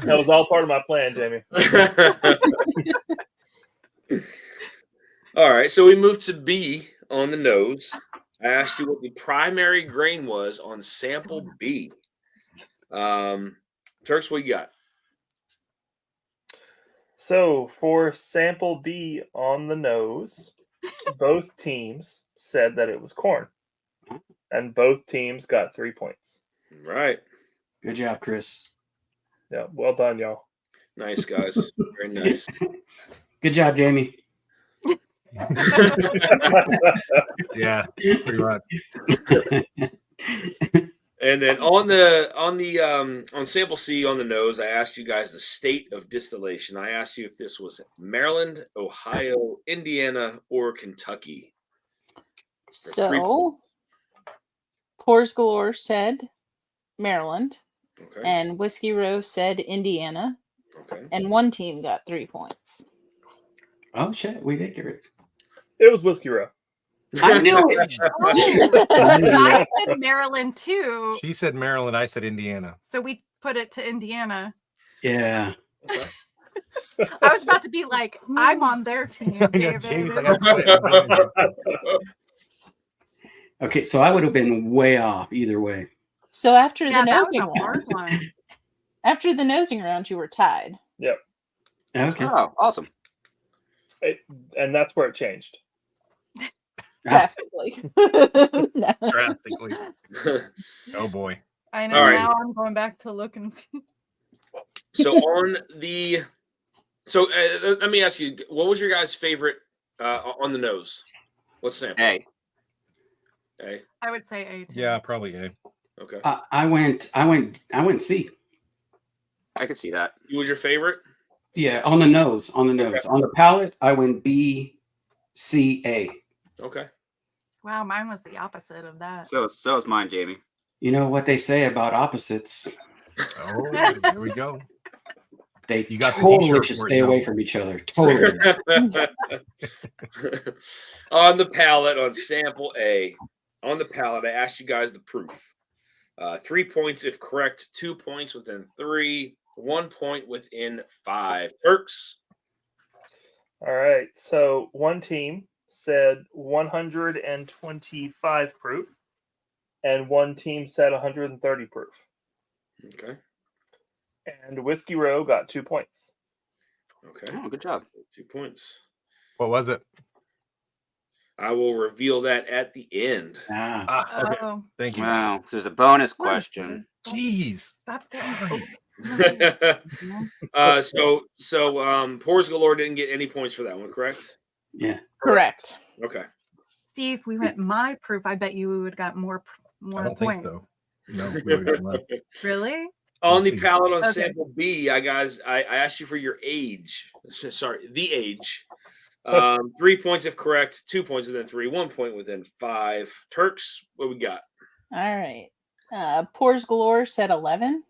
was all part of my plan, Jamie. All right, so we moved to B on the nose. I asked you what the primary grain was on sample B. Turks, what you got? So for sample B on the nose, both teams said that it was corn. And both teams got 3 points. Right. Good job, Chris. Yeah, well done, y'all. Nice, guys. Very nice. Good job, Jamie. Yeah, pretty much. And then on sample C on the nose, I asked you guys the state of distillation. I asked you if this was Maryland, Ohio, Indiana, or Kentucky. So Pours Galore said Maryland, Okay. and Whiskey Rose said Indiana, Okay. and one team got 3 points. Oh shit, we did get it. It was Whiskey Row. I knew it. I said Maryland too. She said Maryland. I said Indiana. So we put it to Indiana. Yeah. I was about to be like, I'm on their team, David. Okay, so I would have been way off either way. So after Yeah, the that was nosing a hard round, one. after the nosing round, you were tied. Yep. Okay. Oh, awesome. And that's where it changed. Drastically. No. Drastically. Oh boy. I know. All right. Now I'm going back to look and see. So let me ask you, what was your guys' favorite on the nose? What's sample? A. A. I would say A too. Yeah, probably A. Okay. I went C. I could see that. Who was your favorite? Yeah, on the nose. On the nose. Okay. On the palate, I went B, C, A. Okay. Wow, mine was the opposite of that. So is mine, Jamie. You know what they say about opposites? Oh, there we go. They You got the totally t-shirt should for it, stay Joe. away from each other. Totally. On the palate, on sample A, on the palate, I asked you guys the proof. 3 points if correct, 2 points within 3, 1 point within 5. Turks. All right. So one team said 125 proof, and one team said 130 proof. Okay. And Whiskey Row got 2 points. Okay. Oh, good job. 2 points. What was it? I will reveal that at the end. Okay. Oh, Thank you. Wow. This is a bonus question. Jeez. stop getting Pours Galore didn't get any points for that one, correct? Yeah. Correct. Okay. Steve, we went my proof. I bet you would have got more I don't think points. so. No, we would've done less. Really? On the see. palate on Okay. sample B, I asked you for your age. Sorry, the age. 3 points if correct, 2 points within 3, 1 point within 5. Turks, what we got? All right. Pours Galore said 11.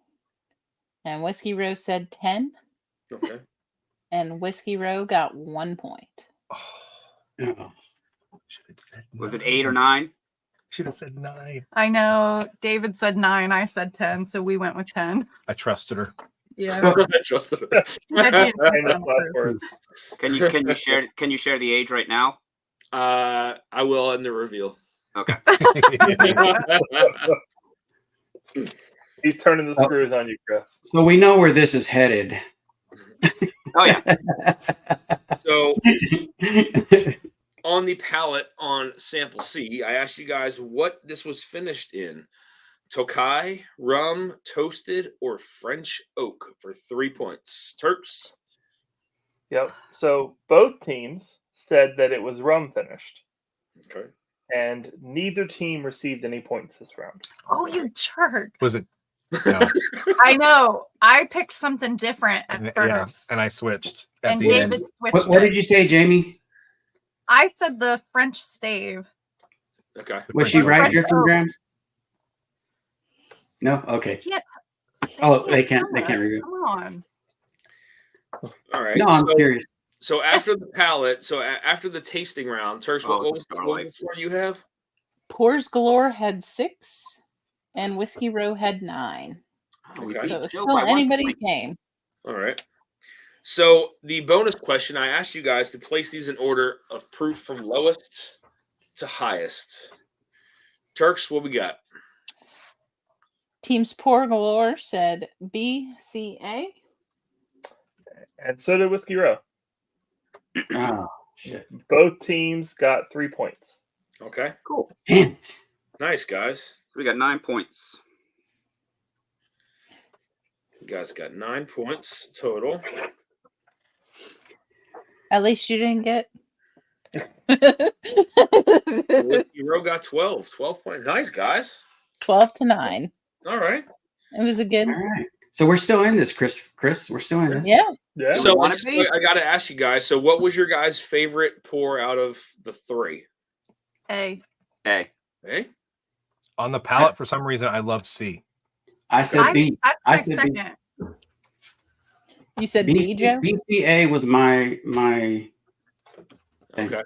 And Whiskey Row said 10. Okay. And Whiskey Row got 1 point. Oh. Was it 8 or 9? Should have said 9. I know David said 9. I said 10, so we went with 10. I trusted her. Yeah. I trusted her. Famous last words. Can you share the age right now? I will in the reveal. Okay. He's turning the screws on you, Chris. So we know where this is headed. Oh yeah. So on the palette on sample C, I asked you guys what this was finished in. Tokai, rum, toasted, or French oak for 3 points. Turks? Yep. So both teams said that it was rum finished. Okay. And neither team received any points this round. Oh, you jerk. Was it? No. I know. I picked something different at Yeah, first. and I switched. And David switched. What did you say, Jamie? I said the French stave. Okay. Was she right, French Drifting oak. Grams? No? Okay. Can't, They can't review. Come on. All right. No, I'm curious. So after the palette, after the tasting round, Turks, what was the score you have? Pours Galore had 6. And Whiskey Row had 9. Okay. So it's still anybody's game. All right. So the bonus question, I asked you guys to place these in order of proof from lowest to highest. Turks, what we got? Teams Pour Galore said B, C, A. And so did Whiskey Row. Oh, shit. Both teams got 3 points. Okay. Cool. Damn it. Nice, guys. So we got 9 points. You guys got 9 points total. At least you didn't get. Hero got 12. 12 points. Nice, guys. 12-9. All right. It was a good. All right. So we're still in this, Chris. We're still in this. Yeah. Yeah. So I got to ask you guys. So, what was your guys' favorite pour out of the 3? A. A. A. On the palette, for some reason, I loved C. I said B. That's I my said second. B. You said B, Joe? BCA was my thing. Okay.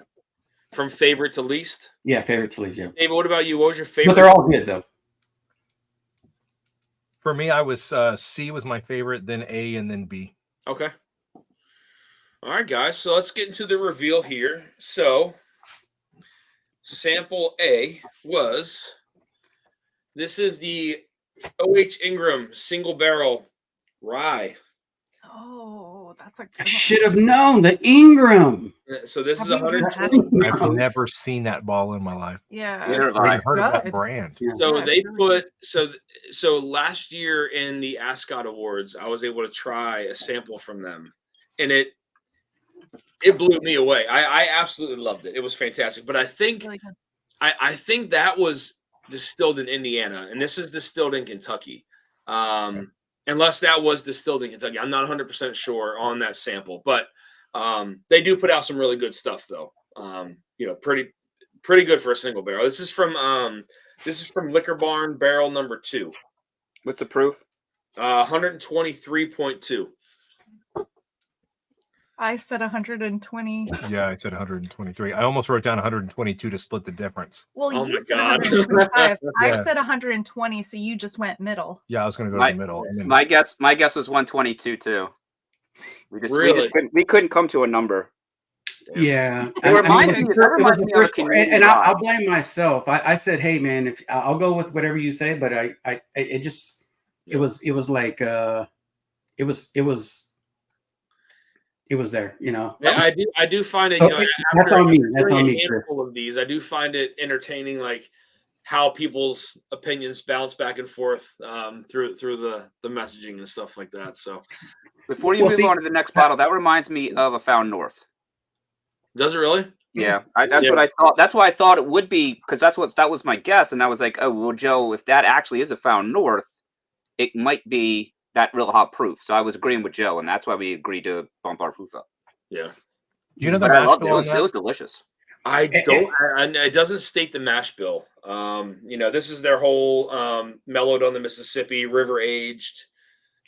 From favorite to least? Yeah, favorite to least, yeah. David, what about you? What was your favorite? But they're all good, though. For me, I was C was my favorite, then A, and then B. Okay. All right, guys. So let's get into the reveal here. So sample A was, this is the O.H. Ingram single barrel rye. Oh, that's a good I should have known the Ingram. So this is Have you 120. I've never seen that ball in my life. Yeah. Neither have I've I. even heard of that Good. brand. So Yeah, they it's really put so last year in the Ascot Awards, I was able to try a sample from them, and it blew me away. I absolutely loved it. It was fantastic. But I think really good. I think that was distilled in Indiana, and this is distilled in Kentucky. Unless that was distilled in Kentucky, I'm not 100% sure on that sample, but they do put out some really good stuff, though. Pretty good for a single barrel. This is from Liquor Barn Barrel number 2. What's the proof? 123.2. I said 120. Yeah, I said 123. I almost wrote down 122 to split the difference. Well, Oh you my said God. 125. I Yeah. said 120, so you just went middle. Yeah, I was going to go My- to the middle. And then, My guess was 122 too. Really? We couldn't come to a number. Yeah. It reminds me- that reminds me of a and Canadian I'll rye. blame myself. I said, hey man, if I'll go with whatever you say, but it was there, you know. Yeah, I do find it. Okay, that's on me. That's after on a me, Chris. handful of these, I do find it entertaining, like how people's opinions bounce back and forth through the messaging and stuff like that. So, Before you move on to the next bottle, that reminds me of a Found North. does it really? Yeah, that's what I thought. That's why I thought it would be, because that was my guess, and I was like, oh well, Joe, if that actually is a Found North, it might be that real hot proof. So I was agreeing with Joe, and that's why we agreed to bump our proof up. Yeah. do you know the But I mash loved it. bill on It that? was delicious. I don't. And it doesn't state the mash bill. This is their whole mellowed on the Mississippi, river aged.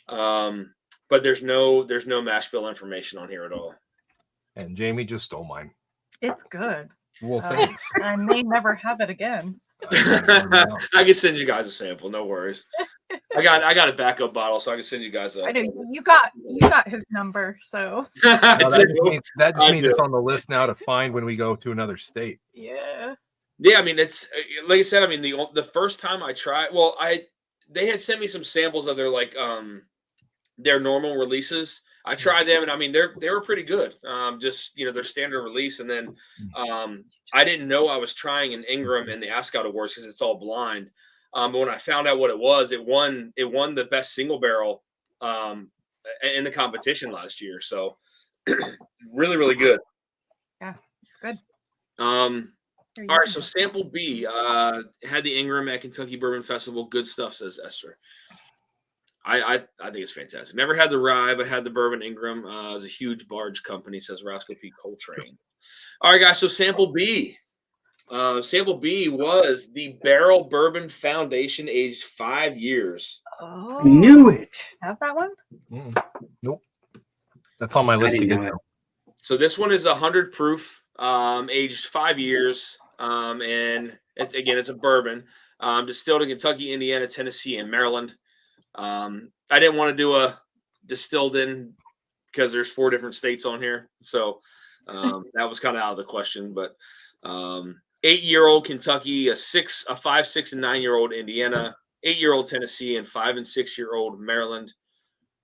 But there's no mash bill information on here at all. And Jamie just stole mine. It's good. Well, thanks. I may never have it again. I can send you guys a sample. No worries. I got a backup bottle, so I can send you guys a. I know you got his number, so that just means it's on the list now to find when we go to another state. Yeah. Yeah, I mean, it's like I said. I mean, the first time I tried, they had sent me some samples of their normal releases. I tried them, and I mean, they were pretty good. Just their standard release, and then I didn't know I was trying an Ingram in the Ascot Awards because it's all blind. But when I found out what it was, it won the best single barrel in the competition last year. So really, really good. Yeah, it's good. All right, so sample B had the Ingram at Kentucky Bourbon Festival. Good stuff, says Esther. I think it's fantastic. Never had the rye, but had the bourbon Ingram. It was a huge barge company, says Roscoe P. Coltrane. All right, guys. So sample B. Sample B was the Barrel Bourbon Foundation, aged 5 years. Oh, Knew it. Have that one? Nope. That's on my list to get there. So this one is 100 proof, aged 5 years, and it's a bourbon, distilled in Kentucky, Indiana, Tennessee, and Maryland. I didn't want to do a distilled in because there's 4 different states on here, so that was kind of out of the question. But 8-year-old Kentucky, a 5, 6, and 9-year-old Indiana, 8-year-old Tennessee, and 5 and 6-year-old Maryland.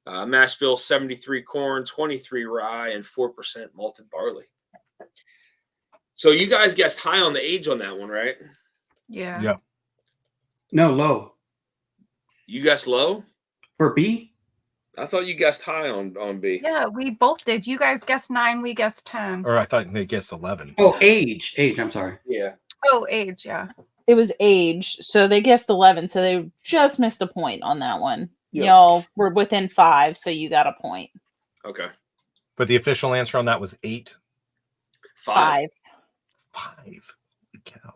Mash bill 73 corn, 23 rye, and 4% malted barley. So you guys guessed high on the age on that one, right? Yeah. Yeah. No, low. You guessed low? For B? I thought you guessed high on B. Yeah, we both did. You guys guessed 9, we guessed 10. Or I thought they guessed 11. Oh, age. I'm sorry. Yeah. Oh, age, yeah. It was age, so they guessed 11, so they just missed a point on that one. Yep. Y'all were within 5, so you got a point. Okay. But the official answer on that was 8. 5. 5. Cow.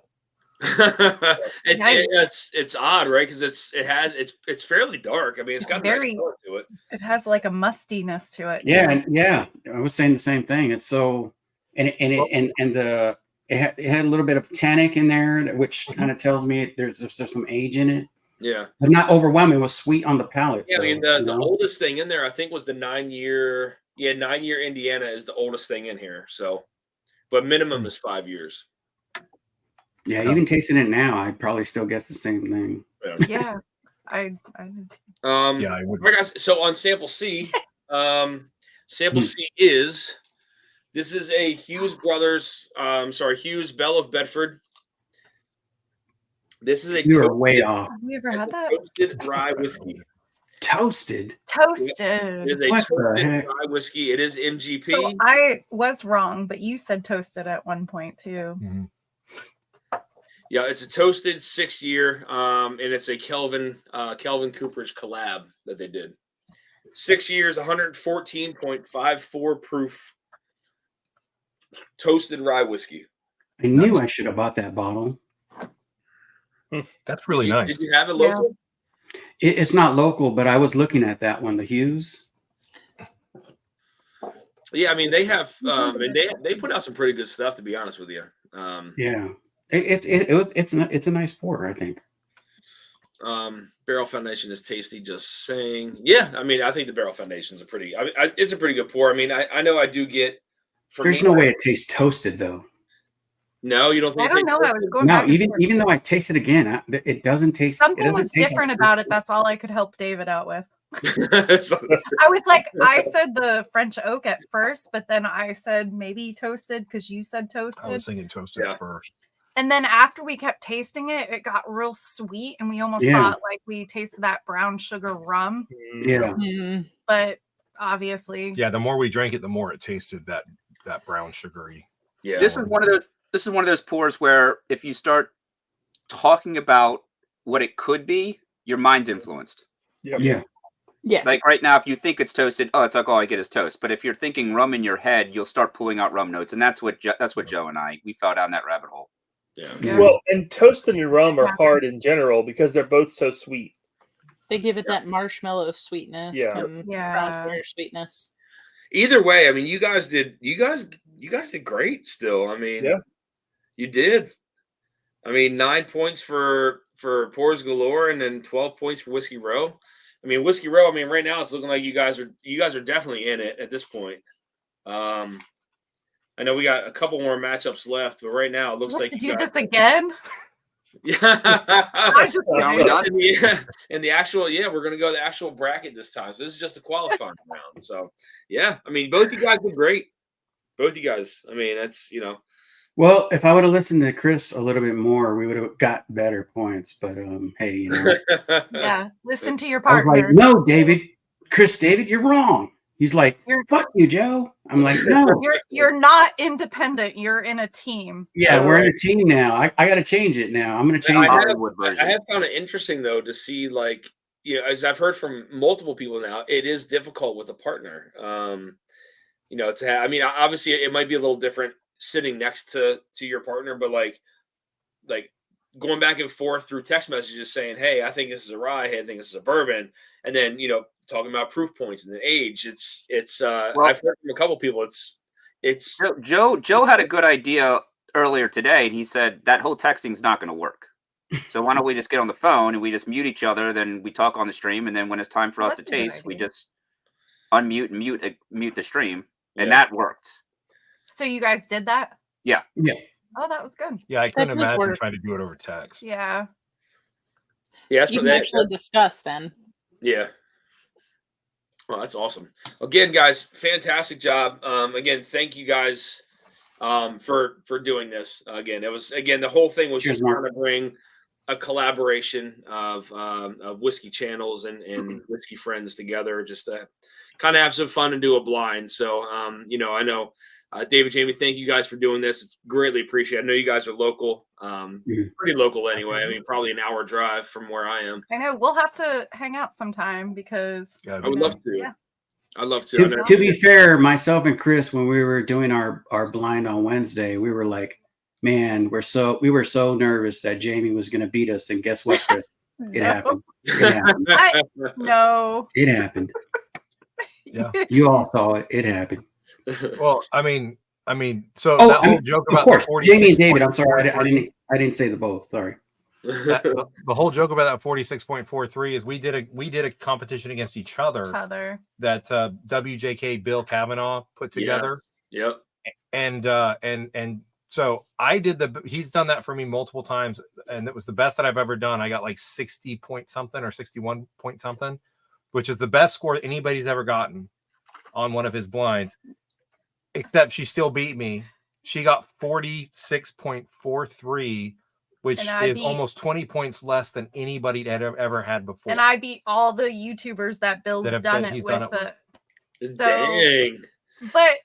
It's odd, right? Because it's fairly dark. I mean, it's got a nice color to it. It has like a mustiness to it. Yeah. I was saying the same thing. It's so, it had a little bit of tannic in there, which kind of tells me there's some age in it. Yeah, but not overwhelming. It was sweet on the palate. Yeah, I mean the oldest thing in there I think was the 9-year. Yeah, 9-year Indiana is the oldest thing in here. So, but minimum is 5 years. Yeah, even tasting it now, I'd probably still guess the same thing. Yeah, I yeah, I would. Right, guys, so on sample C, sample C is a Hughes Brothers. Hughes Bell of Bedford. This is you were way off. Have you ever had that? Toasted rye whiskey. Toasted. Toasted. It is a toasted rye whiskey. It is MGP. So I was wrong, but you said toasted at one point too. Mm-hmm. Yeah, it's a toasted 6-year, and it's a Kelvin Cooperage collab that they did. 6 years, 114.54 proof toasted rye whiskey. I knew I should have bought that bottle. That's really nice. Did you have it local? Yeah. It's not local, but I was looking at that one, the Hughes. Yeah, I mean they have, and they put out some pretty good stuff. To be honest with you, yeah, it's a nice pour, I think. Barrel Foundation is tasty. Just saying. Yeah, I mean I think the Barrel Foundation is it's a pretty good pour. I mean I know I do get. There's no way it tastes toasted though. No, you don't think? I don't know. I was going. No, even though I taste it again, it doesn't taste. Something was different about it. That's all I could help David out with. I was like, I said the French oak at first, but then I said maybe toasted because you said toasted. I was thinking toasted at first. And then after we kept tasting it, it got real sweet, and we almost thought like we tasted that brown sugar rum. Yeah. But obviously, yeah. The more we drank it, the more it tasted that brown sugary. Yeah. This is one of those pours where if you start talking about what it could be, your mind's influenced. Yeah. Yeah. Like right now, if you think it's toasted, oh, it's like all I get is toast. But if you're thinking rum in your head, you'll start pulling out rum notes, and that's what Joe and we fell down that rabbit hole. Yeah. Well, and toasted and rum are hard in general because they're both so sweet. They give it that marshmallow sweetness Yeah. and brown sugar sweetness. Either way, I mean, you guys did great still. I mean, you did. I mean, 9 points for Pours Galore and then 12 points for Whiskey Row. I mean, Whiskey Row, I mean, right now it's looking like you guys are definitely in it at this point. I know we got a couple more matchups left, but right now it looks like you you do guys, this again. Yeah. in the actual, we're gonna go the actual bracket this time. So this is just a qualifying round. So yeah, I mean, both you guys did great. Both you guys. I mean, that's Well, if I would have listened to Chris a little bit more, we would have got better points. But hey, Yeah, listen to your I was partner. like, no, David, you're wrong. He's like, fuck you, Joe. I'm like, no. You're not independent. You're in a team. Yeah, we're in a team now. I got to change it now. I'm going to change it. I have found it interesting though to see, like, as I've heard from multiple people now, it is difficult with a partner. To have, I mean, obviously it might be a little different sitting next to your partner, but like going back and forth through text messages saying, hey, I think this is a rye, hey, I think this is a bourbon, and then talking about proof points and the age. I've heard from a couple people it's Joe had a good idea earlier today, and he said that whole texting's not going to work. So why don't we just get on the phone and we just mute each other, then we talk on the stream, and then when it's time for us to taste, we just unmute and mute the stream, and that worked. So you guys did that? Yeah. Oh, that was good. Yeah, I couldn't imagine trying to do it over text. Yeah. Yeah, you can actually discuss then. Yeah. Well, that's awesome. Again, guys, fantastic job. Again, thank you guys for doing this. Again, the whole thing was just trying to bring a collaboration of whiskey channels and whiskey friends together, just to kind of have some fun and do a blind. So, I know David, Jamie, thank you guys for doing this. It's greatly appreciated. I know you guys are local, pretty local anyway. I mean, probably an hour drive from where I am. I know. We'll have to hang out sometime because I would love to. Yeah. I'd love to. To be fair, myself and Chris, when we were doing our blind on Wednesday, we were like, man, we were so nervous that Jamie was going to beat us. And guess what, Chris? It happened. It happened. No. It happened. Yeah. You all saw it. It happened. Well, I mean, so that whole joke about of course, Jamie and David. 46.43 I'm sorry, I didn't say the both. Sorry. The whole joke about that 46.43 is we did a competition against each other that WJK Bill Kavanaugh put together. Yep. And so I did he's done that for me multiple times, and it was the best that I've ever done. I got like 60 point something or 61 point something, which is the best score anybody's ever gotten on one of his blinds, except she still beat me. She got 46.43, which is almost 20 points less than anybody had ever had before. And I beat all the YouTubers that Bill's done it with. Dang. But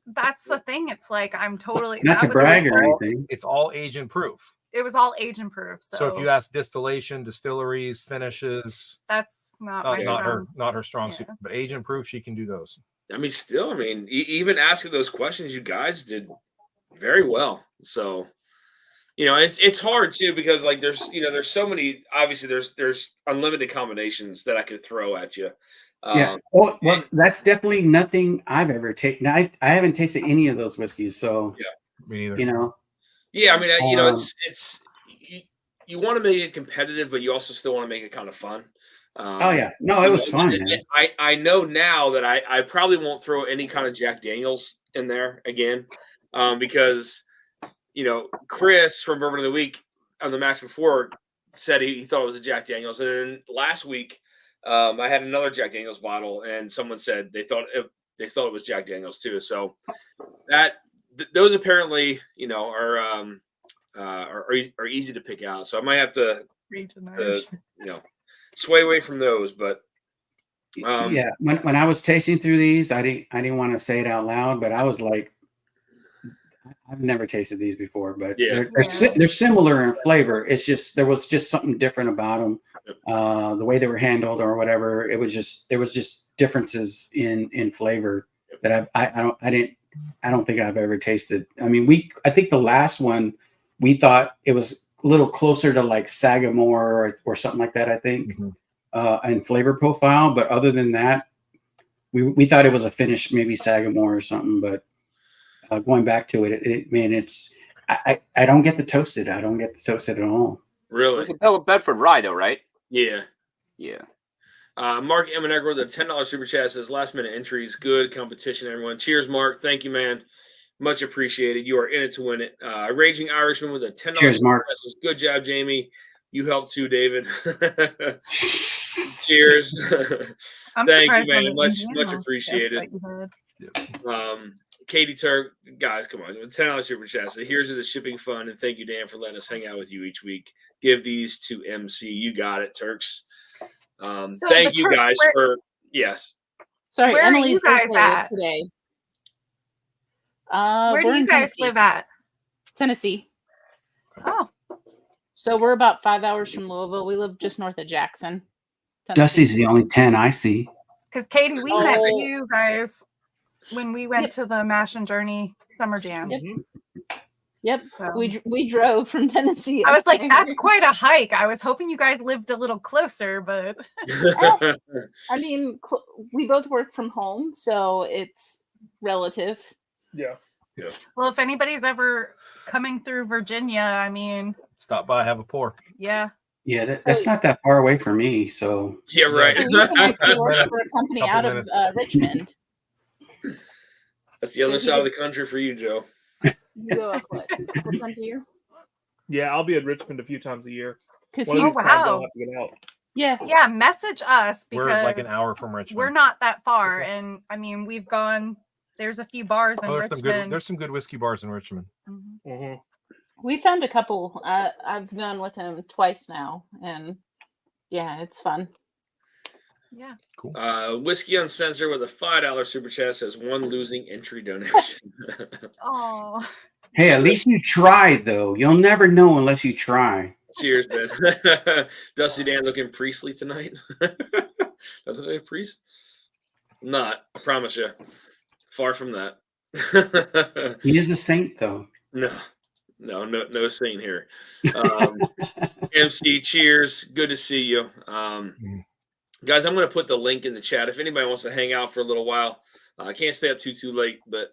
that's the thing. It's like I'm totally not to brag or anything. It's all age and proof. It was all age and proof. So if you ask distillation, distilleries, finishes, that's not her strong suit. But age and proof, she can do those. I mean, still, even asking those questions, you guys did very well. So, it's hard too, because like there's so many, obviously there's unlimited combinations that I could throw at you. Yeah. Well, that's definitely nothing I've ever taken. I haven't tasted any of those whiskeys. So yeah, me either. Yeah. I mean, it's you want to make it competitive, but you also still want to make it kind of fun. Oh yeah, no, it was fun. Man. I know now that I probably won't throw any kind of Jack Daniels in there again, because Chris from Bourbon of the Week on the match before said he thought it was a Jack Daniels, and then last week I had another Jack Daniels bottle, and someone said they thought it was Jack Daniels too. So those apparently are easy to pick out. So I might have to sway away from those, but yeah, when I was tasting through these, I didn't want to say it out loud, but I was like, I've never tasted these before, but Yeah. they're similar in flavor. It's just there was just something different about them, the way they were handled or whatever. It was just differences in flavor that I don't think I've ever tasted. I mean, I think the last one we thought it was a little closer to like Sagamore or something like that. I think in flavor profile, but other than that, we thought it was a finished maybe Sagamore or something. But going back to it's I don't get the toasted. I don't get the toasted at all. Really? It's a Bedford rye, though, right? Yeah. Yeah. Mark Emenegro, the $10 super chat says last minute entries, good competition, everyone. Cheers, Mark. Thank you, man. Much appreciated. You are in it to win it. Raging Irishman with a $10 Cheers, Mark. Says, good job, Jamie. You helped too, David. Cheers. Thank you, man. Much appreciated. Katie Turk, guys, come on. $10 super chat. So here's the shipping fund, and thank you, Dan, for letting us hang out with you each week. Give these to MC. You got it, Turks. Thank you guys for yes. Sorry, where Emily's are you guys birthday at is today. Where do you guys live at? Tennessee. Oh. So we're about 5 hours from Louisville. We live just north of Jackson. Tennessee. Dusty's the only 10 I see. Because Katie, we met you guys when we went to the Mash and Journey Summer Jam. Yep. We drove from Tennessee. I was like, that's quite a hike. I was hoping you guys lived a little closer, but I mean, we both work from home, so it's relative. Yeah. Well, if anybody's ever coming through Virginia, I mean, stop by, have a pour. Yeah. Yeah, that's not that far away from me. So yeah, right. So you can actually work for a company out of Richmond. That's the other side of the country for you, Joe. You go up what 4 times a year? Yeah, I'll be in Richmond a few times a year. Because I'll have to get out. Yeah, message us because we're like an hour from Richmond. We're not that far, and I mean, we've gone. There's a few bars in Richmond. There's some good whiskey bars in Richmond. We found a couple. I've gone with him twice now, and yeah, it's fun. Yeah. Cool. Whiskey Uncensored with a $5 super chat says one losing entry donation. Oh. Hey, at least you tried, though. You'll never know unless you try. Cheers, Ben. Dusty Dan looking priestly tonight. Doesn't it priest? Not, I promise you. Far from that. He is a saint, though. No saint here. MC, cheers. Good to see you. Guys, I'm going to put the link in the chat. If anybody wants to hang out for a little while, I can't stay up too late, but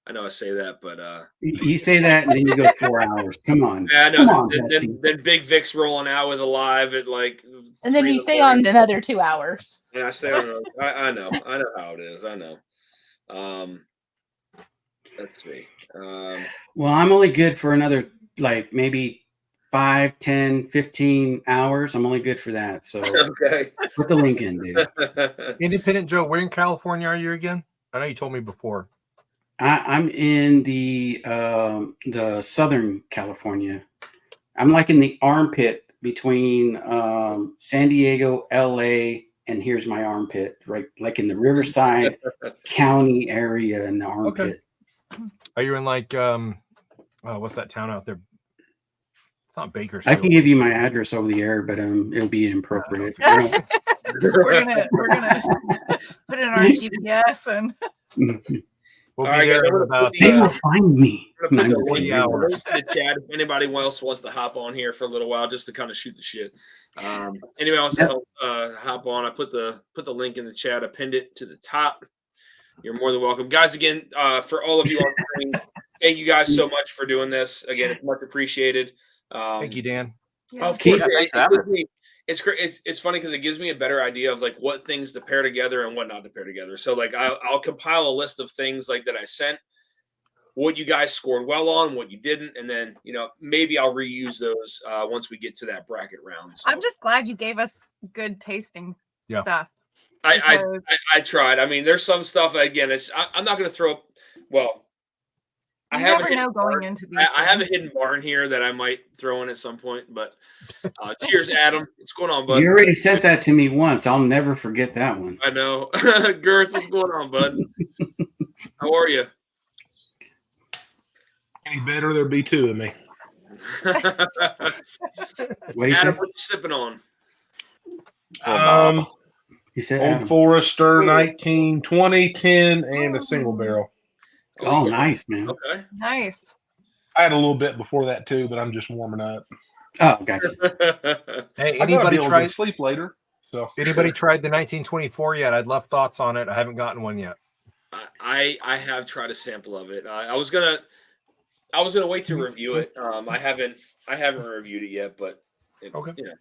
I know I say that, but you say that and then you go 4 hours. Come on. Yeah, I know. Come on, then Big Vic's rolling out with a live at like. And then you stay on another 2 hours. And I stay on. I know how it is. I know. Let's see. Well, I'm only good for another like maybe 5, 10, 15 hours. I'm only good for that. So okay. Put the link in, dude. Independent Joe, where in California are you again? I know you told me before. I'm in the Southern California. I'm like in the armpit between San Diego, LA, and here's my armpit, right? Like in the Riverside County area in the armpit. Okay. Are you in like what's that town out there? It's not Bakersfield. I can give you my address over the air, but it'll be inappropriate. we're gonna put it in our GPS and we'll be there in about they will find me. I'm gonna put the hours. In the chat, if anybody else wants to hop on here for a little while, just to kind of shoot the shit. Anybody wants to help hop on? I put the link in the chat. I pinned it to the top. You're more than welcome, guys. Again, for all of you on screen, thank you guys so much for doing this. Again, it's much appreciated. Thank you, Dan. Of course, it's funny because it gives me a better idea of like what things to pair together and what not to pair together. So like I'll compile a list of things like that I sent, what you guys scored well on, what you didn't, and then maybe I'll reuse those once we get to that bracket round. So. I'm just glad you gave us good tasting stuff. I tried. I mean, there's some stuff again. I'm not going to throw. Well, I have a hidden barn here that I might throw in at some point. But cheers, Adam. What's going on, bud? You already sent that to me once. I'll never forget that one. I know. Girth, what's going on, bud? How are you? Any better, there'd be two of me. Adam, what you sipping on? He said Old Adam. Forester 1920, 10, and a single barrel. Oh, nice, man. Okay. Nice. I had a little bit before that too, but I'm just warming up. Oh, gotcha. Hey, I gotta be anybody able to tried sleep later? So anybody tried the 1924 yet? I'd love thoughts on it. I haven't gotten one yet. I have tried a sample of it. I was gonna wait to review it. I haven't reviewed it yet, but okay. You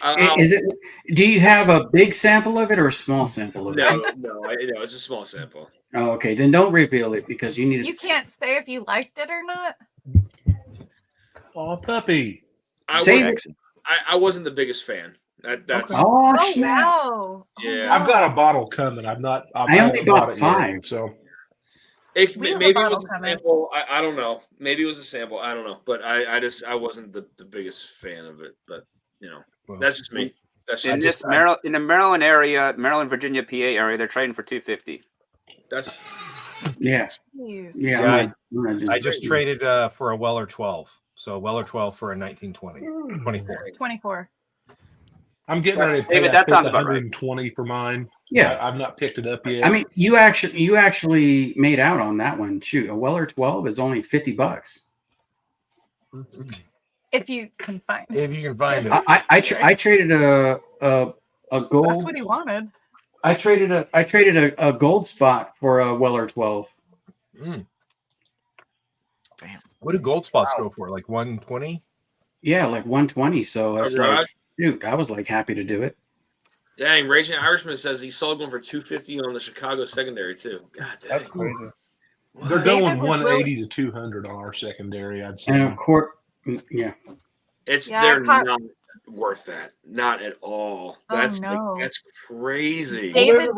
know, Is it? Do you have a big sample of it or a small sample of it? No, it's a small sample. Oh, okay. Then don't reveal it because you need to. You can't say if you liked it or not. Oh, puppy. I wasn't the biggest fan. That's Oh, wow. Yeah, I've got a bottle coming. I only bought 5. Yet, so maybe it was a sample. I don't know. Maybe it was a sample. I don't know. But I wasn't the biggest fan of it. But you know, that's just me. That's just in the Maryland area, Maryland, Virginia, PA area, they're trading for $250. That's yeah. I just traded for a Weller 12. So Weller 12 for a 1920, 24. I'm getting ready to pay David, that sounds about 120 for mine. Yeah, I've not picked it up yet. I mean, you actually made out on that one. Shoot, a Weller 12 is only $50. If you can find it. If you can find it. I traded a gold. That's what he wanted. I traded a gold spot for a Weller 12. Damn. What do gold spots go for? Like 120? Yeah, like 120. So it's Right. like, dude, I was like happy to do it. Dang, Raging Irishman says he sold one for $250 on the Chicago secondary too. God, that's crazy. They're going 180 to 200 on our secondary. I'd say. And of course, yeah, they're not worth that. Not at all. That's that's crazy. David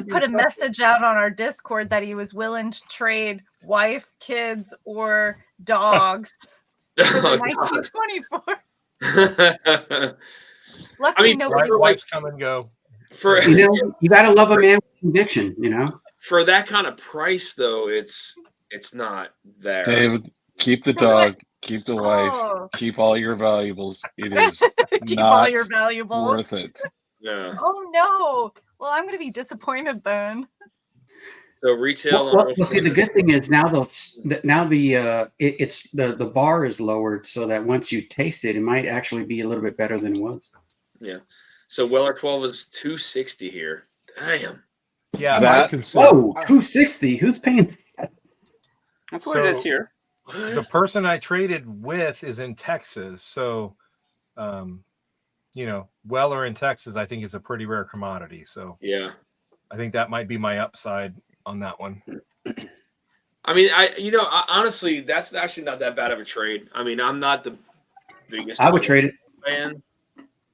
put a message out on our Discord that he was willing to trade wife, kids, or dogs for the 1924. Luckily, wives come and go. You gotta love a man with conviction. You know, for that kind of price, though, it's not there. David, keep the dog, keep the wife, keep all your valuables. It is keep not all your valuables. worth it. Yeah. Oh no! Well, I'm going to be disappointed then. So retail. Well, see, the good thing is now the bar is lowered so that once you taste it, it might actually be a little bit better than it was. Yeah. So Weller 12 is $260 here. Damn. Yeah. Whoa, $260. Who's paying that? That's what it is here. The person I traded with is in Texas, so Weller in Texas, I think, is a pretty rare commodity. So yeah, I think that might be my upside on that one. I mean, honestly, that's actually not that bad of a trade. I mean, I'm not the biggest. I would trade it, fan.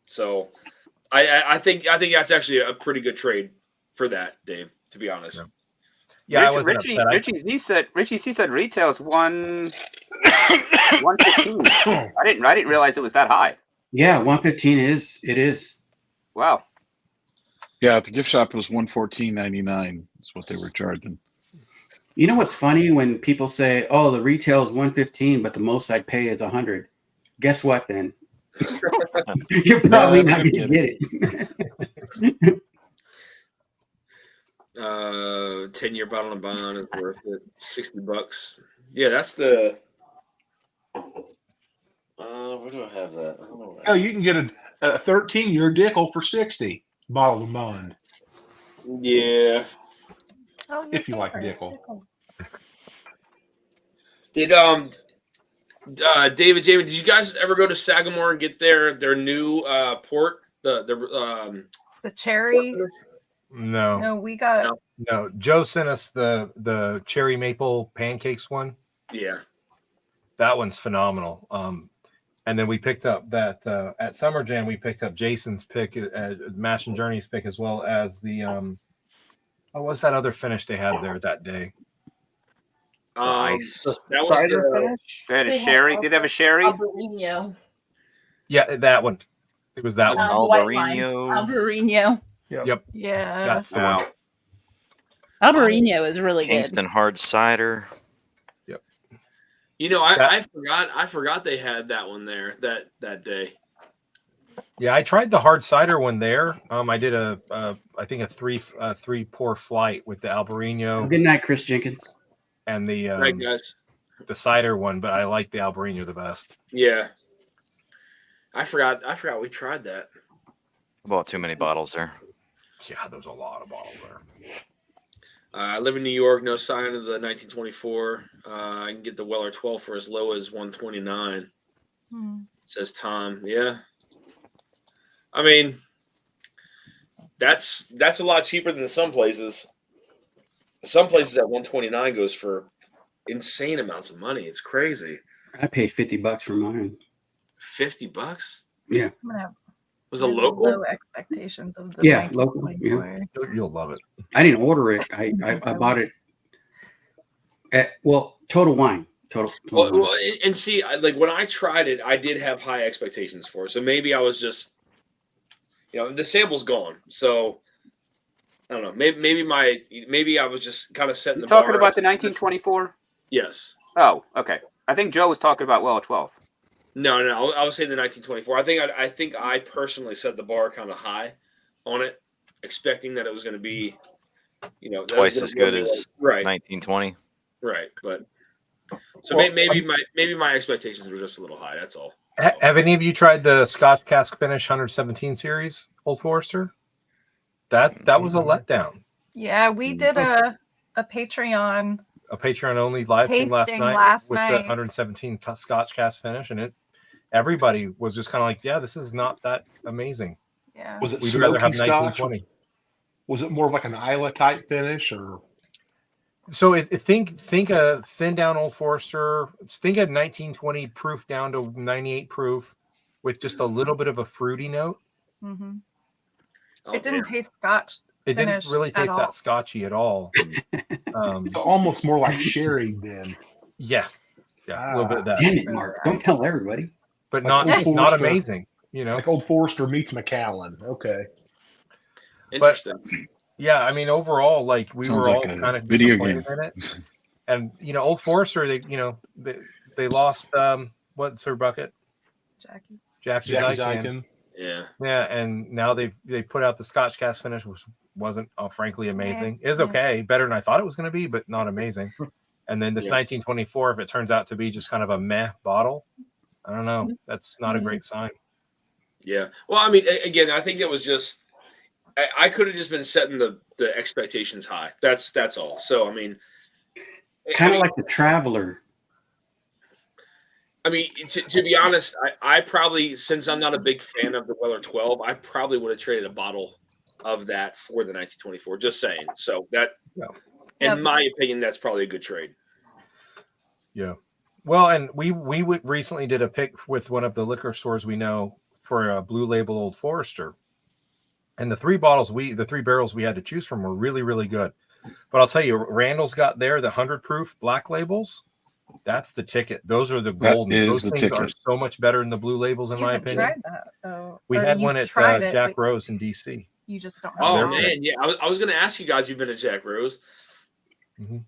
So, I think that's actually a pretty good trade for that, Dave. To be honest. Yeah, Richie said retail is 115. I didn't realize it was that high. Yeah, 115 is. Wow. Yeah, at the gift shop it was $114.99. That's what they were charging. You know what's funny when people say, "Oh, the retail is 115, but the most I'd pay is 100." Guess what? Then you're probably not going to get it. 10-year bottle and bond is worth it. $60. Yeah, that's the. Where do I have that? I don't know. Oh, you can get a 13-year Dickel for $60 bottle of bond. Yeah. Oh, if you like Dickel. Did David, Jamie, did you guys ever go to Sagamore and get their new port? The cherry. No, we got no. Joe sent us the cherry maple pancakes one. Yeah, that one's phenomenal. And then we picked up that at Summer Jam. We picked up Jason's pick, Mash and Journey's pick, as well as the what's that other finish they had there that day? Nice. That was they had a sherry. Did they have a sherry? Albarino. Yeah, that one. It was that one. Albarino. Yep. Yeah. That's the one. Albarino is really Kingston good. hard cider. Yep. You know, I forgot they had that one there that day. Yeah, I tried the hard cider one there. I did I think a three pour flight with the Albarino. Good night, Chris Jenkins. And the Right, guys. The cider one, but I like the Albarino the best. Yeah. I forgot we tried that. I bought too many bottles there. Yeah, there's a lot of bottles there. I live in New York. No sign of the 1924. I can get the Weller 12 for as low as 129. Says Tom. Yeah. I mean, that's a lot cheaper than some places. Some places at 129 goes for insane amounts of money. It's crazy. I paid $50 for mine. $50? Yeah. Was it local? Low expectations of the local. Yeah. You'll love it. I didn't order it. I bought it at Total Wine. Total Well, and see, like when I tried it, I did have high expectations for it. So maybe I was just, the sample's gone. So I don't know. Maybe I was just kind of setting the bar. Talking about the 1924? Yes. Oh, okay. I think Joe was talking about Weller 12. No. I was saying the 1924. I think I personally set the bar kind of high on it, expecting that it was going to be, twice as good as 1920. Right, but so maybe my expectations were just a little high. That's all. Have any of you tried the Scotch Cask Finish 117 series, Old Forester? That was a letdown. Yeah, we did a Patreon only live stream last night with the 117 Scotch Cask Finish, and everybody was just kind of like, yeah, this is not that amazing. Yeah. Was it We'd rather have smoky Scotch? 1920. Was it more of like an Isla type finish, or? So think a thin down Old Forester. Think a 1920 proof down to 98 proof with just a little bit of a fruity note. Mm-hmm. It didn't taste Scotch. It didn't really taste that Scotchy at all. Almost more like sherry then. Yeah, a little bit of that. Damn it, Mark! Don't tell everybody. But like not amazing. Like Old Forester meets Macallan. Okay. Interesting. But, yeah, I mean, overall, like we were all kind of disappointed in it. And Old Forester, they lost what's her bucket? Jackie Zykan. Yeah. Yeah, and now they put out the Scotch Cask Finish, which wasn't frankly amazing. It was okay, better than I thought it was going to be, but not amazing. And then this 1924, if it turns out to be just kind of a meh bottle, I don't know. That's not a great sign. Yeah. Well, I mean, again, I think it was just I could have just been setting the expectations high. That's all. So I mean, kind of like the Traveler. I mean, to be honest, I probably, since I'm not a big fan of the Weller 12, I probably would have traded a bottle of that for the 1924. Just saying. So that, in my opinion, that's probably a good trade. Yeah. Well, and we recently did a pick with one of the liquor stores we know for a Blue Label Old Forester, and the three barrels we had to choose from were really, really good. But I'll tell you, Randall's got there the 100 proof black labels. That's the ticket. Those are the golden. Those things are so much better than the blue labels, in my opinion. Tried that, though. We had one at Jack Rose in DC. You just don't. Oh man, yeah. I was going to ask you guys. You've been at Jack Rose. Mm-hmm.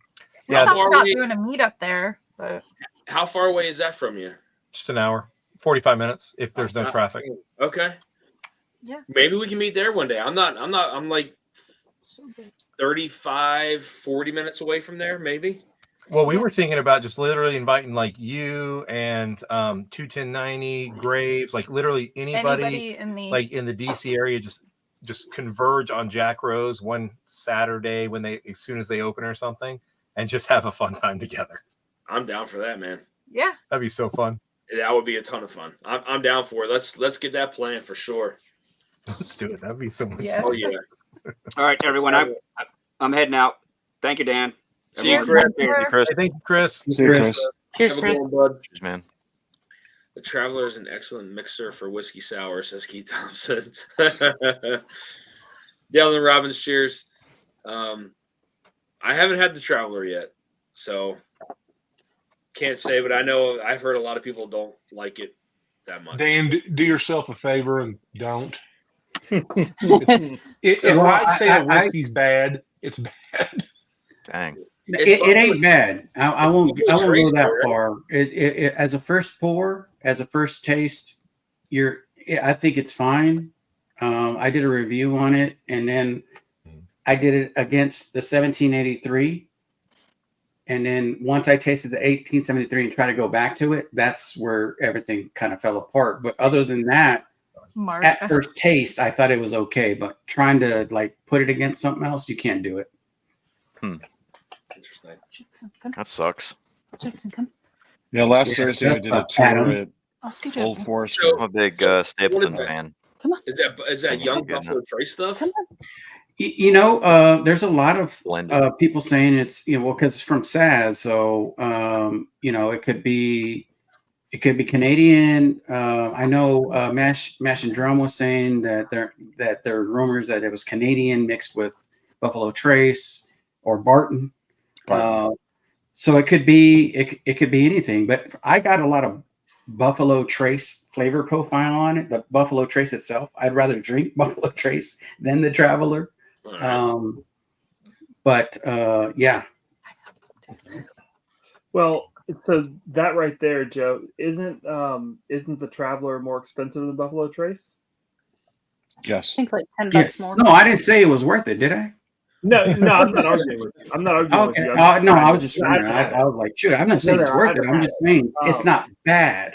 Yeah, I thought about doing a meetup there, but how far away is that from you? Just an hour, 45 minutes if there's no traffic. Okay. Yeah. Maybe we can meet there one day. I'm like 35, 40 minutes away from there, maybe. Well, we were thinking about just literally inviting like you and 21090 Graves, like literally anybody in the DC area, just converge on Jack Rose one Saturday as soon as they open or something, and just have a fun time together. I'm down for that, man. Yeah, that'd be so fun. That would be a ton of fun. I'm down for it. Let's get that planned for sure. Let's do it. That'd be so much fun. Oh yeah. All right, everyone. I'm heading out. Thank you, Dan. See you, Chris. Thank you, Chris. Cheers, Chris. Cheers, man. The Traveler is an excellent mixer for whiskey sour, says Keith Thompson. Dylan Robbins, cheers. I haven't had the Traveler yet, so can't say, but I know I've heard a lot of people don't like it that much. Dan, do yourself a favor and don't. If I say a whiskey's bad, it's bad. Dang. It ain't bad. I won't go Trace that there, right? far. It as a first pour, as a first taste, I think it's fine. I did a review on it, and then I did it against the 1783. And then once I tasted the 1873 and tried to go back to it, that's where everything kind of fell apart. But other than that, at first taste, I thought it was okay. But trying to like put it against something else, you can't do it. Interesting. That sucks. Jackson, come. Yeah, last Thursday I did a tour at I'll scoot Old over. Forest. I'm a big Stapleton fan. Come on. Is that young Buffalo Trace stuff? Come on. There's a lot of people saying it's because it's from Saz, so it could be Canadian. I know Mash and Drum was saying that there are rumors that it was Canadian mixed with Buffalo Trace or Barton. So it could be anything. But I got a lot of Buffalo Trace flavor profile on it. The Buffalo Trace itself, I'd rather drink Buffalo Trace than the Traveler. Yeah. Well, so that right there, Joe, isn't the Traveler more expensive than Buffalo Trace? Yes. I think like $10 more. No, I didn't say it was worth it, did I? No, I'm not arguing with you. I'm not arguing with you. No, I was just wondering. I was like, shoot, I'm not saying it's worth it. I'm just saying it's not bad.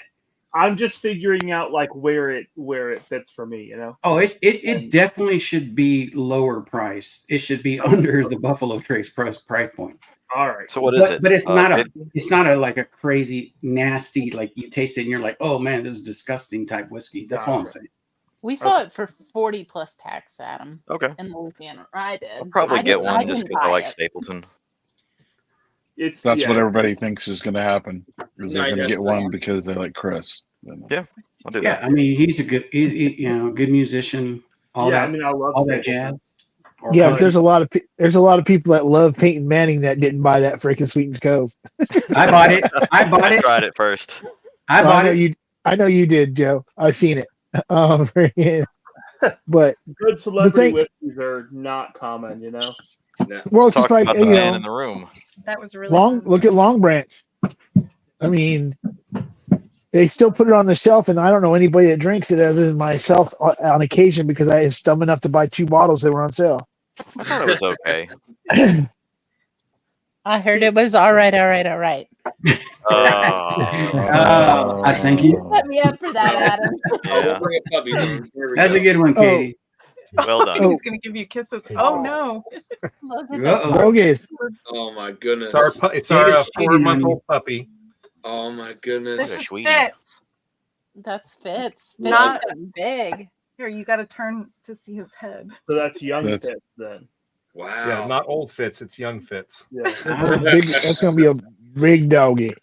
I'm just figuring out like where it fits for me, Oh, it definitely should be lower price. It should be under the Buffalo Trace price point. All right. So what is it? But it's not like a crazy nasty, like you taste it and you're like, oh man, this is disgusting type whiskey. That's all I'm saying. We saw it for 40 plus tax, Adam. Okay. In Louisiana. I did. I'll probably get one just because I like Stapleton. That's what everybody thinks is going to happen. Is they're going to get one because they like Chris. Yeah, I'll do that. Yeah, I mean, he's a good, good musician. All that, I love all that jazz. Yeah, but there's a lot of people that love Peyton Manning that didn't buy that freaking Sweetens Cove. I bought it. I tried it first. I know you did, Joe. I've seen it. But good celebrity whiskeys are not common, Well, it's just like the man in the room. That was really Look at Long Branch. I mean, they still put it on the shelf, and I don't know anybody that drinks it other than myself on occasion because I was dumb enough to buy 2 bottles that were on sale. I thought it was okay. I heard it was all right. I thank you. Set me up for that, Adam. Yeah. That's a good one, Katie. Well done. He's gonna give you kisses. Oh no! Oh my goodness! It's our 4-month-old puppy. Oh my goodness! This is Fitz. That's Fitz. Fitz Not is getting big. Here, you got to turn to see his head. So that's young Fitz then. Wow. Yeah, not old Fitz. It's young Fitz. Yeah. That's gonna be a big doggy.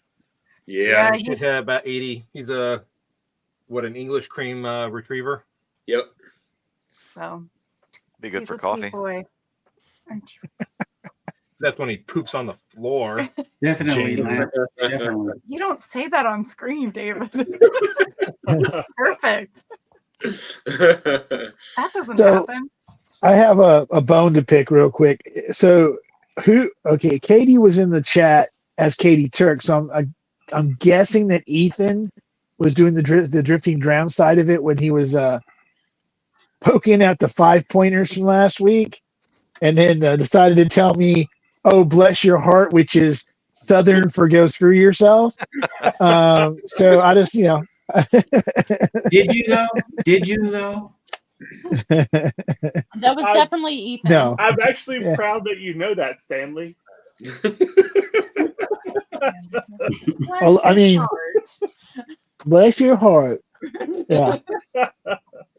Yeah. He's about 80. He's an English cream retriever. Yep. So be good for coffee. Boy. Aren't you? That's when he poops on the floor. Definitely, Lance. Definitely. You don't say that on screen, David. That's perfect. That doesn't happen. I have a bone to pick real quick. So Katie was in the chat as Katie Turk. So I'm guessing that Ethan was doing the drifting drown side of it when he was poking at the 5-pointers from last week, and then decided to tell me, "Oh, bless your heart," which is Southern for "go screw yourself." So I just, Did you though? That was definitely Ethan. No, I'm actually proud that you know that, Stanley. Well, I mean, bless your heart. Yeah.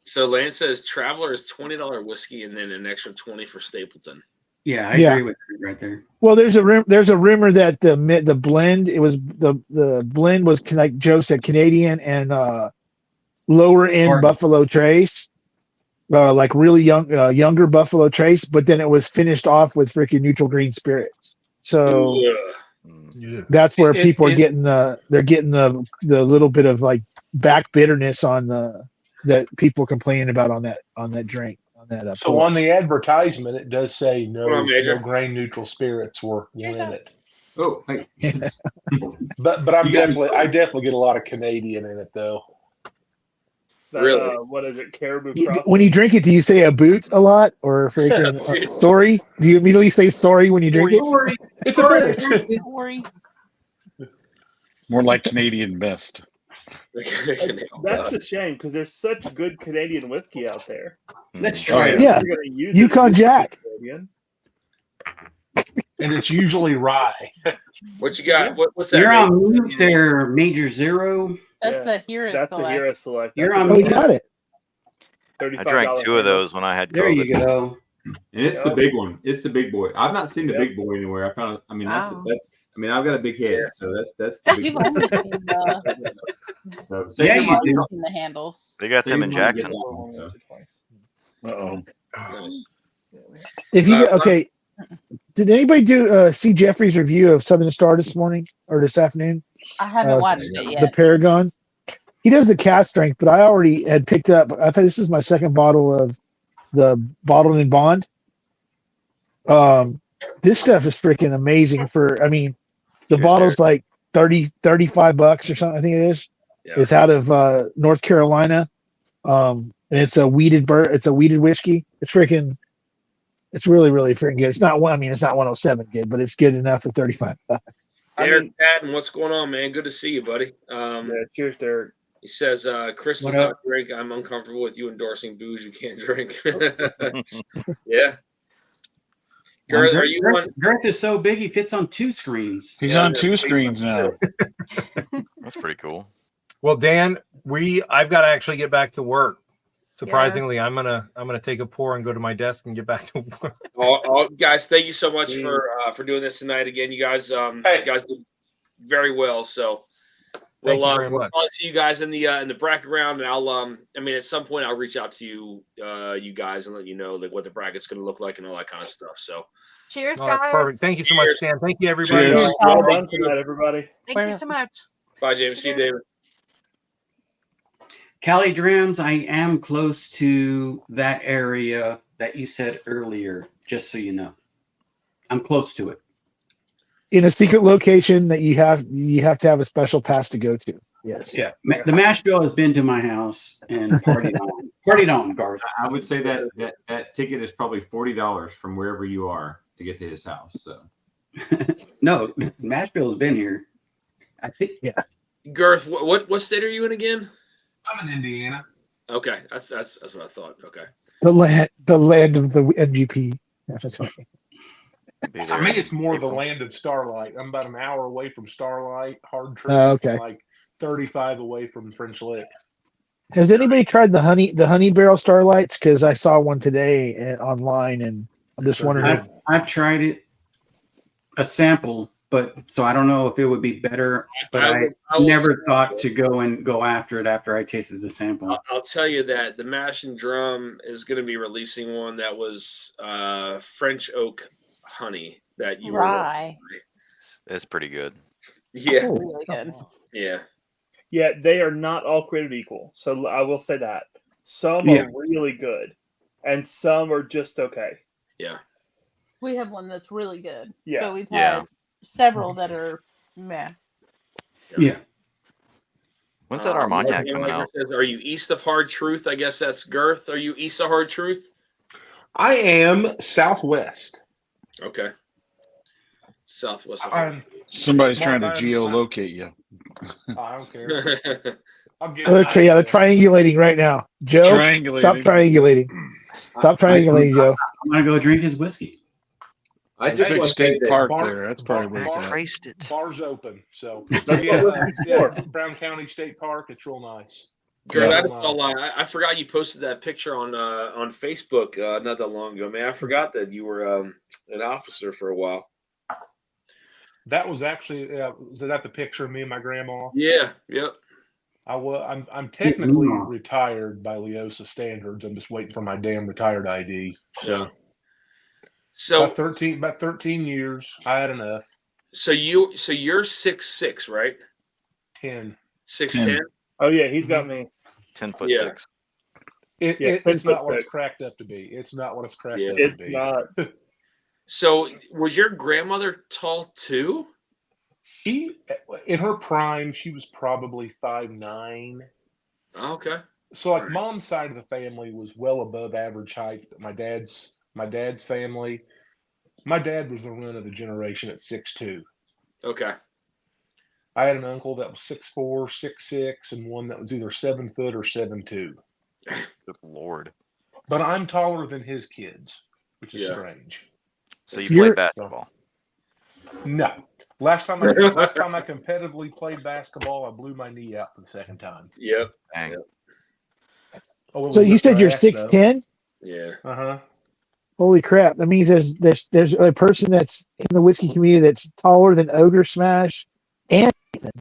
So Lance says Traveler is $20 whiskey and then an extra 20 for Stapleton. Yeah, I agree with you right there. Well, there's a rumor that the blend, it was the blend was, like Joe said, Canadian and lower end Buffalo Trace, like really younger Buffalo Trace, but then it was finished off with freaking neutral green spirits. So that's where people are getting the little bit of like back bitterness on that people complaining about on that drink. that. So on the advertisement, it does say no grain neutral spirits were in it. Oh, hey. but I definitely get a lot of Canadian in it though. Really? What is it? Caribou Crossing? When you drink it, do you say a boot a lot or freaking sorry? Do you immediately say sorry when you drink it? It's a boot. Sorry. It's more like Canadian Best. That's a shame because there's such good Canadian whiskey out there. Let's try it. Yeah, Yukon Jack. And it's usually rye. What you got? What's that? You're on mute there, Major Zero. That's the Hero That's Select. the Hero Select. You're on mute. Got it. I drank 2 of those when I had COVID. There you go. And it's the big one. It's the big boy. I've not seen the big boy anywhere. I found. I mean, that's. I mean, I've got a big head, so that's the big You've one. only seen the, So, yeah, you do. in the handles. They got them in Jackson. Uh-oh. Nice. If you okay, did anybody see Jeffrey's review of Southern Star this morning or this afternoon? I haven't watched it yet. The Paragon. He does the cast strength, but I already had picked up. I thought this is my second bottle of the bottled in bond. This stuff is freaking amazing. The bottle's like $35 or something. I think it is. Yeah. It's out of North Carolina, and it's a weeded whiskey. It's really freaking good. It's not 107 good, but it's good enough for $35. Derek Patton, what's going on, man? Good to see you, buddy. Cheers, Derek. He says, Chris does not drink. I'm uncomfortable with you endorsing booze you can't drink. Yeah. Girth, are you on? Girth is so big he fits on 2 screens. He's on 2 screens now. That's pretty cool. Well, Dan, I've got to actually get back to work. Surprisingly, I'm gonna take a pour and go to my desk and get back to work. Guys, thank you so much for doing this tonight again. You guys, you guys did very well. So we'll see you guys in the bracket round, and I'll I mean at some point I'll reach out to you guys and let you know like what the bracket's going to look like and all that kind of stuff. So cheers, guys. Perfect. Thank you so much, Dan. Thank you, everybody. Well done tonight, everybody. Thank you so much. Bye, James. See you, David. Cali Drams, I am close to that area that you said earlier, just so you know. I'm close to it. In a secret location that you have to have a special pass to go to. Yes. Yeah. The mash bill has been to my house and partied on. Partied on, Garth. I would say that ticket is probably $40 from wherever you are to get to his house. So no, mash bill has been here. I think. Yeah. Girth, what state are you in again? I'm in Indiana. Okay, that's what I thought. Okay. The land of the MGP. Yeah, that's funny. I mean, it's more the land of Starlight. I'm about an hour away from Starlight. Hard Tree. Okay. Like 35 away from French Lick. Has anybody tried the honey barrel Starlights? Because I saw one today online, and I'm just wondering. I've tried it, a sample, but so I don't know if it would be better. But I never thought to go after it after I tasted the sample. I'll tell you that the Mash and Drum is going to be releasing one that was French oak honey that you rye. It's pretty good. Yeah, really good. Yeah. Yeah, they are not all created equal. So I will say that. Some are really good and some are just okay. Yeah. We have one that's really good. Yeah. But we've had several that are meh. Yeah. When's that Armagnac coming out? Says, are you east of Hard Truth? I guess that's Girth. Are you east of Hard Truth? I am southwest. Okay. Southwest. Somebody's trying to geolocate you. I don't care. They're triangulating right now. Joe, stop triangulating. Stop triangulating, Joe. I'm going to go drink his whiskey. I just want to say State Park there. That's probably where it's traced it. Bar's open. So, Brown County State Park. It's real nice. Girl, I forgot you posted that picture on Facebook not that long ago, man. I forgot that you were an officer for a while. That was actually was that the picture of me and my grandma? Yeah, yep. I'm technically retired by Leosa standards. I'm just waiting for my damn retired ID. So about 13 years. I had enough. So you're 6'6", right? 10. 6'10". Oh yeah, he's got me. 10'6". It's not what it's cracked up to be. It's not what it's cracked up to be. Not. So, was your grandmother tall too? She, in her prime, she was probably 5'9". Okay. So, like, mom's side of the family was well above average height. But my dad's family, my dad was the run of the generation at 6'2". Okay. I had an uncle that was 6'4", 6'6", and one that was either 7 foot or 7'2". Good Lord. But I'm taller than his kids, which is strange. So you played basketball? No. Last time I competitively played basketball, I blew my knee out for the second time. Yep. Dang. So you said you're 6'10"? Yeah. Uh-huh. Holy crap! That means there's a person that's in the whiskey community that's taller than Ogre Smash and Ethan.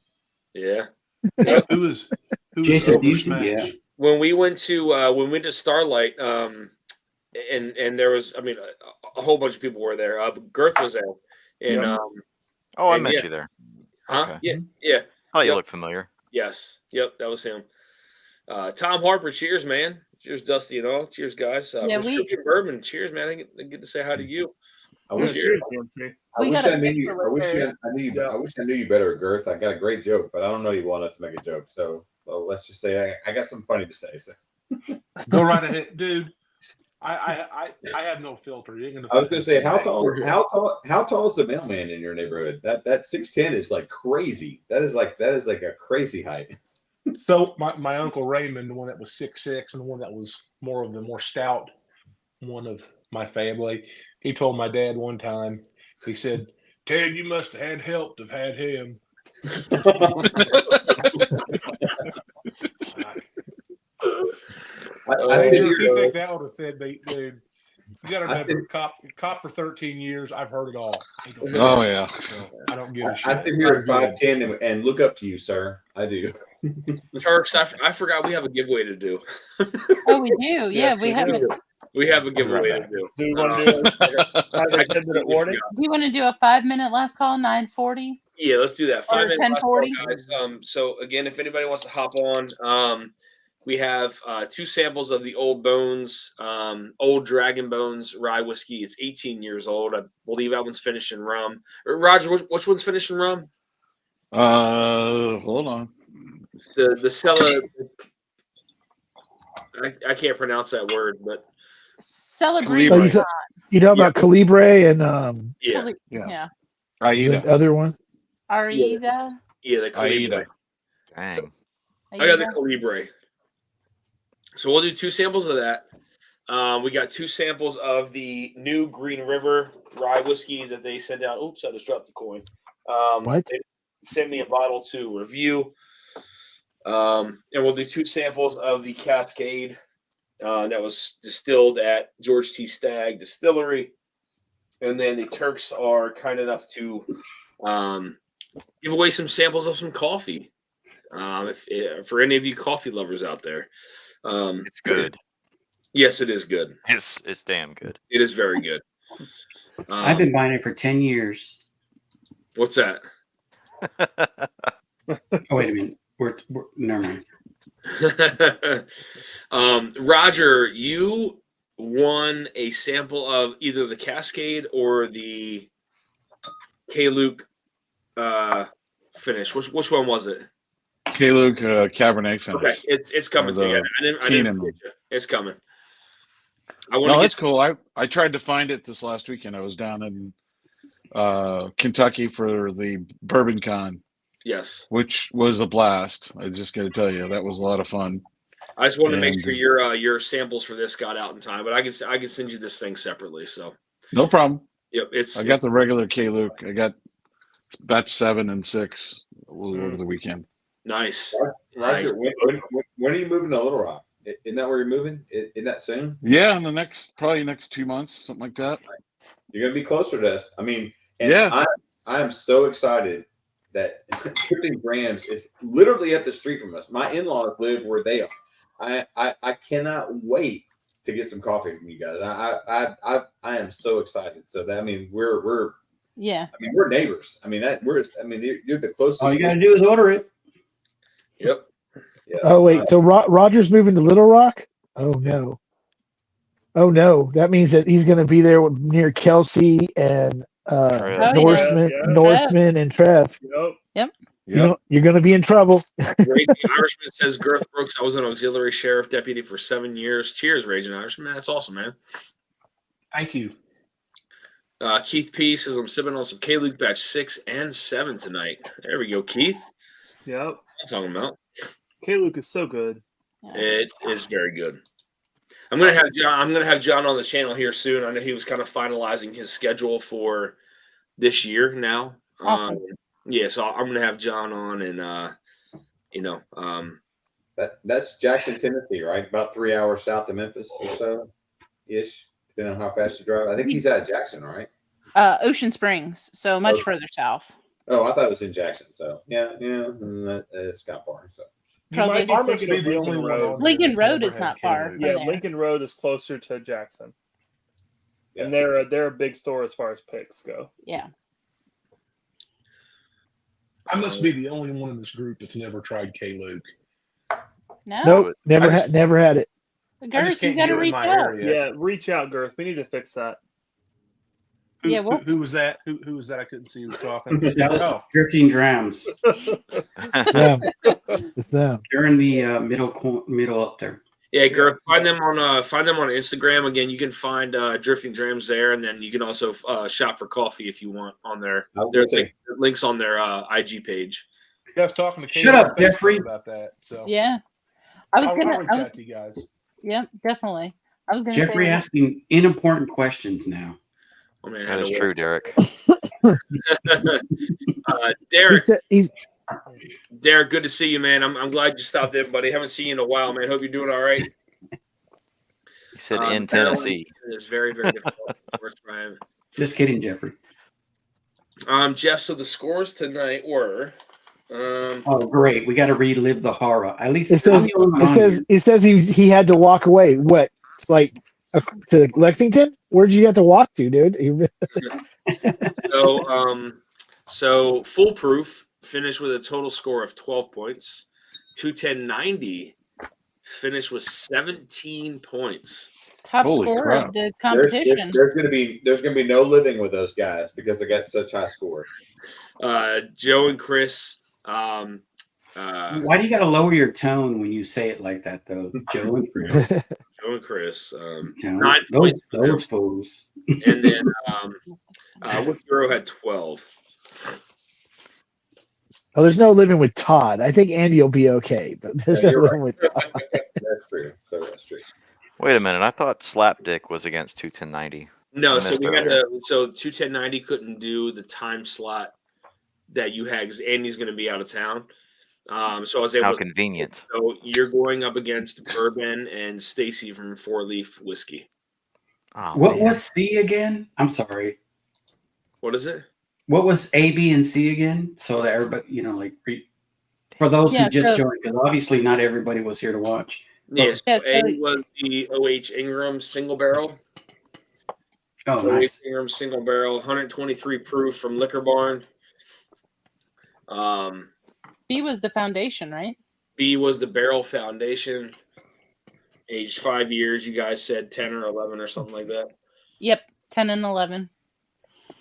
Yeah. Who is Jason Ogre Busey? Smash? Yeah. When we went to Starlight, and there was, I mean, a whole bunch of people were there. Girth was there, and I met you there. Huh? Okay. Yeah. Oh, you look familiar. Yes. Yep. That was him. Tom Harper. Cheers, man. Cheers, Dusty and all. Cheers, guys. Prescription Bourbon. Cheers, man. I get to say hi to you. I wish I knew you better, Girth. I got a great joke, but I don't know you well enough to make a joke. So let's just say I got something funny to say. So go right ahead, dude. I have no filter. I was gonna say, how tall is the mailman in your neighborhood? That 6'10" is like crazy. That is like a crazy height. So my uncle Raymond, the one that was 6'6", and the one that was more stout one of my family, he told my dad one time, he said, "Ted, you must have had help to have had him." If you think that would have fed me, dude, you got to remember, cop for 13 years. I've heard it all. I don't give a shit. I sit here at 5'10" and look up to you, sir. I do. Turks, I forgot we have a giveaway to do. Oh, we do. Yeah, we have it. We have a giveaway to do. Do you want to do a 5-10-minute warning? Do you want to do a 5-minute last call, 9:40? Yeah, let's do that. 5 minutes. 10:40. Guys. So again, if anybody wants to hop on, we have 2 samples of the Old Bones, Old Dragon Bones rye whiskey. It's 18 years old. I believe that one's finished in rum. Roger, which one's finished in rum? Hold on. The cellar. I can't pronounce that word, but Celebrate. You talking about Calibre and yeah. The other one. Aida. Yeah, the Calibre. Dang. I got the Calibre. So we'll do 2 samples of that. We got 2 samples of the new Green River rye whiskey that they sent out. Oops, I just dropped the coin. What? They sent me a bottle to review. And we'll do 2 samples of the Cascade that was distilled at George T. Stagg Distillery. And then the Turks are kind enough to give away some samples of some coffee. For any of you coffee lovers out there. It's good. Yes, it is good. It's damn good. It is very good. I've been buying it for 10 years. What's that? Oh, wait a minute. We're never mind. Roger, you won a sample of either the Cascade or the K-Luke finish. Which one was it? K-Luke Cabernet finish. Okay, it's coming together. I didn't forget you. It's coming. That's cool. I tried to find it this last weekend. I was down in Kentucky for the Bourbon Con. Yes. Which was a blast. I just got to tell you, that was a lot of fun. I just wanted to make sure your samples for this got out in time, but I can send you this thing separately. So no problem. Yep, I got the regular K-Luke. I got batch 7 and 6 over the weekend. Nice. Roger, when are you moving to Little Rock? Isn't that where you're moving? Isn't that soon? Yeah, in the probably next 2 months, something like that. You're gonna be closer to us. I mean, I am so excited that Drifting Grams is literally up the street from us. My in-laws live where they are. I cannot wait to get some coffee from you guys. I am so excited. So that we're neighbors. You're the closest. All you gotta do is order it. Yep. Oh wait, so Roger's moving to Little Rock? Oh no. Oh no. That means that he's going to be there near Kelsey and Norseman and Trev. Yep. You're going to be in trouble. Raging Irishman says, Girth Brooks, I was an auxiliary sheriff deputy for 7 years. Cheers, Raging Irishman. That's awesome, man. Thank you. Keith P says, I'm sipping on some K-Luke batch 6 and 7 tonight. There we go, Keith. Yep. I'm talking about. K-Luke is so good. It is very good. I'm gonna have John on the channel here soon. I know he was kind of finalizing his schedule for this year now. Awesome. Yeah, so I'm gonna have John on, and that's Jackson, Tennessee, right? About 3 hours south of Memphis or so, ish, depending on how fast you drive. I think he's at Jackson, right? Ocean Springs, so much further south. Oh, I thought it was in Jackson. So yeah, it's not far. So. Probably The only road. Lincoln Road is not far. Yeah, Lincoln Road is closer to Jackson, and they're a big store as far as picks go. Yeah. I must be the only one in this group that's never tried K-Luke. No. Nope. Never had it. Girth, you got to reach out. Yeah, reach out, Girth. We need to fix that. Who was that? Who was that? I couldn't see who was talking. Oh, Drifting Drams. It's them. They're in the middle up there. Yeah, Girth, find them on Instagram. Again, you can find Drifting Drams there, and then you can also shop for coffee if you want on there. There's links on their IG page. You guys talking to Shut up, Jeffrey. about that. So yeah, I'll reach out to you guys. Yeah, definitely. I was gonna Jeffrey say asking unimportant questions now. Oh, man, That is true, Derek. Derek, Derek, good to see you, man. I'm glad you stopped in, buddy. Haven't seen you in a while, man. Hope you're doing all right. He said in Tennessee. It's very, very difficult. Just kidding, Jeffrey. Jeff, so the scores tonight were. Oh, great! We got to relive the horror. At least it says he had to walk away. What, like to Lexington? Where'd you have to walk to, dude? So Foolproof finished with a total score of 12 points. 21090 finished with 17 points. Top scorer of the competition. There's gonna be no living with those guys because they got such high scores. Joe and Chris. Why do you got to lower your tone when you say it like that, though? Joe and Chris. Joe and Chris. 9 those, points. Those fools. And then Hero had 12. Oh, there's no living with Todd. I think Andy will be okay, but there's no living with Todd. That's true. So that's true. Wait a minute. I thought Slapdick was against 21090. No, so we had so 21090 couldn't do the time slot that you had because Andy's going to be out of town. So I was able. How convenient. So you're going up against Bourbon and Stacy from 4 Leaf Whiskey. Oh, what was C again? I'm sorry. What is it? What was A, B, and C again? So that everybody, for those who just joined, because obviously not everybody was here to watch. Yes, A was the OH Ingram single barrel. Oh, nice. OH Ingram single barrel, 123 proof from Liquor Barn. B was the foundation, right? B was the barrel foundation. Aged 5 years. You guys said 10 or 11 or something like that. Yep, 10 and 11.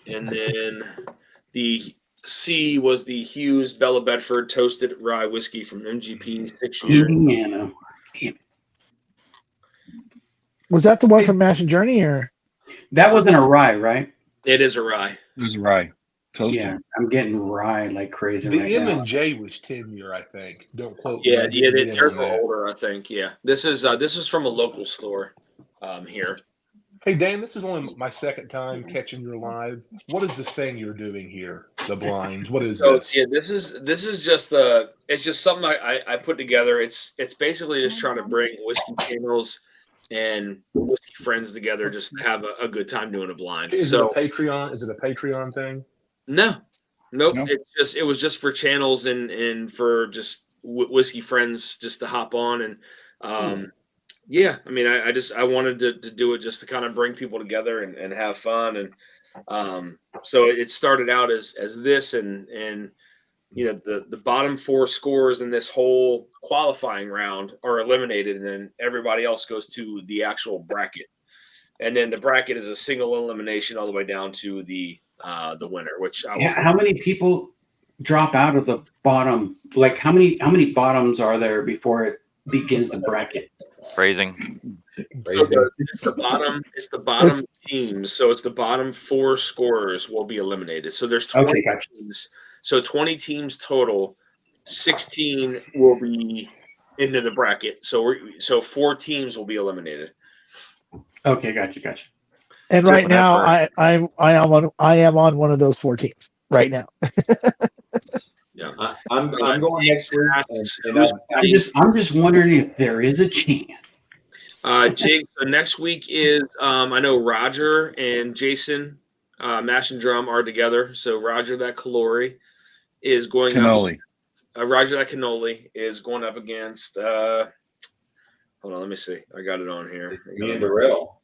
And then the C was the Hughes Bella Bedford toasted rye whiskey from MGP 6 years. Indiana. Was that the one from Mash and Journey, or that wasn't a rye, right? It is a rye. It was a rye. Toasted. Yeah, I'm getting rye like crazy. The right M now. and J was 10 year, I think. Don't quote. Yeah, me. they're older, I think. Yeah, this is from a local store here. Hey Dan, this is only my second time catching your live. What is this thing you're doing here? The blinds. What is this? Yeah, this is just it's just something I put together. It's basically just trying to bring whiskey channels and whiskey friends together, just to have a good time doing a blind. Is it a Patreon? Is it a Patreon thing? No, nope. It was just for channels and for just whiskey friends just to hop on and yeah. I mean, I wanted to do it just to kind of bring people together and have fun and so it started out as this and the bottom 4 scores in this whole qualifying round are eliminated, and then everybody else goes to the actual bracket. And then the bracket is a single elimination all the way down to the winner. Which how many people drop out of the bottom? Like how many bottoms are there before it begins the bracket? Phrasing. So it's the bottom teams. So it's the bottom 4 scorers will be eliminated. So there's 20 teams. So 20 teams total. 16 will be into the bracket. So 4 teams will be eliminated. Okay, gotcha. And right now, I am on one of those 4 teams right now. Yeah, I'm going next week. I'm just wondering if there is a chance. Jake, so next week is I know Roger and Jason Mash and Drum are together. So Roger that Calori is going Cannoli. Roger that Cannoli is going up against hold on, let me see. I got it on here. Me and Darrell.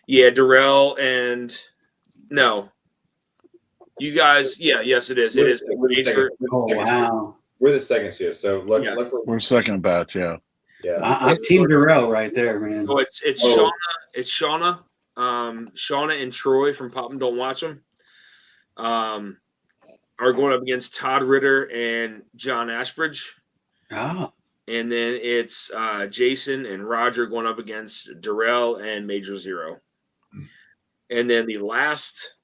Yeah, Darrell and no. You guys, yes, it is. It is. Wow. We're the second shift, so we're second batch, yeah. Yeah, I'm Team Darrell right there, man. So it's Shauna. It's Shauna. Shauna and Troy from Pop 'Em Don't Watch 'Em are going up against Todd Ritter and John Ashbridge. Oh. And then it's Jason and Roger going up against Darrell and Major Zero. And then the last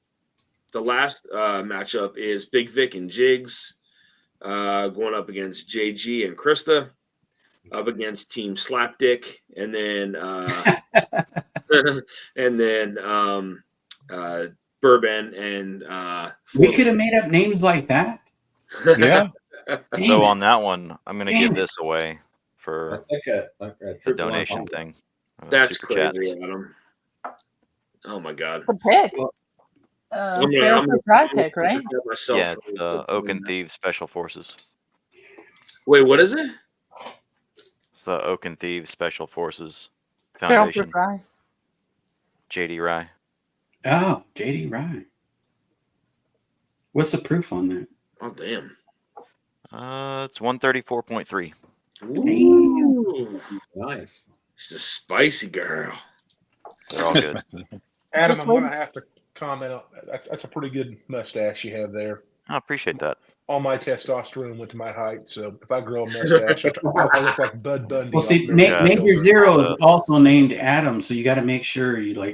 matchup is Big Vic and Jigs going up against JG and Krista, up against Team Slapdick, and then Bourbon and we could have made up names like that. Yeah. So on that one, I'm going to give this away for like a donation thing. That's crazy, Adam. Oh my God. The pick. Barrel for Fry pick, right? Yeah, it's the Oak and Thieves Special Forces. Wait, what is it? It's the Oak and Thieves Special Forces Barrel for Foundation. Fry. JD Rye. Oh, JD Rye. What's the proof on that? Oh, damn. It's 134.3. Ooh, nice. She's a spicy girl. They're all good. Adam, I'm going to have to comment on that. That's a pretty good mustache you have there. I appreciate that. All my testosterone went to my height, so if I grow a mustache, I look like Bud Bundy. Well, see, Major Zero is also named Adam, so you got to make sure nobody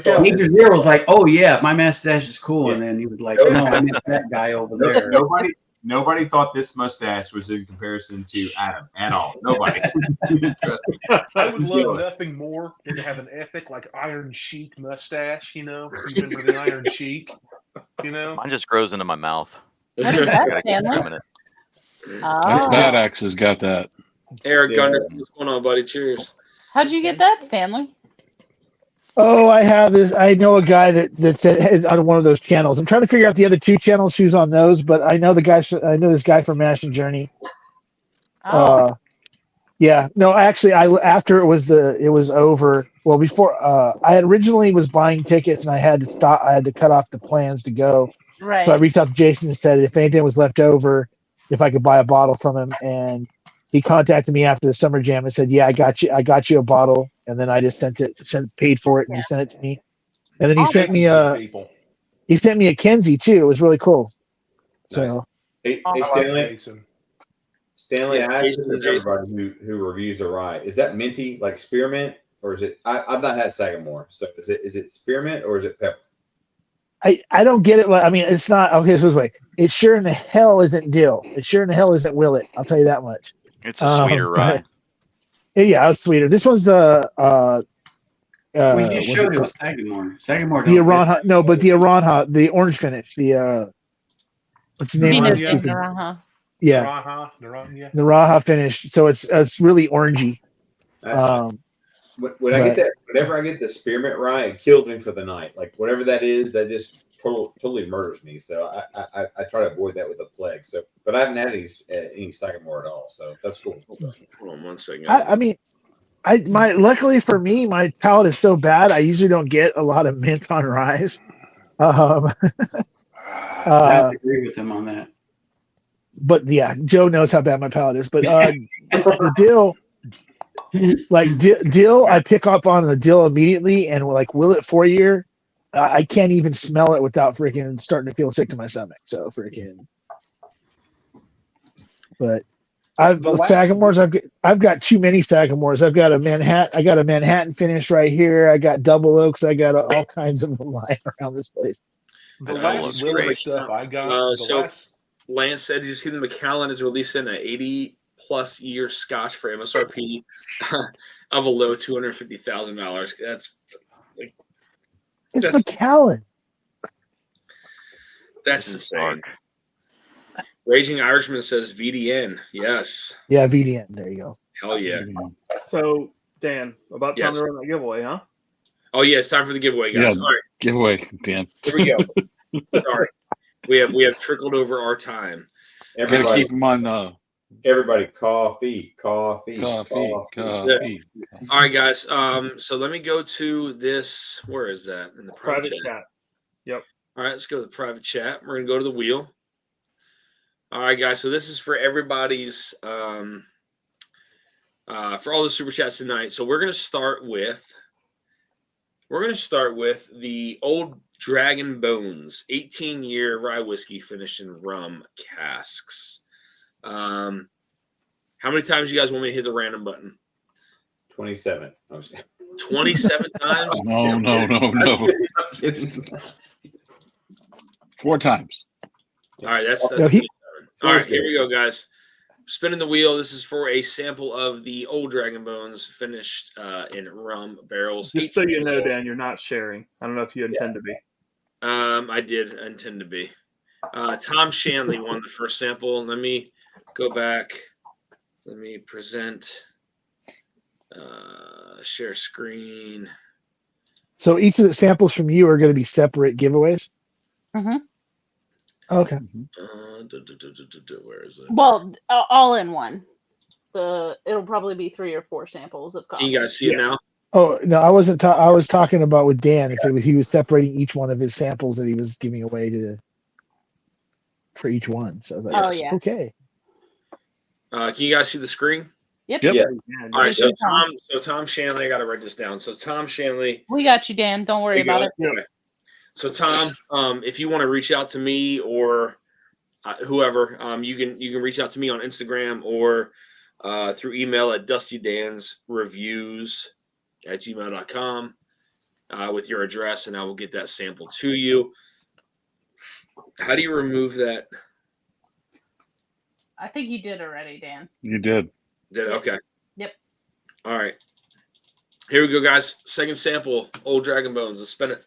thought Major Zero was like, oh yeah, my mustache is cool, and then he was like, no, I meant that guy over there. Nobody thought this mustache was in comparison to Adam at all. Nobody. Trust me. I would love nothing more than to have an epic like Iron Sheik mustache. You know, remember the Iron Sheik? You know, mine just grows into my mouth. What is that, Stanley? That's Bad Axe has got that. Eric Gunner, what's going on, buddy? Cheers. How'd you get that, Stanley? Oh, I have this. I know a guy that said on one of those channels. I'm trying to figure out the other 2 channels who's on those, but I know I know this guy from Mash and Journey. Oh. Yeah. No, actually, after it was over. Well, before I originally was buying tickets and I had to stop. I had to cut off the plans to go. Right. So I reached out to Jason and said if anything was left over, if I could buy a bottle from him, and he contacted me after the Summer Jam and said, "Yeah, I got you a bottle." And then I just paid for it, and he sent it to me. And then he sent me a Kenzie too. It was really cool. So, hey Stanley, I have to everybody who reviews a rye. Is that minty like spearmint, or is it? I've not had Sagamore, so is it spearmint or is it pepper? I don't get it. I mean, it's not okay. So this way, it sure in the hell isn't dill. It sure in the hell isn't Willet. I'll tell you that much. It's a sweeter rye. Yeah, it's sweeter. This one's the we just showed it was Sagamore. Sagamore. The Aranha, no, but the Aranha, the orange finish. The what's the name of it? Naraha. Yeah, Naraha finish. So it's really orangey. When I get that, whenever I get the spearmint rye, it kills me for the night. Like whatever that is, that just totally murders me. So I try to avoid that with a plague. So, but I haven't had any Sagamore at all. So that's cool. Hold on 1 second. I mean, luckily for me, my palate is so bad. I usually don't get a lot of mint on ryes. I have to agree with him on that. But yeah, Joe knows how bad my palate is. But the dill, like dill, I pick up on the dill immediately, and like Willet 4-year, I can't even smell it without freaking starting to feel sick to my stomach. So freaking. But Sagamores, I've got too many Sagamores. I've got a Manhattan finish right here. I got double oaks. I got all kinds of them lying around this place. The last Willet stuff I got. Lance said, "Did you see the Macallan is releasing an 80+ year Scotch for MSRP of a low $250,000? That's like it's Macallan. That's insane." Raging Irishman says VDN. Yes. Yeah, VDN. There you go. Hell yeah. So, Dan, about time to run that giveaway, huh? Oh yeah, it's time for the giveaway, guys. Yeah, all right. Giveaway, Dan. Here we go. Sorry. We have trickled over our time. Everybody gotta keep them on everybody coffee. All right, guys. So let me go to this. Where is that? In the private chat. Yep. All right, let's go to the private chat. We're gonna go to the wheel. All right, guys. So this is for everybody's for all the super chats tonight. So we're gonna start with the Old Dragon Bones 18-year rye whiskey finished in rum casks. How many times you guys want me to hit the random button? 27. 27 times? No. 4 times. All right, that's 27. All right, here we go, guys. Spinning the wheel. This is for a sample of the Old Dragon Bones finished in rum barrels. Just so you know, Dan, you're not sharing. I don't know if you intend to be. I did intend to be. Tom Shanley won the first sample. Let me go back. Let me present. Share screen. So each of the samples from you are going to be separate giveaways? Mm-hmm. Okay. Where is it? Well, all in one. It'll probably be 3 or 4 samples of coffee. Can you guys see it now? Oh no, I wasn't. I was talking about with Dan. If he was separating each one of his samples that he was giving away for each one. So I was like, okay. Can you guys see the screen? Yep. Yeah. All right. So Tom Shanley, I got to write this down. So Tom Shanley. We got you, Dan. Don't worry about it. Okay. So Tom, if you want to reach out to me or whoever, you can reach out to me on Instagram or through email at dustydansreviews@gmail.com with your address, and I will get that sample to you. How do you remove that? I think you did already, Dan. You did. Did it? Okay. Yep. All right. Here we go, guys. Second sample, Old Dragon Bones. Let's spin it.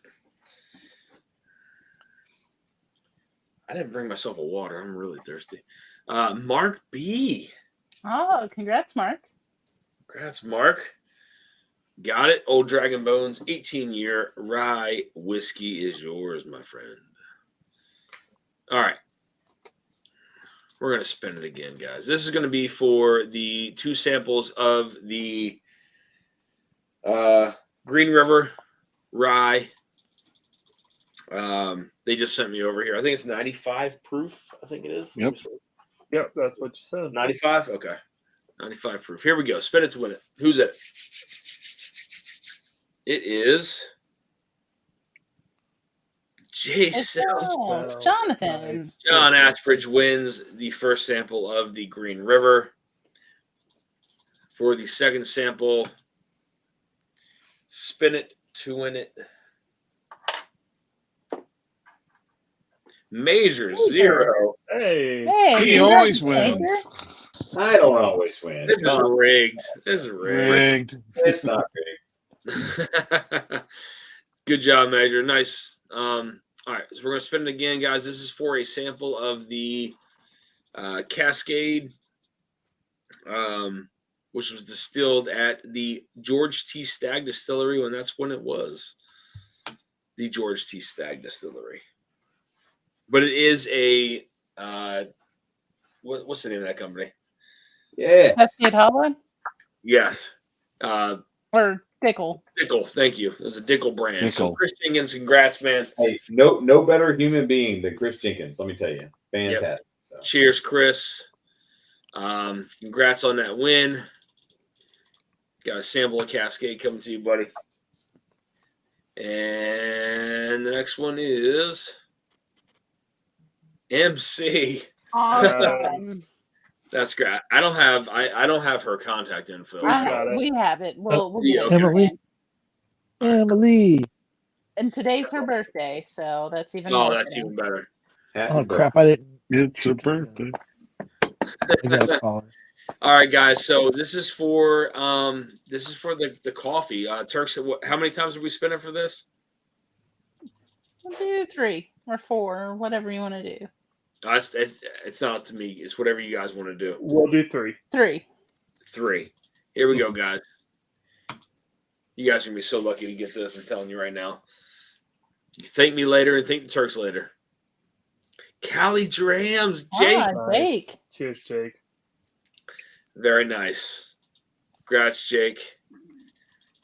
I didn't bring myself a water. I'm really thirsty. Mark B. Oh, congrats, Mark. Congrats, Mark. Got it. Old Dragon Bones 18-year rye whiskey is yours, my friend. All right. We're going to spin it again, guys. This is going to be for the 2 samples of the Green River rye. They just sent me over here. I think it's 95 proof. I think it is. Yep. Yep, that's what you said. 95? Okay. 95 proof. Here we go. Spin it to win it. Who's it? It is Jason. It's Jonathan. John Ashbridge wins the first sample of the Green River. For the second sample, spin it to win it. Major 0. Hey. He always wins. I don't always win. This is rigged. Rigged. It's not rigged. Good job, Major. Nice. All right, so we're going to spin it again, guys. This is for a sample of the Cascade, which was distilled at the George T. Stagg Distillery, and that's when it was. The George T. Stagg Distillery. But it is a what's the name of that company? Yes. Cascade Hollow? Yes. Or Dickel. Dickel, thank you. It was a Dickel brand. So Dickel. Chris Jenkins, congrats, man. Hey, no better human being than Chris Jenkins. Let me tell you, fantastic. Yep. So. Cheers, Chris. Congrats on that win. Got a sample of Cascade coming to you, buddy. And the next one is MC. Awesome. That's great. I don't have her contact info. We have it. We'll get it. Emily. Emily. And today's her birthday, so that's even. Oh, more that's fun. even better. Oh crap! I didn't. It's her birthday. I gotta call her. All right, guys. So this is for the coffee. Turks, how many times are we spinning for this? We'll do 3 or 4 or whatever you want to do. It's not up to me. It's whatever you guys want to do. We'll do 3. 3. 3. Here we go, guys. You guys are gonna be so lucky to get this. I'm telling you right now. You thank me later and thank the Turks later. Callie Drams, Jake. Jake. Cheers, Jake. Very nice. Congrats, Jake.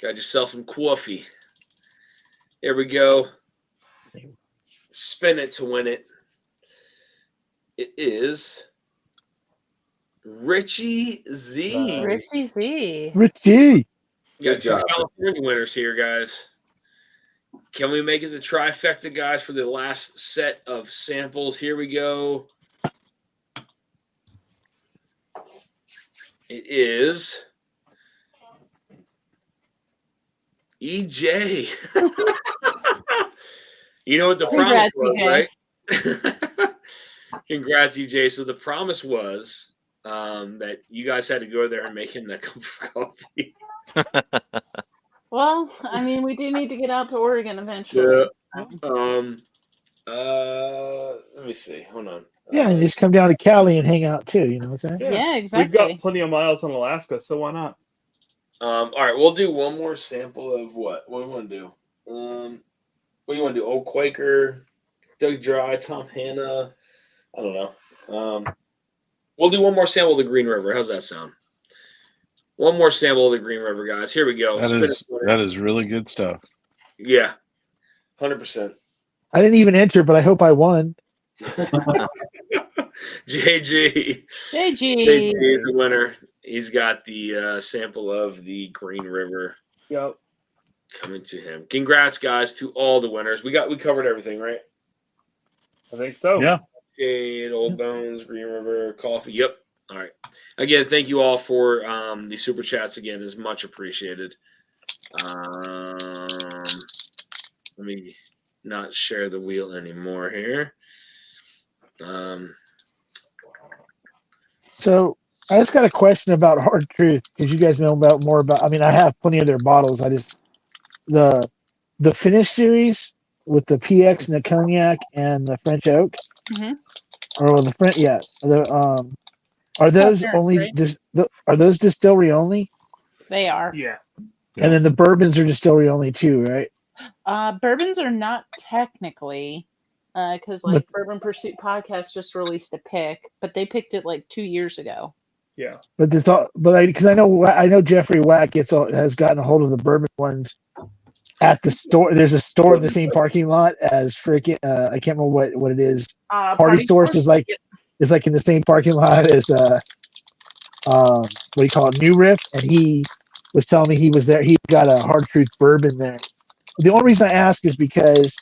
Got yourself some coffee. Here we go. Spin it to win it. It is Richie Z. Richie Z. Richie. Got 2 California winners here, guys. Can we make it the trifecta, guys, for the last set of samples? Here we go. It is EJ. You know what the promise was, right? Congrats, EJ. So the promise was that you guys had to go there and make him that cup of coffee. Well, I mean, we do need to get out to Oregon eventually. Yeah. Let me see. Hold on. Yeah, and just come down to Cali and hang out too. You know what I'm saying? Yeah, exactly. We've got plenty of miles in Alaska, so why not? All right, we'll do one more sample of what? What do we want to do? What do you want to do? Old Quaker, Doug Dry, Tom Hanna. I don't know. We'll do one more sample of the Green River. How's that sound? One more sample of the Green River, guys. Here we go. That is really good stuff. Yeah, 100%. I didn't even enter, but I hope I won. JG is the winner. He's got the sample of the Green River. Yep. Coming to him. Congrats, guys, to all the winners. We covered everything, right? I think so. Yeah. Cascade, Old Bones, Green River, coffee. Yep. All right. Again, thank you all for the super chats. Again, is much appreciated. Let me not share the wheel anymore here. So I just got a question about Hard Truth because you guys know more about. I mean, I have plenty of their bottles. I just the Finish series with the PX and the Cognac and the French Oak, or the French, yeah. Are those only? Are those distillery only? They are. Yeah. And then the bourbons are distillery only too, right? Bourbons are not technically, because Bourbon Pursuit Podcast just released a pick, but they picked it like 2 years ago. Yeah. But it's all, because I know Jeffrey Wack has gotten a hold of the bourbon ones at the store. There's a store in the same parking lot as freaking I can't remember what it is. Party Source is like in the same parking lot as what do you call it, New Riff, and he was telling me he was there. He got a Hard Truth bourbon there. The only reason I ask is because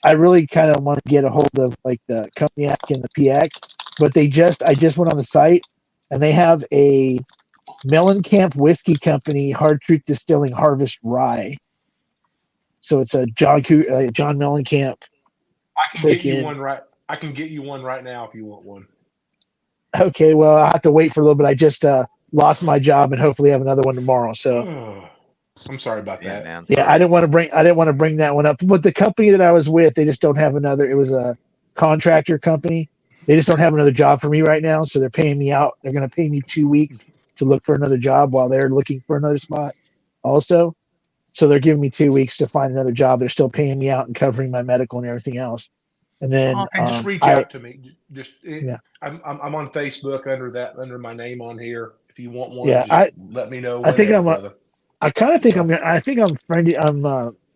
I really kind of want to get a hold of like the Cognac and the PX, but I just went on the site and they have a Mellencamp Whiskey Company Hard Truth Distilling Harvest Rye. So it's a John Mellencamp. I can get you one right. I can get you one right now if you want one. Okay, well I have to wait for a little bit. I just lost my job and hopefully have another one tomorrow. So I'm sorry about that. Man, yeah, I didn't want to bring that one up. But the company that I was with, they just don't have another. It was a contractor company. They just don't have another job for me right now, so they're paying me out. They're going to pay me 2 weeks to look for another job while they're looking for another spot also. So they're giving me 2 weeks to find another job. They're still paying me out and covering my medical and everything else. And then and just reach out to me. I'm on Facebook under my name on here. If you want one, yeah, let me know. I think I kind of think I'm friendly. I'm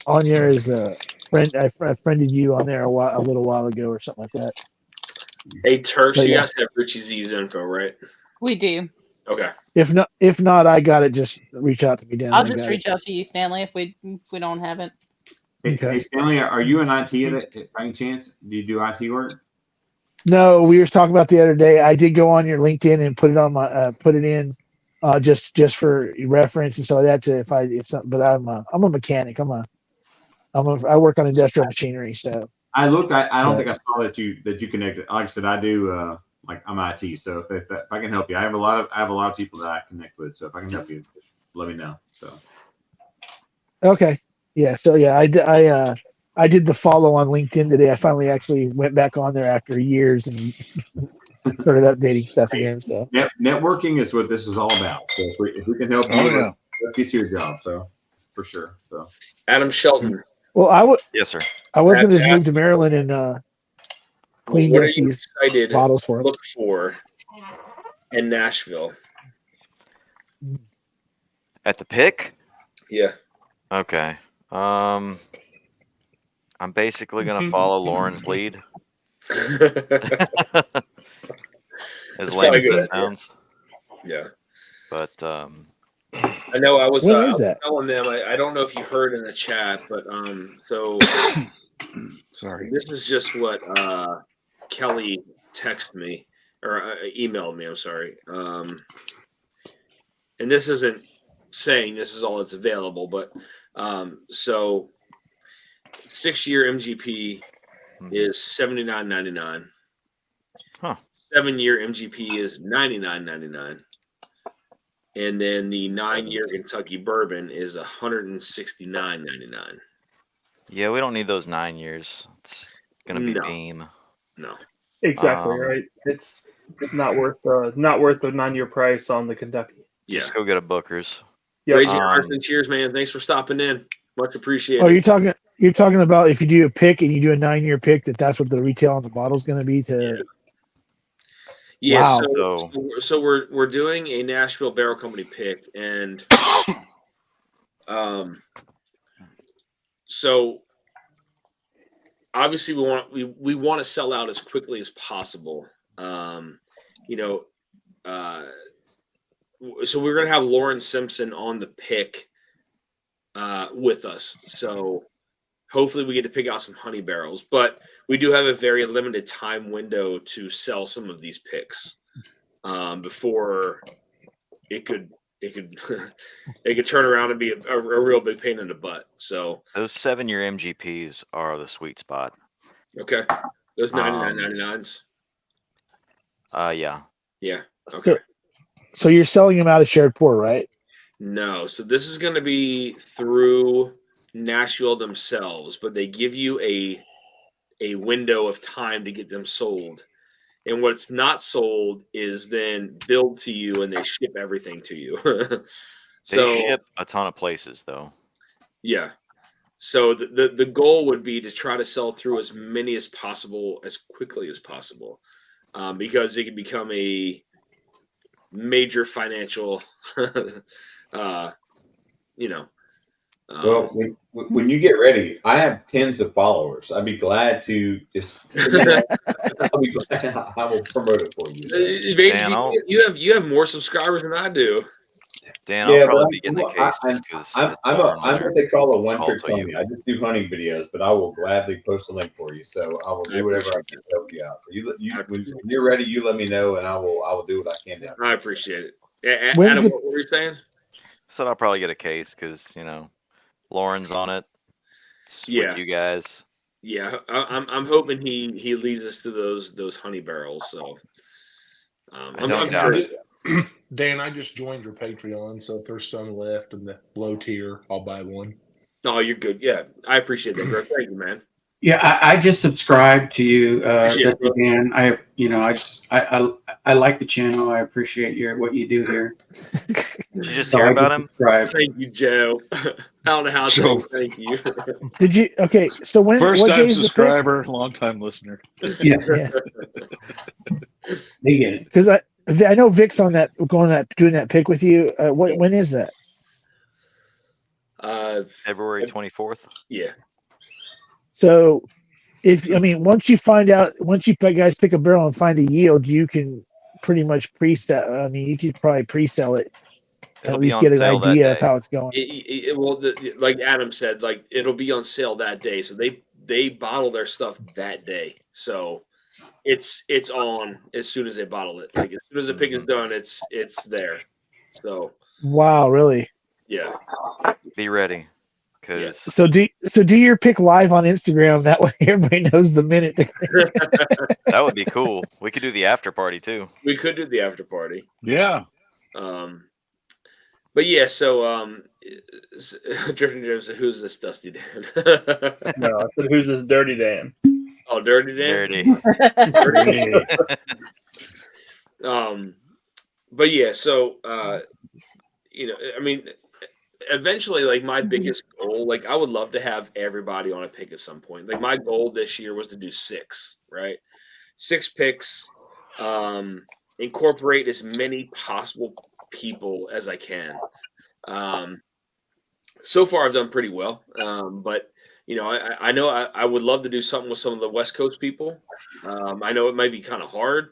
on there as a friend. I friended you on there a little while ago or something like that. Hey, Turks, But you yeah. guys have Richie Z's info, right? We do. Okay. If not, I got it. Just reach out to me, Dan. I'll just reach out to you, Stanley, if we don't have it. Hey, Stanley, are you in IT by any chance? Do you do IT work? No, we were talking about the other day. I did go on your LinkedIn and put it on my put it in, just for reference and so that but I'm a mechanic. I work on industrial machinery. So I looked. I don't think I saw that you connected. Like I said, I do. Like I'm IT, so if I can help you, I have a lot of people that I connect with. So if I can help you, just let me know. So. Okay. Yeah. So yeah, I did the follow on LinkedIn today. I finally actually went back on there after years and started updating stuff again. So networking is what this is all about. So if we can help you, let's get you a job. So for sure. So Adam Shelton. Well, Yes, sir. I was going to move to Maryland and clean what are you these excited bottles for to him. look for in Nashville? At the pick? Yeah. Okay. I'm basically gonna follow Lauren's lead. As lame as that sounds. Yeah. But I know I was telling them, I don't know if you heard in the chat, but so sorry. This is just what Kelly texted me or emailed me, I'm sorry. And this isn't saying this is all that's available, but so 6-year MGP is $79.99. Huh. 7-year MGP is $99.99. And then the 9-year Kentucky bourbon is $169.99. yeah, we don't need those 9 years. It's gonna be Beam. No. Exactly right. It's not worth the 9-year price on the Kentucky. Just go get a Booker's. Yeah. Raging Irishman, cheers, man. Thanks for stopping in. Much appreciated. Oh, you're talking about if you do a pick and you do a 9-year pick, that's what the retail on the bottle is going to be to. Yeah. Wow. So we're doing a Nashville Barrel Company pick, and so obviously we want to sell out as quickly as possible. So we're gonna have Lauren Simpson on the pick with us. So hopefully we get to pick out some honey barrels, but we do have a very limited time window to sell some of these picks before it could it could turn around and be a real big pain in the butt. So those 7-year MGPs are the sweet spot. Okay, those 99.99s. Yeah. Yeah. Okay. So you're selling them out of shared pour, right? No. So this is going to be through Nashville themselves, but they give you a window of time to get them sold. And what's not sold is then billed to you, and they ship everything to you. They ship a ton of places, though. Yeah. So the goal would be to try to sell through as many as possible, as quickly as possible, because it can become a major financial, Well, when you get ready, I have tens of followers. I'd be glad to just. I'll be glad. I will promote it for you. So. You have more subscribers than I do. Dan, I'll probably be getting the case just because I'm what they call a one-trick pony. I just do hunting videos, but I will gladly post a link for you. So I will do whatever I can to help you out. So when you're ready, you let me know, and I will do what I can to help. I appreciate it. Adam, what were you saying? Said I'll probably get a case because Lauren's on it. It's with you guys. Yeah, I'm hoping he leads us to those honey barrels. So I don't doubt it. Dan, I just joined your Patreon, so if there's some left in the low tier, I'll buy one. Oh, you're good. Yeah, I appreciate that, Griff. Thank you, man. Yeah, I just subscribed to you, Dan. I like the channel. I appreciate what you do here. Did you just hear about him? Thank you, Joe. I don't know how to say thank you. Did you? Okay, so first what time subscriber, long time listener. Yeah. They get it because I know Vic's on that doing that pick with you. When is that? February 24th. Yeah. So, once you guys pick a barrel and find a yield, you can pretty much pre-sell. I mean, you could probably pre-sell it, at least get an idea of how it's going. Like Adam said, like it'll be on sale that day. So they bottle their stuff that day. So it's on as soon as they bottle it. Like as soon as the pick is done, it's there. So Wow, really? Yeah. Be ready. So do your pick live on Instagram. That way everybody knows the minute. That would be cool. We could do the after party too. We could do the after party. Yeah. But yeah, so Drifting Jim said, "Who's this Dusty Dan?" No, I said, "Who's this Dirty Dan?" Oh, Dirty Dan. Dirty. But yeah, so I mean, eventually, like my biggest goal, like I would love to have everybody on a pick at some point. Like my goal this year was to do 6, right? 6 picks, incorporate as many possible people as I can. So far I've done pretty well. But I know I would love to do something with some of the West Coast people. I know it might be kind of hard.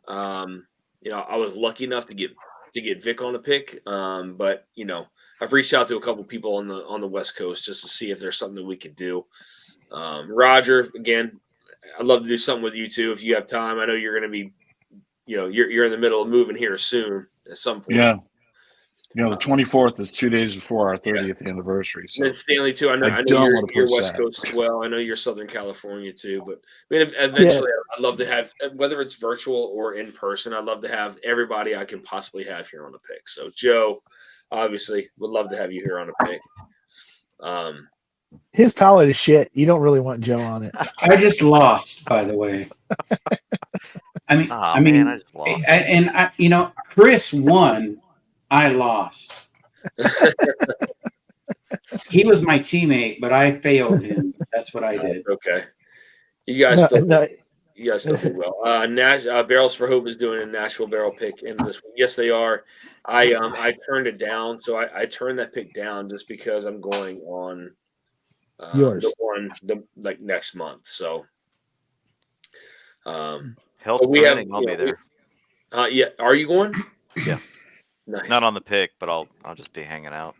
I was lucky enough to get Vic on a pick. But I've reached out to a couple people on the West Coast just to see if there's something that we could do. Roger, again, I'd love to do something with you too if you have time. I know you're going to be, you're in the middle of moving here soon at some point. Yeah. The 24th is 2 days before our 30th anniversary. So and Stanley too. I know you're West Coast as well. I know you're Southern California too. But I mean, eventually, I'd love to have, whether it's virtual or in person, I'd love to have everybody I can possibly have here on a pick. So Joe, obviously, would love to have you here on a pick. His palate is shit. You don't really want Joe on it. I just lost, by the way. I mean, I just lost. Chris won. I lost. He was my teammate, but I failed him. That's what I did. Okay. You guys still do well. Barrels for Hope is doing a Nashville barrel pick in this one. Yes, they are. I turned it down, so I turned that pick down just because I'm going on yours like next month. So Health permitting, I'll be there. Yeah, are you going? Yeah. Nice. Not on the pick, but I'll just be hanging out.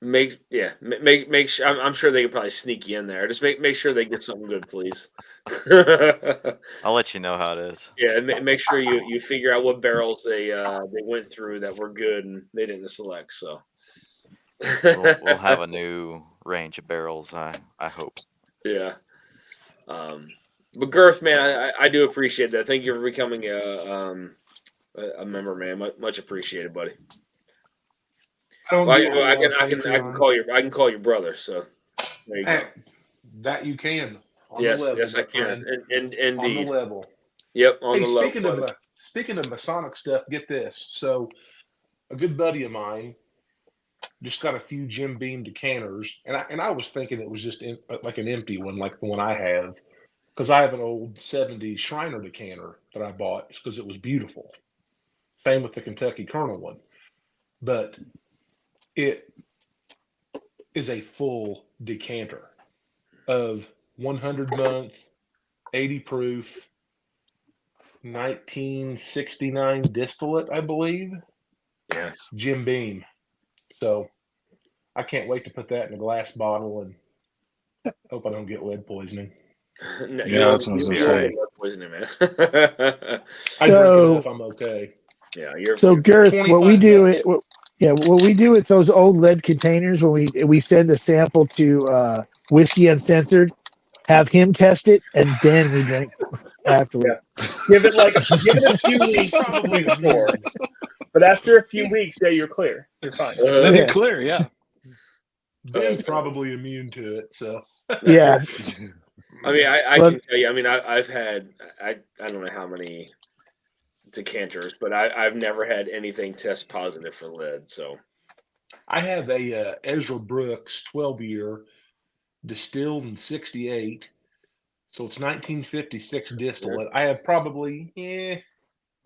Make sure. I'm sure they could probably sneak you in there. Just make sure they get something good, please. I'll let you know how it is. Yeah, make sure you figure out what barrels they went through that were good and they didn't select. So we'll have a new range of barrels. I hope. Yeah. But Girth, man, I do appreciate that. Thank you for becoming a member, man. Much appreciated, buddy. I can call your brother. So there you go. That you can. Yes, I can. And indeed. On the level. Yep, on the level. Speaking of Masonic stuff, get this. So a good buddy of mine just got a few Jim Beam decanters, and I was thinking it was just like an empty one, like the one I have, because I have an old 70s Shriner decanter that I bought because it was beautiful. Same with the Kentucky Colonel one, but it is a full decanter of 100 month, 80 proof, 1969 distillate, I believe. Yes. Jim Beam. So I can't wait to put that in a glass bottle and hope I don't get lead poisoning. Yeah, that's what I was gonna say. Poisoning, man. I drink enough, I'm okay. Yeah, so Girth, what we do with those old lead containers when we send a sample to Whiskey Uncensored, have him test it, and then we drink afterwards. Yeah. Give it a few weeks probably before. But after a few weeks, you're clear. You're fine. Then you're clear, yeah. Ben's probably immune to it, so yeah. I mean, I can tell you. I mean, I've had I don't know how many decanters, but I've never had anything test positive for lead. So I have a Ezra Brooks 12-year distilled in 68, so it's 1956 distillate. I have probably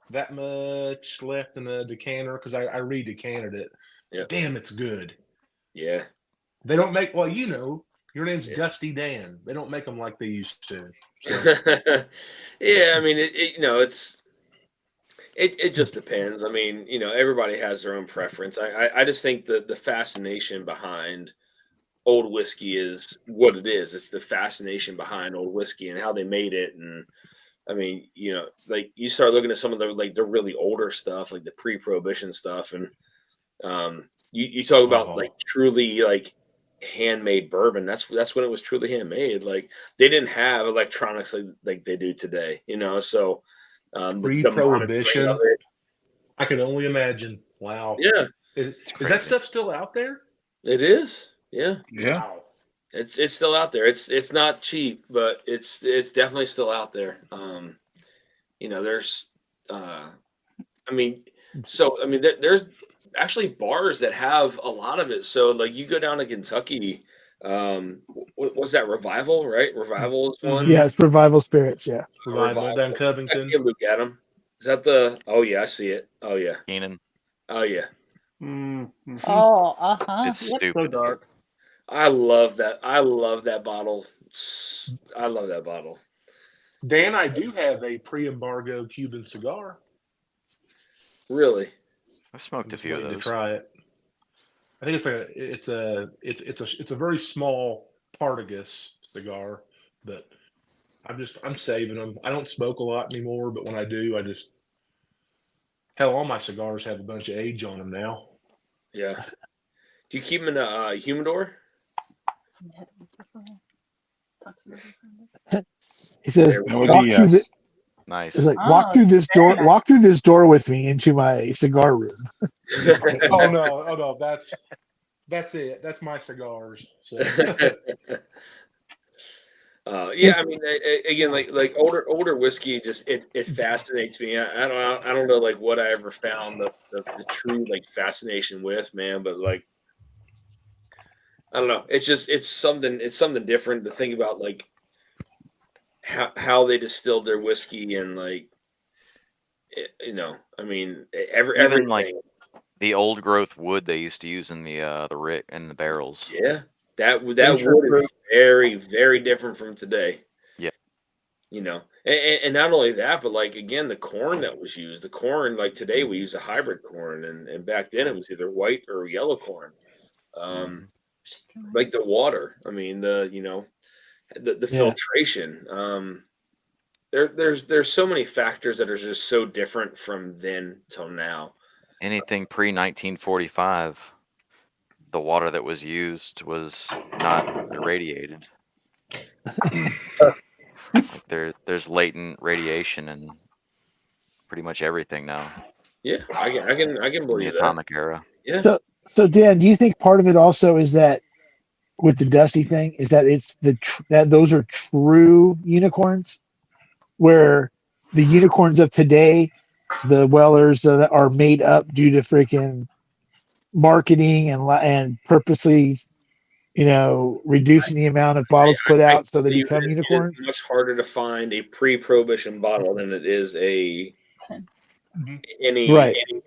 that much left in a decanter because I redecanted it. Yeah. Damn, it's good. Yeah. They don't make your name's Dusty Dan. They don't make them like they used to. So. Yeah, I mean, it just depends. I mean, everybody has their own preference. I just think the fascination behind old whiskey is what it is. It's the fascination behind old whiskey and how they made it. And I mean, like you start looking at some of the really older stuff, like the pre-prohibition stuff, and you talk about like truly like handmade bourbon. That's when it was truly handmade. Like they didn't have electronics like they do today, so pre-prohibition, I can only imagine. Wow. Yeah. Is that stuff still out there? It is. Yeah. Wow. It's still out there. It's not cheap, but it's definitely still out there. There's there's actually bars that have a lot of it. So like you go down to Kentucky, what was that, Revival, right? Revival is one. Yeah, it's Revival Spirits. Yeah, Revival down Covington. Look at them. Is that the? Oh yeah, I see it. Oh yeah, Keenan. Oh yeah. Mm-hmm. Oh, It's stupid. So dark. I love that. I love that bottle. I love that bottle. Dan, I do have a pre-embargo Cuban cigar. Really? I smoked a few of those. To try it. I think it's a very small Partagas cigar, but I'm saving them. I don't smoke a lot anymore, but when I do, all my cigars have a bunch of age on them now. Yeah. Do you keep them in a humidor? He says, nice. It's like walk through this door. Walk through this door with me into my cigar room. Oh no, that's it. That's my cigars. So. Yeah, I mean, again, like older whiskey, just it fascinates me. I don't know like what I ever found the true like fascination with, man, but like I don't know. It's something different to think about, like how they distilled their whiskey and like I mean everything. Like the old growth wood they used to use in the rick and the barrels. Yeah, that wood is very, very different from today. Yeah, and not only that, but like again, the corn that was used, the corn like today we use a hybrid corn, and back then it was either white or yellow corn. Like the water, I mean the filtration. There's so many factors that are just so different from then till now. Anything pre-1945, the water that was used was not irradiated. Like there's latent radiation in pretty much everything now. Yeah, I can believe the atomic era. Yeah. So Dan, do you think part of it also is that with the Dusty thing is that it's that those are true unicorns, where the unicorns of today, the Wellers that are made up due to freaking marketing and purposely, reducing the amount of bottles put out so they become unicorns? It's much harder to find a pre-prohibition bottle than it is any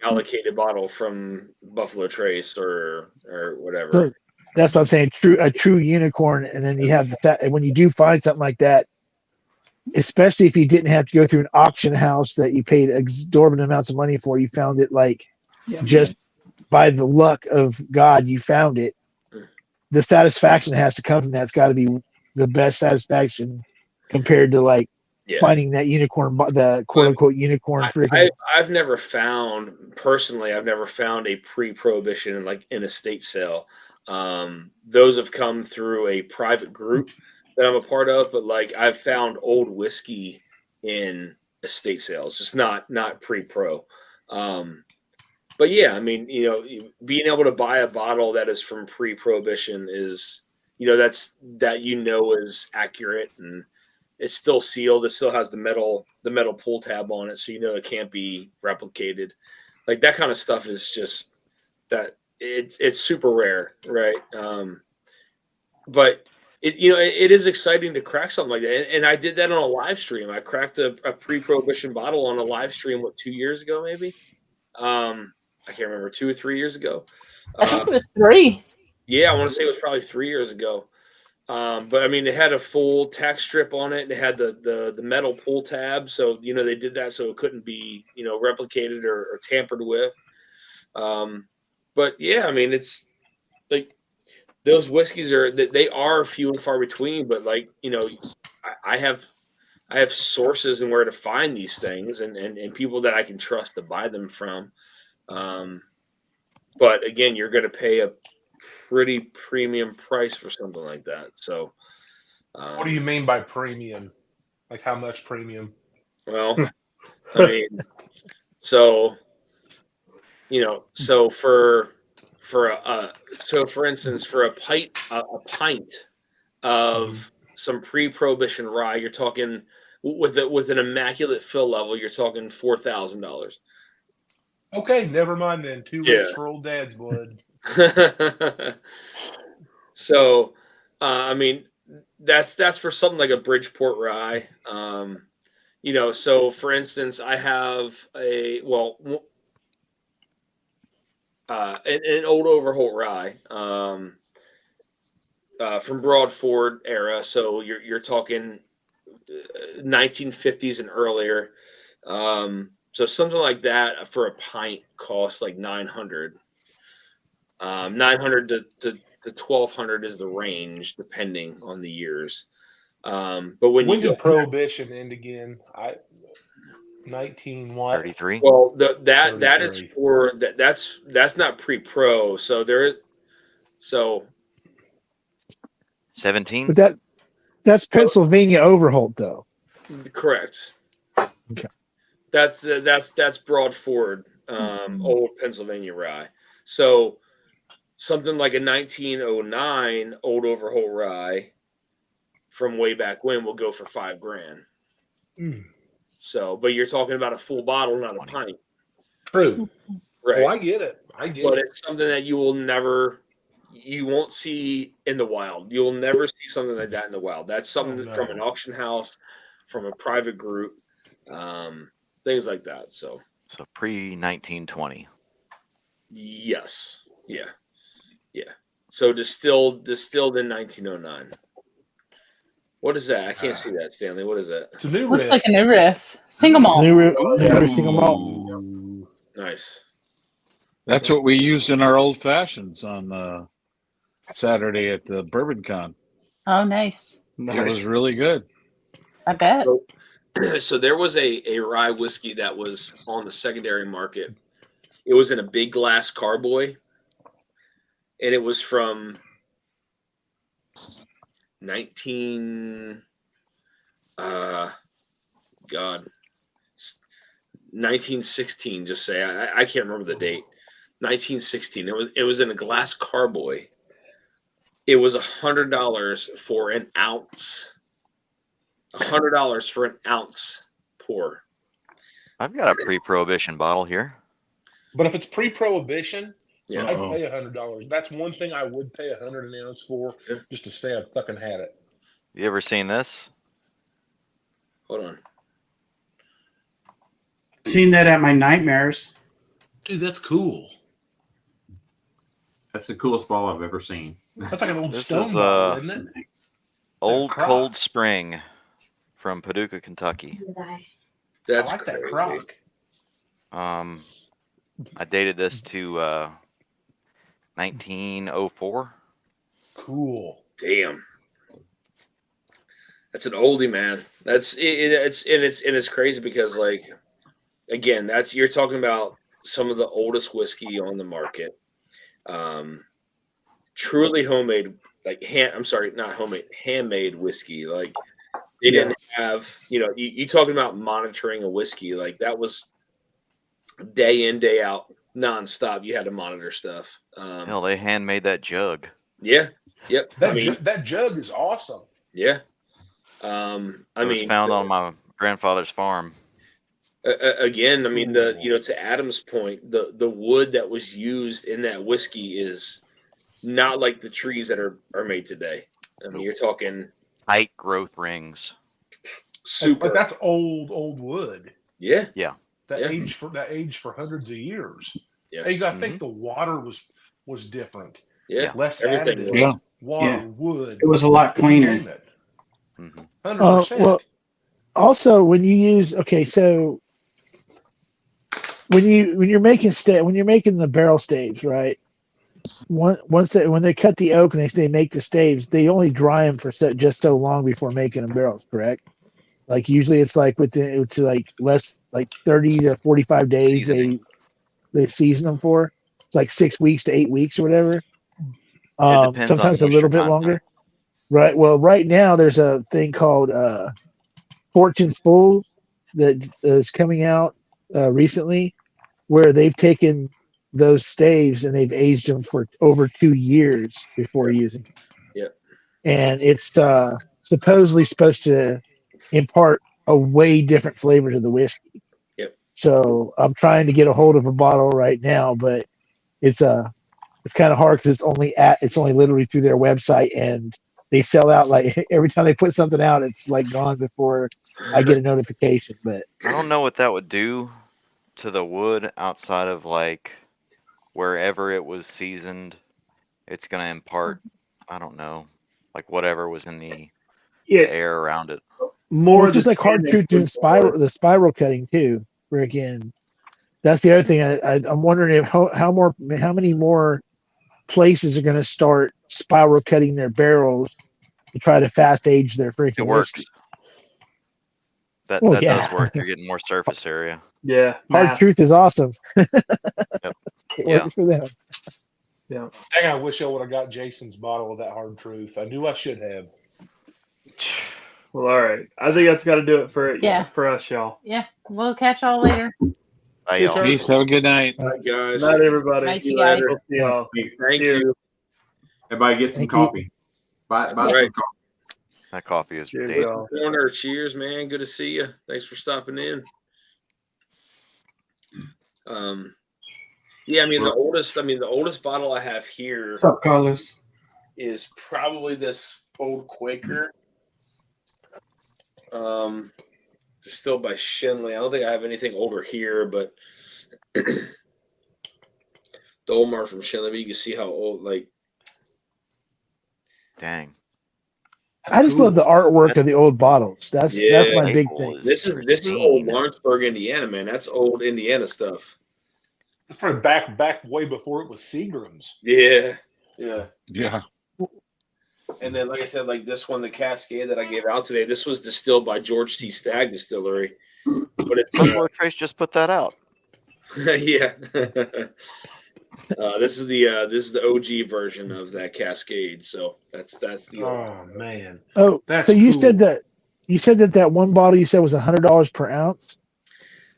allocated bottle from Buffalo Trace or whatever. So that's what I'm saying. A true unicorn, and then you have that. When you do find something like that, especially if you didn't have to go through an auction house that you paid exorbitant amounts of money for, you found it just by the luck of God, you found it. The satisfaction has to come from that. It's got to be the best satisfaction compared to finding that unicorn, the quote unquote unicorn. I've never found a pre-prohibition in a estate sale. Those have come through a private group that I'm a part of, but I've found old whiskey in estate sales, just not pre-pro. But yeah, I mean, being able to buy a bottle that is from pre-prohibition is, is accurate, and it's still sealed. It still has the metal pull tab on it, so it can't be replicated. Like that kind of stuff is just that it's super rare, right? But it is exciting to crack something like that, and I did that on a live stream. I cracked a pre-prohibition bottle on a live stream 2 years ago, maybe. I can't remember, 2 or 3 years ago. I think it was 3. Yeah, I want to say it was probably 3 years ago. But I mean, it had a full tack strip on it. It had the metal pull tab, so they did that so it couldn't be replicated or tampered with. But yeah, I mean, it's like those whiskeys they are few and far between. But like I have sources and where to find these things and people that I can trust to buy them from. But again, you're going to pay a pretty premium price for something like that. So, what do you mean by premium? Like how much premium? Well, I mean, so for instance, for a pint of some pre-prohibition rye, you're talking with an immaculate fill level, you're talking $4,000. Okay, never mind then. Too rich for old dad's blood. So, I mean, that's for something like a Bridgeport rye. So for instance, I have an old Overholt rye from Broadford era. So you're talking 1950s and earlier. So something like that for a pint costs like $900. 900 to 1,200 is the range, depending on the years. But when did Prohibition end again? 33. Well, that is for that's not pre-pro. So 17. But that's Pennsylvania Overholt, though. Correct. Okay. That's Broadford, old Pennsylvania rye. So something like a 1909 old Overholt rye from way back when will go for $5,000. So, but you're talking about a full bottle, not a pint. True. Right. Oh, I get it. But it's something that you won't see in the wild. You'll never see something like that in the wild. That's something from an auction house, from a private group, things like that. So pre-1920. Yes. Yeah. So distilled in 1909. What is that? I can't see that, Stanley. What is that? It's a new Looks riff. like a new riff. Single malt. New riff single malt. Nice. That's what we used in our old fashions on Saturday at the Bourbon Con. Oh, nice. It was really good. I bet. So there was a rye whiskey that was on the secondary market. It was in a big glass carboy, and it was from 1916. Just say I can't remember the date. 1916. It was in a glass carboy. It was $100 for an ounce. $100 for an ounce pour. I've got a pre-prohibition bottle here. But if it's pre-prohibition, yeah, I'd pay $100. That's one thing I would pay $100 an ounce for, just to say I fucking had it. You ever seen this? Hold on. Seen that at my nightmares. Dude, that's cool. That's the coolest ball I've ever seen. That's like an old This stone is bottle, isn't it? Old Cold Spring from Paducah, Kentucky. That's I like that crock. I dated this to 1904. Cool. Damn. That's an oldie, man. It's crazy because, like, again, you're talking about some of the oldest whiskey on the market. Truly homemade, like handmade whiskey. Like they didn't have, you talking about monitoring a whiskey, like that was day in, day out, nonstop. You had to monitor stuff. Hell, they handmade that jug. Yeah. Yep. That jug is awesome. Yeah. It was found on my grandfather's farm. Again, I mean, to Adam's point, the wood that was used in that whiskey is not like the trees that are made today. I mean, you're talking tight growth rings. Super. But that's old wood. Yeah. Yeah. That aged for hundreds of years. Yeah. Hey, you got to think the water was different. Yeah, less everything additives, was. Yeah. water, Yeah. wood. It was a lot you cleaner. name it. Mhm. 100%. Well, also when you use so when you're making when you're making the barrel staves, right? When they cut the oak and they make the staves, they only dry them for just so long before making them barrels, correct? Like usually it's like it's like less like 30 to 45 days Seasoning. they season them for. It's like 6 weeks to 8 weeks or whatever. It depends on Sometimes a moisture little bit content. longer. Right. Well, right now there's a thing called Fortune's Full that is coming out recently, where they've taken those staves and they've aged them for over 2 years before using them. Yep. And it's supposedly supposed to impart a way different flavor to the whiskey. Yep. So I'm trying to get a hold of a bottle right now, but it's kind of hard because it's only literally through their website, and they sell out like every time they put something out, it's like gone before I get a notification. But I don't know what that would do to the wood outside of like wherever it was seasoned. It's gonna impart, I don't know, like whatever was in the air around it. It's just like hard truth doing the spiral cutting too. Where again, that's the other thing. I'm wondering how many more places are going to start spiral cutting their barrels to try to fast age their freaking It works. whiskey. That Well, does work. You're getting more surface area. Yeah. Hard truth is awesome. Yep. It works for them. Yeah. Dang, I wish I would have got Jason's bottle of that hard truth. I knew I should have. Well, all right. I think that's got to do it for us, y'all. Yeah. We'll catch y'all later. Bye, y'all. Peace. Have a good night. Bye, guys. Night, everybody. Night, See you you later. guys. See y'all. Thank Cheers. you. Everybody get some Thank you. coffee. Buy some Right. coffee. That coffee is Cheers, tasty. y'all. Corner, cheers, man. Good to see you. Thanks for stopping in. Yeah, I mean the oldest bottle I have here What's up, Carlos? is probably this old Quaker. Distilled by Shenley. I don't think I have anything older here, but the Olmar from Shenley, but you can see how old, like, Dang. I just love the artwork of the old bottles. That's my big label thing. this is old Lawrenceburg, Indiana, man. That's old Indiana stuff. That's probably back way before it was Seagram's. Yeah. Yeah. And then, like I said, like this one, the Cascade that I gave out today, this was distilled by George T. Stagg Distillery. But it's Buffalo Trace just put that out. yeah. This is the OG version of that Cascade. So that's the Oh man. Oh, That's so you cool. said that one bottle you said was $100 per ounce.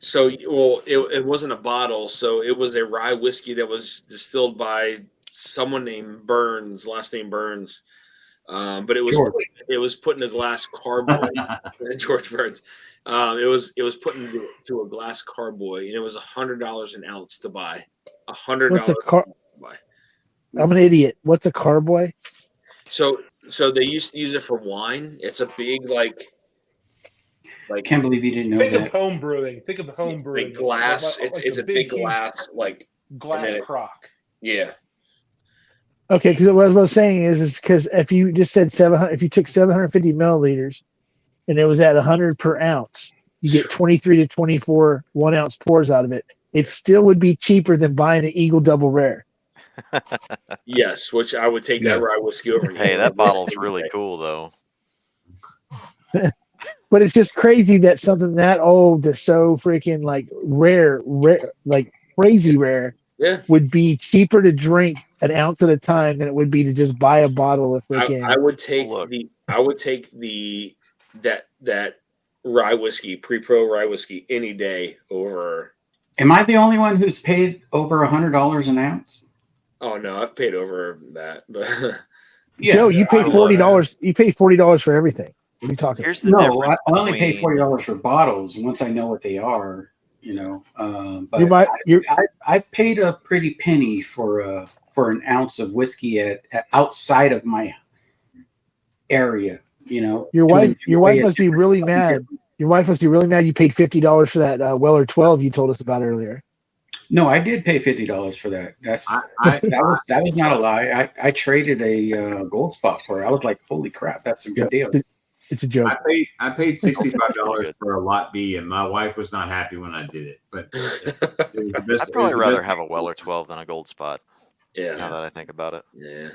So, well, it wasn't a bottle. So it was a rye whiskey that was distilled by someone named Burns, last name Burns. But it was put in a glass carboy. George Burns. It was put into a glass carboy, and it was $100 an ounce to buy. $100. I'm an idiot. What's a carboy? So they used to use it for wine. It's a big like. Can't believe you didn't know Think that. of home brewing. Think of the home brewing. Big glass. Like It's a big glass, like glass crock. Yeah. Okay, because what I was saying is because if you just said 700, if you took 750 milliliters, and it was at 100 per ounce, you get 23 to 24 1 ounce pours out of it. It still would be cheaper than buying an Eagle Double Rare. Yes, which I would take that rye whiskey over. Hey, that bottle's really cool though. But it's just crazy that something that old is so freaking like rare, like crazy rare. Yeah, would be cheaper to drink an ounce at a time than it would be to just buy a bottle of freaking. I would take that rye whiskey, pre-pro rye whiskey, any day over. Am I the only one who's paid over $100 an ounce? Oh no, I've paid over that, but Yeah, Joe, you pay $40. You pay $40 for everything. What are you talking? Here's No, I only pay $40 for bottles once I know what they are. You know, but I paid a pretty penny for an ounce of whiskey at outside of my area. You know, Your wife must be really mad. Your wife must be really mad. You paid $50 for that Weller 12 you told us about earlier. No, I did pay $50 for that. That was not a lie. I traded a gold spot for it. I was like, holy crap, that's a good deal. It's a joke. I paid $65 for a lot B, and my wife was not happy when I did it. But it was the best. I'd probably rather have a Weller 12 than a gold spot. Yeah. Now that I think about it. Yeah.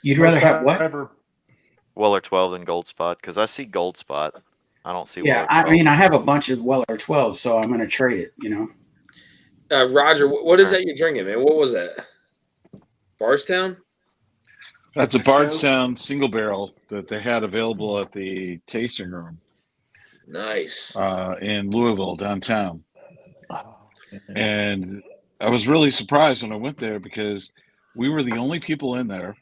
You'd rather have what? Weller 12 than gold spot, because I see gold spot. I don't see Yeah, Weller 12. I mean, I have a bunch of Weller 12, so I'm going to trade it, you know. Roger, what is that you're drinking, man? What was that? Bardstown? That's a Bardstown single barrel that they had available at the tasting room. Nice. In Louisville, downtown. And I was really surprised when I went there because we were the only people in there.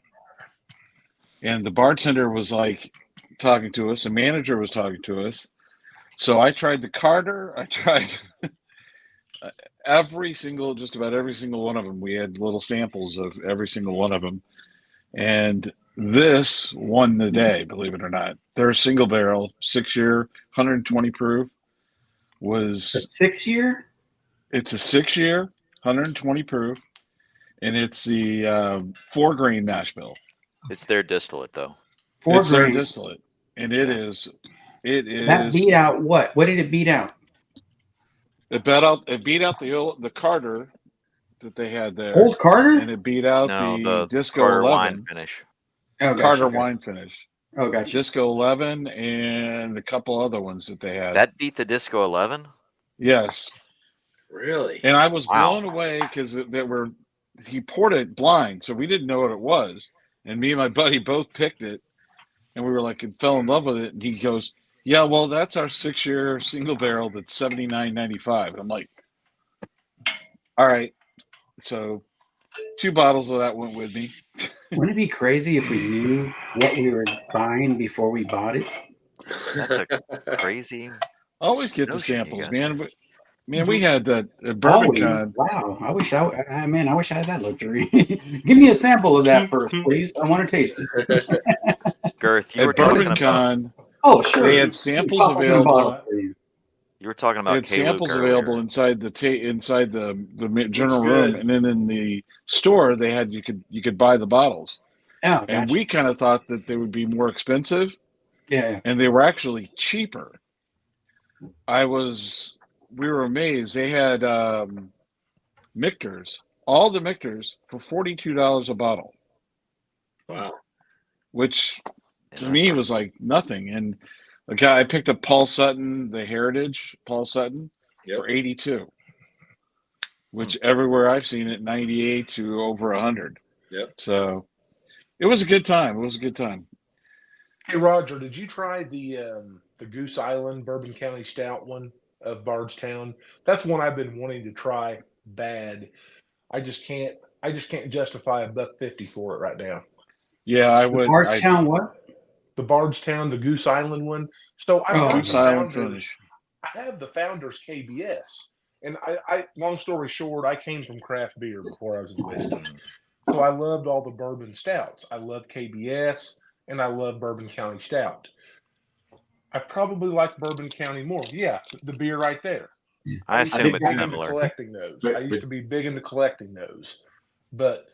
And the bartender was like talking to us. The manager was talking to us. So I tried the Carter. I tried just about every single one of them. We had little samples of every single one of them. And this won the day, believe it or not. Their single barrel, 6-year, 120 proof was... A 6-year? It's a 6-year, 120 proof. And it's the 4-grain mash bill. It's their distillate, though. It's their distillate. And it is... That beat out what? What did it beat out? It beat out the Carter that they had there. Old Carter? And it beat out the Disco Carter 11. wine finish. Oh, gotcha, Carter gotcha. wine finish. Oh, gotcha. Disco 11 and a couple other ones that they had. That beat the Disco 11? Yes. Really? And I was blown away because he poured it blind, so we didn't know what it was. And me and my buddy both picked it, and we were like, and fell in love with it. And he goes, "Yeah, well, that's our 6-year single barrel that's $79.95." And I'm like, all right. So 2 bottles of that went with me. Wouldn't it be crazy if we knew what we were buying before we bought it? That's a crazy. Always get the notion, samples, man. But, man, we had the bourbon Always. con. Wow. I wish I had that luxury. Give me a sample of that first, please. I want to taste it. Girth, you were At Bourbon talking Con, about. Oh, sure. they had samples available. You were talking They about had K-Luke samples earlier. available inside the general Looks room, good. and then in the store they had you could buy the bottles. Oh, And gotcha. we kind of thought that they would be more expensive, Yeah. and they were actually cheaper. We were amazed. They had Michters, all the Michters for $42 a bottle. Wow. Which to me was like nothing. And the guy, I picked up Paul Sutton, the Heritage Paul Sutton, for 82, which everywhere I've seen it, 98 to over 100. Yep. So it was a good time. It was a good time. Hey Roger, did you try the Goose Island Bourbon County Stout one of Bardstown? That's one I've been wanting to try bad. I just can't justify $1.50 for it right now. Yeah, I would. Bardstown what? The Bardstown, the Goose Island one. So I've got Goose the Island founders. finish. I have the founders KBS, and I long story short, I came from craft beer before I was in whiskey. So I loved all the bourbon stouts. I love KBS, and I love Bourbon County Stout. I probably like Bourbon County more. Yeah, the beer right there. I assume it's into similar. collecting those. I used to be big into collecting those, but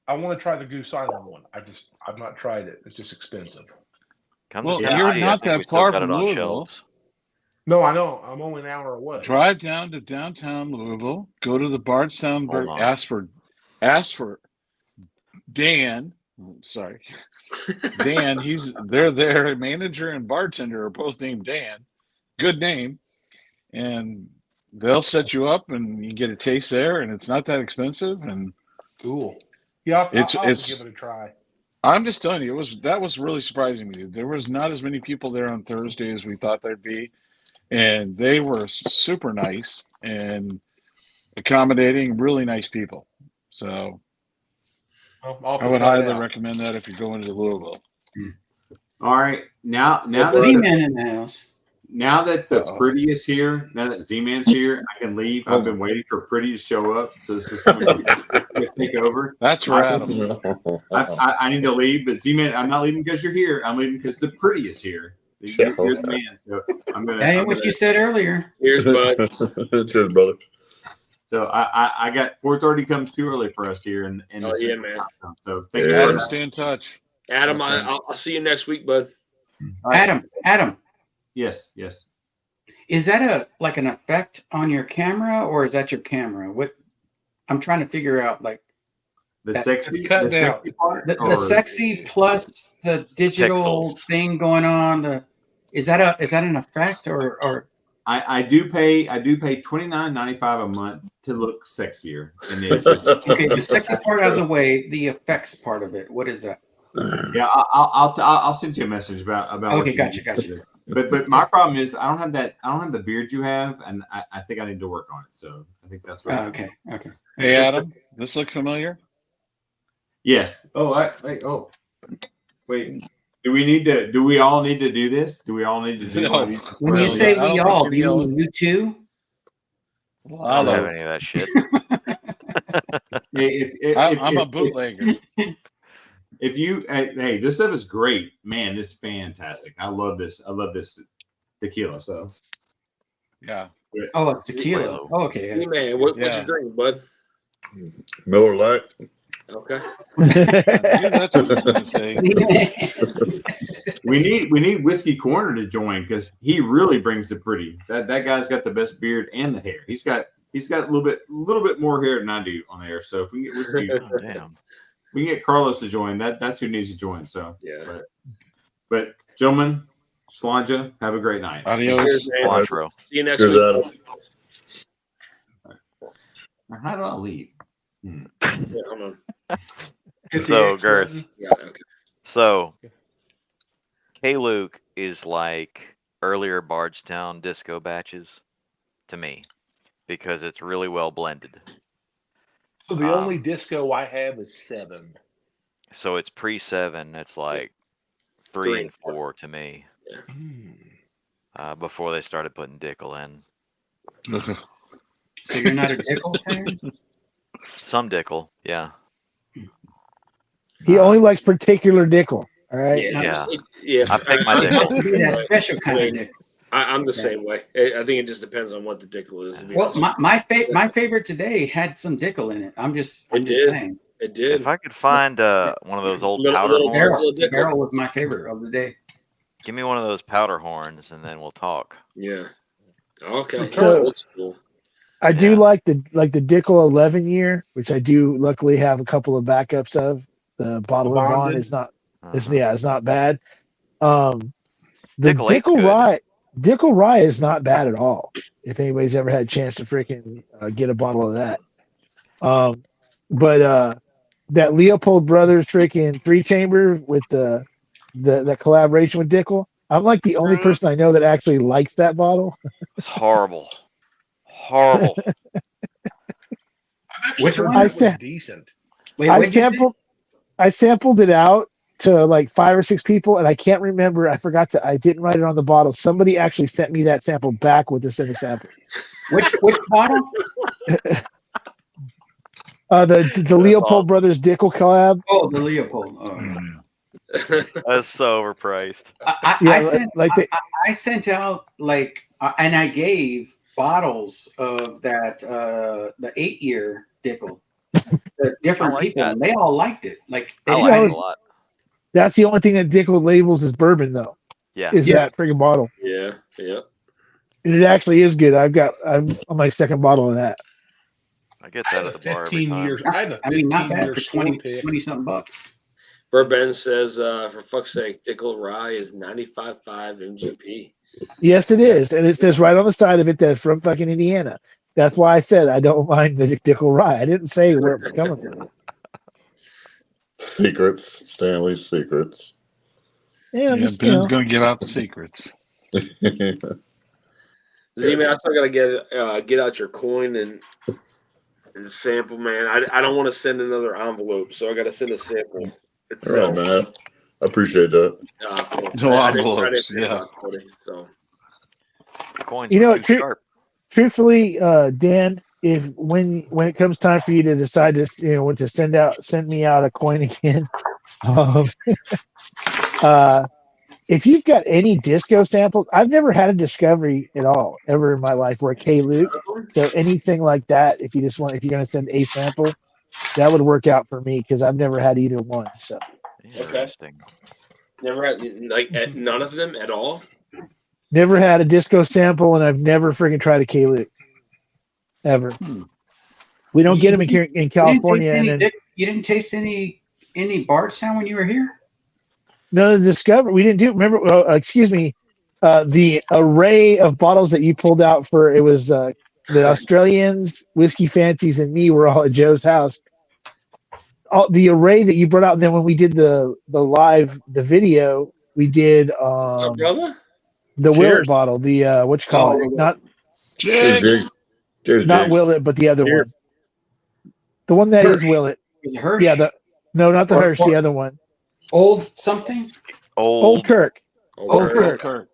I want to try the Goose Island one. I've not tried it. It's just expensive. Well, you're not that far from Louisville. No, I know. I'm only an hour away. Drive down to downtown Louisville. Go to the Bardstown. Ask for Dan. Sorry, Dan. They're their manager and bartender are both named Dan. Good name, and they'll set you up, and you get a taste there, and it's not that expensive. And cool. Yeah, I'll it's give it a try. I'm just telling you, that was really surprising me. There was not as many people there on Thursday as we thought there'd be, and they were super nice and accommodating, really nice people. So I would highly recommend that if you're going to Louisville. All right, now that Z-Man in the house. Now that the Pretty is here, now that Z-Man's here, I can leave. I've been waiting for Pretty to show up, so this is going to take over. That's right. I need to leave, but Z-Man, I'm not leaving because you're here. I'm leaving because the Pretty is here. You're the man, so I'm gonna. That ain't what you said earlier. Here's Bud. Cheers, brother. So I got 4:30 comes too early for us here in Oh the yeah, Central man. Time Zone. So thank you. Adam, stay in touch. Adam, Okay. I'll see you next week, bud. Adam. Yes. Is that an effect on your camera, or is that your camera? What I'm trying to figure out, like the that, sexy, it's cutting the out. sexy part, the sexy plus the digital Pixels. thing going on. Is that an effect, or I do pay $29.95 a month to look sexier. And okay, the sexy part out of the way, the effects part of it. What is that? Yeah, I'll send you a message about. Okay, what you gotcha. need. But my problem is I don't have the beard you have, and I think I need to work on it. So I think that's right. Okay. Hey, Adam, this look familiar? Yes. Wait. Do we all need to do this? Do we all need to do No. it? When you say we all, do you mean you two? Well, I don't have any of that shit. I'm a bootlegger. If you hey, this stuff is great, man. This is fantastic. I love this tequila. So yeah. Oh, it's tequila. Oh, okay. Hey, man, what's your drink, bud? Miller Lite. Okay. That's what I was gonna say. we need Whiskey Corner to join because he really brings the pretty. That guy's got the best beard and the hair. He's got a little bit more hair than I do on there. So if we can get Whiskey, we can get Carlos to join. That's who needs to join. So yeah. But gentlemen, Slanja, have a great night. Adios. See you next week. Adam. Now, how do I leave? Yeah, hold on. So Girth. Yeah, okay. So K-Luke is like earlier Bardstown disco batches to me because it's really well blended. So the only disco I have is 7. So it's pre-7. It's like 3 and 4 to me. Yeah. Before they started putting Dickel in. So you're not a Dickel fan? Some Dickel, yeah. He only likes particular Dickel. All right. Yeah. I pick my Dickel. That special kind of Dickel. I'm the same way. I think it just depends on what the Dickel is. Well, my favorite today had some Dickel in it. I'm just saying. It did. If I could find one of those old powder horns. Barrel was my favorite of the day. Give me one of those powder horns and then we'll talk. Yeah. Okay. So- That's cool. I do like the Dickel 11 year, which I do luckily have a couple of backups of. The bottle of bond is not it's not bad. The Dickel Rye is not bad at all. If anybody's ever had a chance to freaking get a bottle of that. But that Leopold Brothers freaking 3-chamber with the collaboration with Dickel, I'm like the only person I know that actually likes that bottle. It's horrible. Horrible. Which one was decent? Wait, I sampled it out to like 5 or 6 people, and I can't remember. I didn't write it on the bottle. Somebody actually sent me that sample back with a set of samples. Which bottle? The Leopold Brothers Dickel collab. Oh, the Leopold. Oh. That's so overpriced. I sent out and I gave bottles of that the 8-year Dickel to different people, and they all liked it. Like they I like it a lot. That's the only thing that Dickel labels as bourbon, though. Yeah, is that friggin' bottle. Yeah. And it actually is good. I'm on my second bottle of that. I get that at the bar every 15 time. years. I have a 15 I mean, not bad year for score 20 something bucks. Burben says, for fuck's sake, Dickel Rye is 95.5 MGP. Yes, it is, and it says right on the side of it that from fucking Indiana. That's why I said I don't mind the Dickel Rye. I didn't say where it was coming from. Secrets, Stanley's secrets. Yeah, Ben's gonna give out the secrets. Z-Man, I still gotta get out your coin and sample, man. I don't want to send another envelope, so I gotta send a sample. All right, man. I appreciate that. Cool. No I didn't envelopes, pay yeah. for it, so. Coins You are know, too sharp. truthfully, Dan, if when it comes time for you to decide to send me out a coin again, if you've got any disco samples, I've never had a discovery at all ever in my life where K-Luke So anything like that, if you're going to send a sample, that would work out for me because I've never had either one. So Interesting. Never had none of them at all. Never had a disco sample, and I've never freaking tried a K-Luke ever. We don't get them in here in California. You didn't taste any Bardstown when you were here? No, the Discovery. We didn't do. Remember? Excuse me. The array of bottles that you pulled out for it was the Australians, Whiskey Fancies, and me were all at Joe's house. The array that you brought out, and then when we did the video, we did brother? The Willet bottle. The what you call it? Not Cheers. not Willet, but the other one. The one that is Willet. Is it Hirsch? Yeah. No, not the Hirsch. The other one. Old something. Old Kirk. Old Kirk.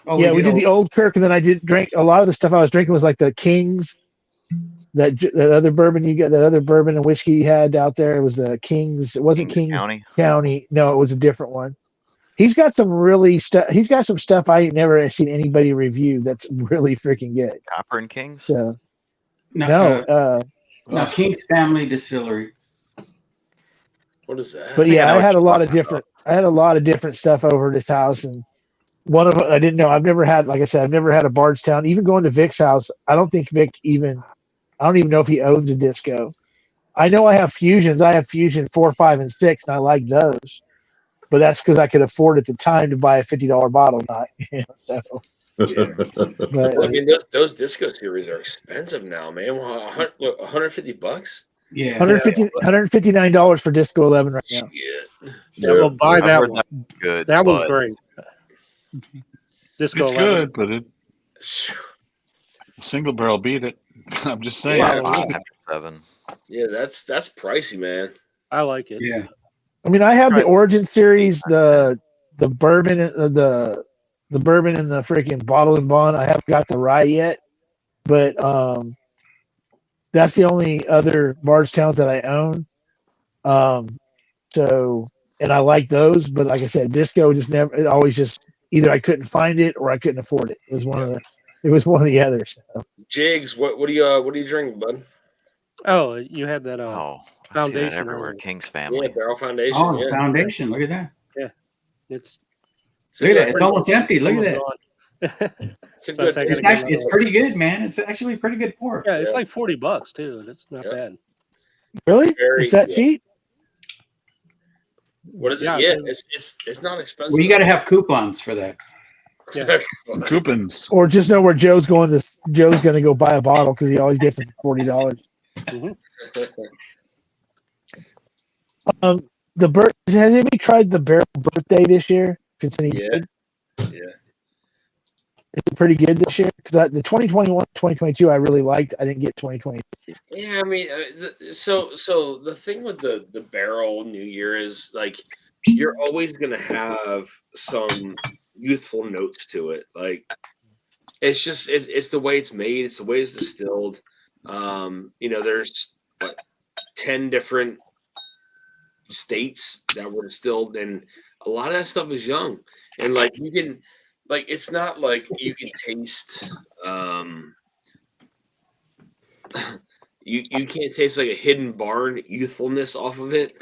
Oh, Yeah, we did the Old Kirk, and then I did drink a lot of the stuff I was drinking was like the Kings. That other bourbon you got, that other bourbon and whiskey you had out there, it was the Kings. It wasn't Kings County. No, it was a different one. He's got some really stuff. He's got some stuff I ain't never seen anybody review that's really freaking good. Copper and Kings. So no, King's Family Distillery. What is that? But yeah, I had a lot of different stuff over at his house, and one of them I didn't know. I've never had, like I said, I've never had a Bardstown. Even going to Vic's house, I don't even know if he owns a disco. I know I have fusions. I have Fusion 4, 5, and 6, and I like those. But that's because I could afford at the time to buy a $50 bottle, not so. But, I mean, those disco series are expensive now, man. $150? Yeah, $159 for Disco 11 right now. Yeah, we'll buy that one. Good. That was great. Disco It's 11. good, but single barrel beat it. I'm just saying. Yeah, that's pricey, man. I like it. Yeah. I mean, I have the Origin series, the bourbon, the bourbon in the freaking bottle and bond. I haven't got the rye yet, but that's the only other Bardstowns that I own. So, and I like those, but like I said, disco just never. It always just either I couldn't find it or I couldn't afford it. It was one of the. It was one of the others. So. Jigs, what do you drinking, bud? Oh, you had that foundation everywhere. King's Family. Yeah, Barrel Foundation. Oh, the foundation. Look at that. Yeah, it's. Look at that. It's almost empty. Look at that. It's pretty good, man. It's actually pretty good pork. Yeah, it's like $40 too. That's not bad. Really? Is that cheap? What is it? Yeah, Yeah, it's not expensive. Well, you got to have coupons for that. Yeah. Coupons. Or just know where Joe's going to go buy a bottle because he always gets them for $40. Has anybody tried the Barrel Birthday this year? If it's any good? Yeah. Is it pretty good this year? Because the 2021, 2022 I really liked. I didn't get 2020. Yeah, I mean, so the thing with the Barrel New Year is like you're always gonna have some youthful notes to it. Like it's just it's the way it's made, it's the way it's distilled. There's 10 different states that were distilled, and a lot of that stuff is young. And like you can it's not like you can taste you can't taste like a hidden barn youthfulness off of it.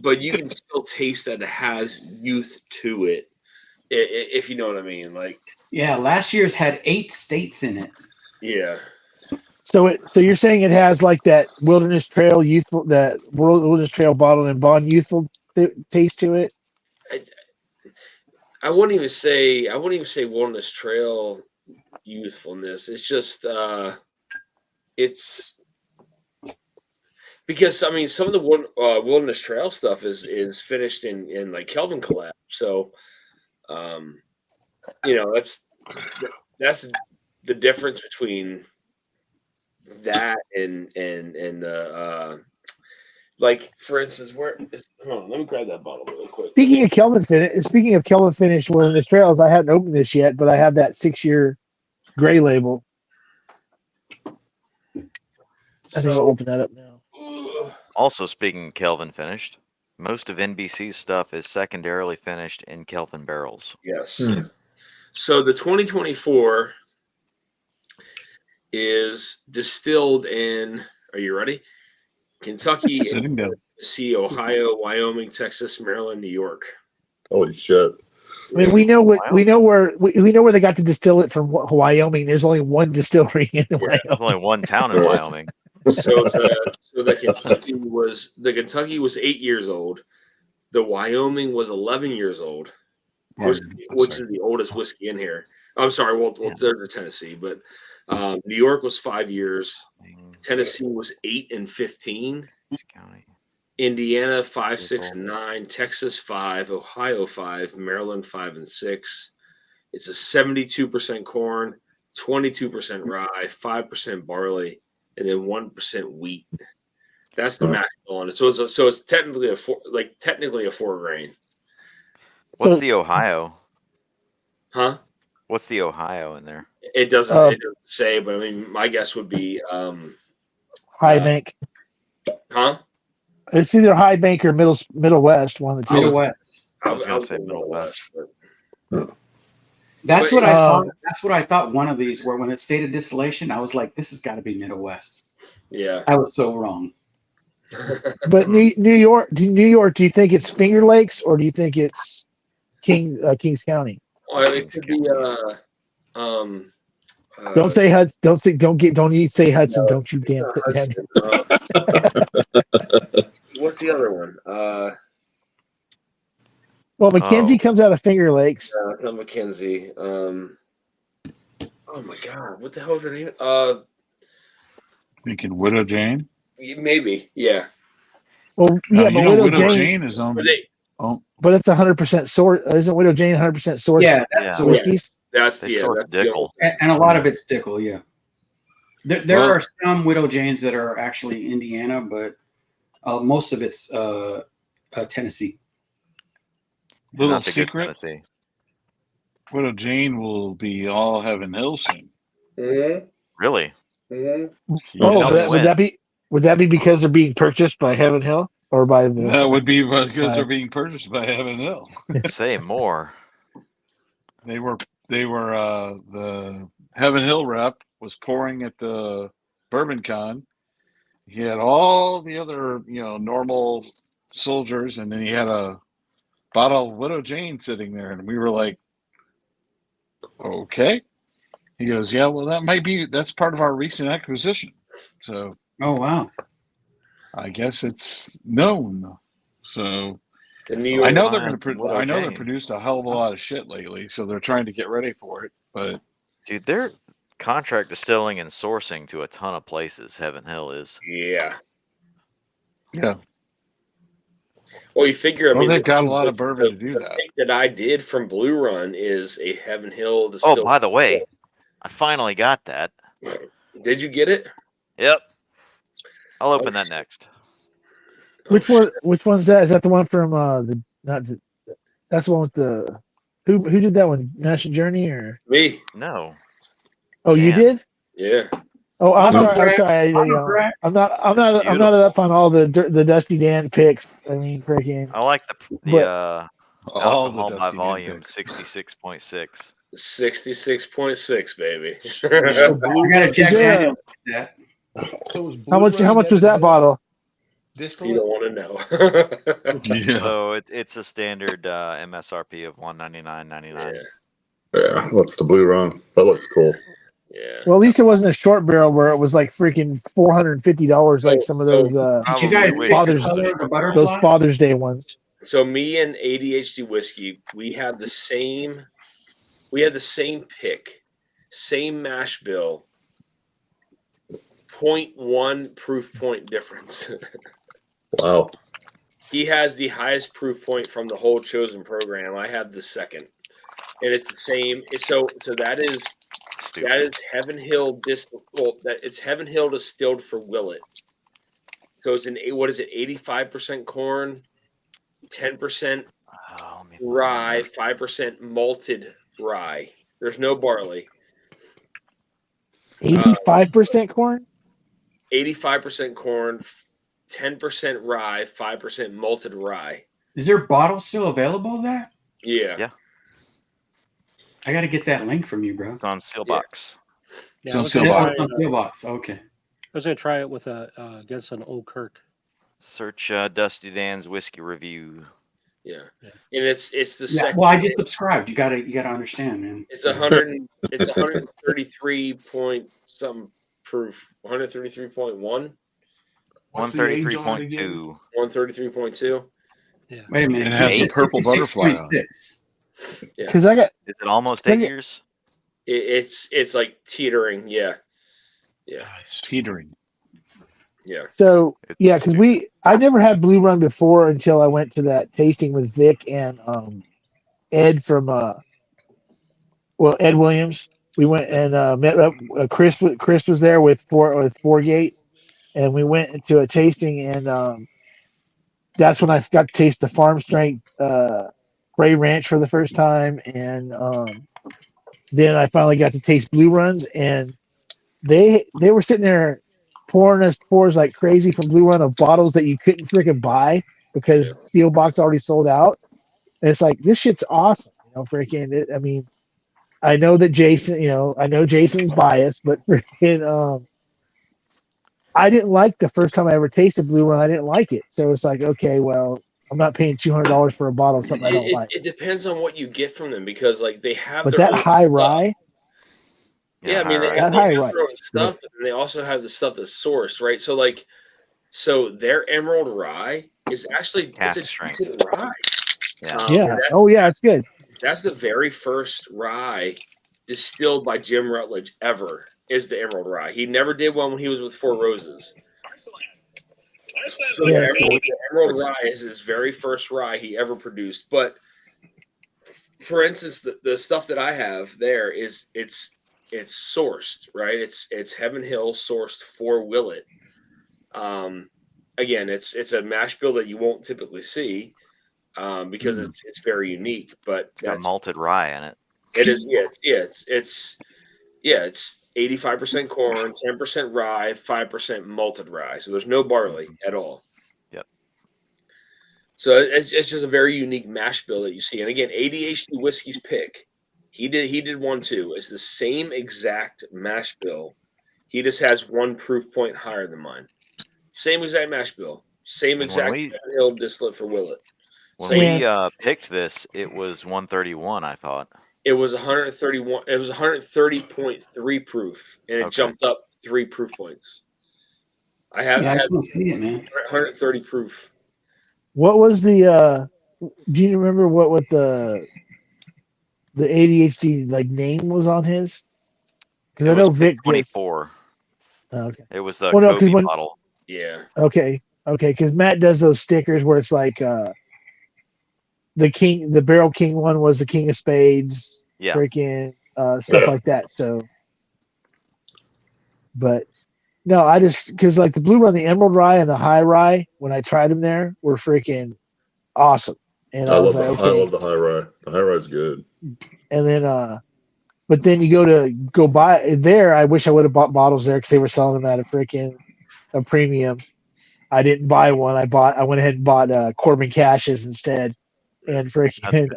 But you can still taste that it has youth to it, if you know what I mean. Like, yeah, last year's had 8 states in it. Yeah. So you're saying it has like that Wilderness Trail youthful, that Wilderness Trail bottle and bond youthful taste to it. I wouldn't even say Wilderness Trail youthfulness. It's just it's. Because I mean, some of the Wilderness Trail stuff is finished in like Kelvin collab, so that's the difference between that and like for instance, hold on, let me grab that bottle really quick. Speaking of Kelvin finished Wilderness Trails, I hadn't opened this yet, but I have that 6-year gray label. I think I'll open that up now. Also, speaking of Kelvin finished, most of NBC's stuff is secondarily finished in Kelvin barrels. Yes. So the 2024 is distilled in, are you ready? Kentucky, Tennessee, Ohio, Wyoming, Texas, Maryland, New York. Holy shit. I mean, we know where they got to distill it from Wyoming. There's only one distillery in Wyoming. There's only one town in Wyoming. So the Kentucky was 8 years old. The Wyoming was 11 years old, which is the oldest whiskey in here. I'm sorry, well there's the Tennessee, but New York was 5 years. Tennessee was 8 and 15. Indiana 5, 6, and 9. Texas 5. Ohio 5. Maryland 5 and 6. It's a 72% corn, 22% rye, 5% barley, and then 1% wheat. That's the max on it. So it's technically a 4 grain. What's the Ohio? Huh? What's the Ohio in there? It doesn't say, but I mean, my guess would be High Bank. Huh? It's either High Bank or Middle West. One of the two. Middle West. I was going to say Middle West. That's what I thought. That's what I thought. One of these, where when it stated distillation, I was like, "This has got to be Middle West." Yeah, I was so wrong. But New York. Do you think it's Finger Lakes or do you think it's Kings County? Well, it could be. Don't say Hudson. Don't you say Hudson? No, don't you damn. What's the other one? Well, Mackenzie comes out of Finger Lakes. No, it's not Mackenzie. Oh my God, what the hell is her name? Thinking Widow Jane. Maybe, yeah. Well, yeah, but Widow Jane is on. But it's 100% source. Isn't Widow Jane 100% source? Yeah, that's whiskeys. That's Dickel. And a lot of it's Dickel. Yeah, there are some Widow Janes that are actually Indiana, but most of it's Tennessee. Little secret. Widow Jane will be all Heaven Hill soon. Mm-hmm. Really? Mm-hmm. Oh, would that be because they're being purchased by Heaven Hill or by the? That would be because they're being purchased by Heaven Hill. Say more. They were the Heaven Hill rep was pouring at the Bourbon Con. He had all the other normal soldiers, and then he had a bottle of Widow Jane sitting there, and we were like, okay. He goes, yeah, well, that's part of our recent acquisition. So, oh wow, I guess it's known. So, I know they're going to. I know they produced a hell of a lot of shit lately, so they're trying to get ready for it. But dude, they're contract distilling and sourcing to a ton of places. Heaven Hill is. Yeah. Yeah. Well, you figure. I mean, they've got a lot of bourbon to do that. The that I did from Blue Run is a Heaven Hill distilled. Oh, by the way, I finally got that. Did you get it? Yep. I'll open that next. Which one? Which one's that? Is that the one from that's the one with the who did that one? National Journey or me? No. Oh, you did? Yeah. Oh, I'm sorry. I'm not up on all the Dusty Dan picks. I mean, freaking. I like the alcohol by volume 66.6. 66.6, baby. I got a Jack Daniels. How much was that bottle? You don't want to know. So it's a standard MSRP of $199.99. Yeah, what's the Blue Run? That looks cool. Yeah. Well, at least it wasn't a short barrel where it was like freaking $450, like some of those Father's Day ones. So me and ADHD Whiskey, we had the same pick, same mash bill, 0.1 proof point difference. Wow. He has the highest proof point from the whole chosen program. I have the second, and it's the same. So that is Heaven Hill it's Heaven Hill distilled for Willet. So it's 85% corn, 10% rye, 5% malted rye. There's no barley. 85% corn? 85% corn, 10% rye, 5% malted rye. Is there bottles still available of that? Yeah. Yeah. I got to get that link from you, bro. It's on Sealbox. Yeah, So I was gonna try it, Pillbox. Okay. I was gonna try it with against an Old Kirk. Search Dusty Dan's whiskey review. Yeah, and it's the Yeah. second. Well, I just subscribed. You gotta understand, man. It's 133 point something proof. 133.1. What's the age on it 133.2. 133.2 Yeah. Wait a minute. And it has the purple butterfly on it. Yeah. Because I got. Is it almost 8 years? It's like teetering. Yeah. Teetering. Yeah. So yeah, because I never had Blue Run before until I went to that tasting with Vic and Ed from Ed Williams. We went and met up. Chris was there with Fourgate, and we went into a tasting, and that's when I got to taste the farm strength Bray Ranch for the first time, and then I finally got to taste Blue Runs, and they were sitting there pouring us pours like crazy from Blue Run of bottles that you couldn't freaking buy because Steel Box already sold out. And it's like, this shit's awesome. I mean, I know that Jason, I know Jason's biased, but freaking, I didn't like the first time I ever tasted Blue Run. I didn't like it. So it's like, okay, well, I'm not paying $200 for a bottle of something I don't like. It depends on what you get from them because like they have But their that own high stuff. rye. Yeah, I mean they That have high their rye. own stuff, and they also have the stuff that's sourced, right? So their Emerald Rye is actually it's a decent rye. Yeah. Oh yeah, it's good. That's the very first rye distilled by Jim Rutledge ever. Is the Emerald Rye. He never did one when he was with Four Roses. So the Emerald Rye is his very first rye he ever produced. But for instance, the stuff that I have there is it's sourced, right? It's Heaven Hill sourced for Willet. Again, it's a mash bill that you won't typically see because it's very unique. But It's got malted rye in it. it is. It's 85% corn, 10% rye, 5% malted rye. So there's no barley at all. Yep. So it's just a very unique mash bill that you see. And again, ADHD Whiskey's pick. He did one too. It's the same exact mash bill. He just has one proof point higher than mine. Same exact mash bill. Same exact Hill distillate for Willet. When we picked this, it was 131, I thought. It was 131. It was 130.3 proof, and it jumped up 3 proof points. I had 130 proof. What was the? Do you remember what the ADHD like name was on his? Because I know Vic 24. Okay. It was the Kobe bottle. Yeah. Okay. Because Matt does those stickers where it's like the Barrel King one was the King of Spades. Yeah. Freaking stuff like that. So, but no, I just because like the Blue Run, the Emerald Rye, and the High Rye when I tried them there were freaking awesome. And I was like, okay. I love the High Rye. The High Rye's good. And then, but then you go buy there. I wish I would have bought bottles there because they were selling them at a premium. I didn't buy one. I went ahead and bought Corbin Cashes instead, and freaking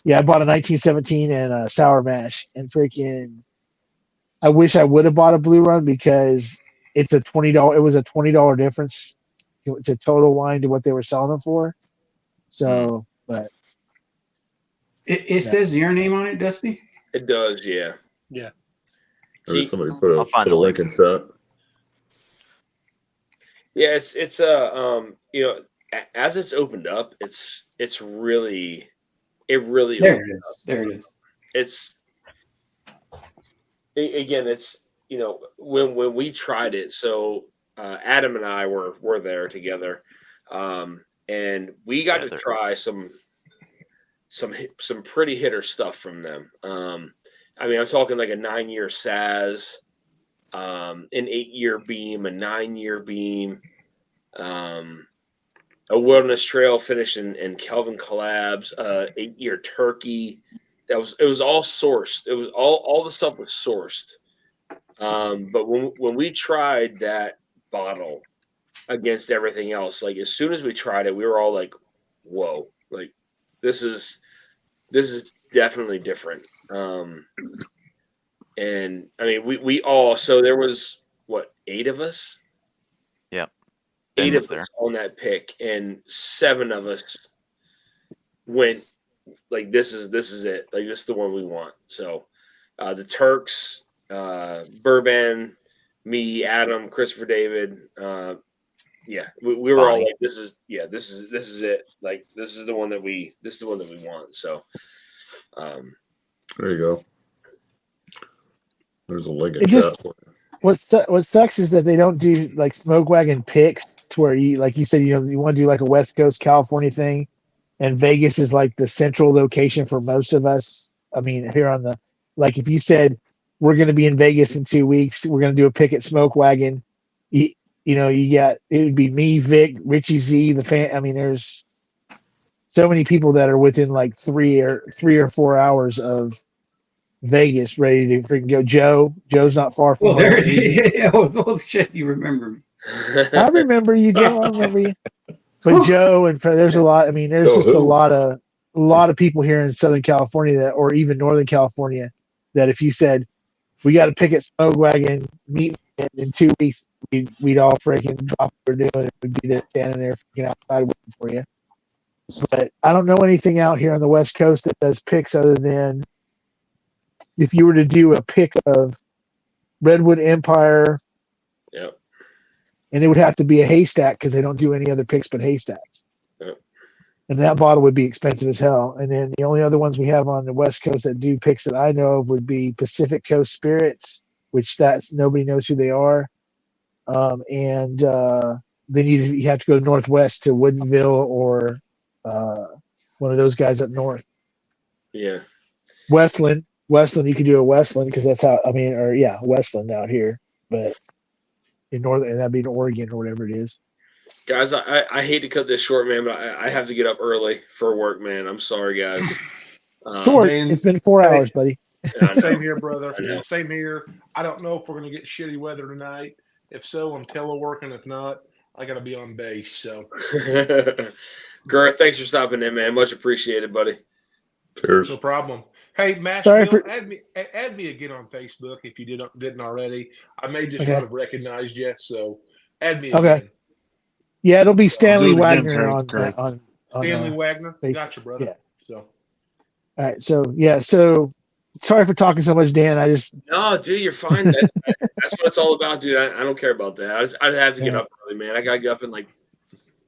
I bought a 1917 and a Sour Mash, and freaking I wish I would have bought a Blue Run because it's a $20. It was a $20 difference to total wine to what they were selling them for. So, but it says your name on it, Dusty. It does, yeah. Yeah. Maybe somebody put a link in chat. Yeah, it's as it's opened up, it really there it is. It's again, it's when we tried it. So Adam and I were there together, and we got to try some pretty hitter stuff from them. I mean, I'm talking like a 9-year Saz, an 8-year Beam, a 9-year Beam, a Wilderness Trail finish in Kelvin Collabs, 8-year Turkey. It was all sourced. It was all the stuff was sourced. But when we tried that bottle against everything else, like as soon as we tried it, we were all like, "Whoa! Like this is definitely different." And I mean, we all, so there was what, 8 of us? Yep. 8 of us on that pick, and 7 of us went like, this is it. Like, this is the one we want. So the Turks, Burban, me, Adam, Christopher David, yeah, we were all like, this is it. Like, this is the one that we want. So there you go. There's a link in It chat just- for you. What sucks is that they don't do like smoke wagon picks to where you, like you said, you want to do like a West Coast California thing, and Vegas is like the central location for most of us. I mean, here on the, like, if you said we're going to be in Vegas in 2 weeks, we're going to do a pick at smoke wagon. You got, it would be me, Vic, Richie Z, the fan. I mean, there's so many people that are within like 3 or 4 hours of Vegas ready to freaking go. Joe's not far from Well, there it there. is. Yeah, oh, shit, you remember me. I remember you, Joe. I remember you. But Joe and there's a lot. I mean, there's just a lot of people here in Southern California that, or even Northern California, that if you said we got to pick at Smoke Wagon, meet in 2 weeks, we'd all freaking drop what we're doing and we'd be there standing there freaking outside waiting for you. But I don't know anything out here on the West Coast that does picks other than if you were to do a pick of Redwood Empire. Yep. And it would have to be a haystack because they don't do any other picks but haystacks. Yep. And that bottle would be expensive as hell. And then the only other ones we have on the West Coast that do picks that I know of would be Pacific Coast Spirits, which that's nobody knows who they are. And then you have to go northwest to Woodinville or one of those guys up north. Yeah. Westland, you could do a Westland because that's how, I mean, or yeah, Westland out here. But in northern, and that'd be in Oregon or whatever it is. Guys, I hate to cut this short, man, but I have to get up early for work, man. I'm sorry, guys. Short. It's been 4 hours, buddy. Same here, brother. Same here. I don't know if we're going to get shitty weather tonight. If so, I'm teleworking. If not, I got to be on base. So, Garth, thanks for stopping in, man. Much appreciated, buddy. Cheers. No problem. Hey, Matt, add me again on Facebook if you didn't already. I may just not have recognized you, so add me again. Okay. Yeah, it'll be Stanley Wagner on Stanley Wagner. Facebook. Gotcha, brother. Yeah. So. All right. So yeah. So sorry for talking so much, Dan. No, dude, you're fine. That's what it's all about, dude. I don't care about that. I'd have to get up early, man. I got to get up in like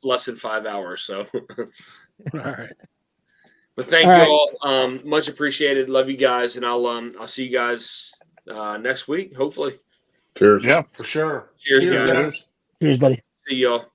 less than 5 hours. So. All right. But thank you all. Much appreciated. Love you guys, and I'll see you guys next week, hopefully. Cheers. Yeah, for sure. Cheers, guys. Cheers, buddy. See y'all.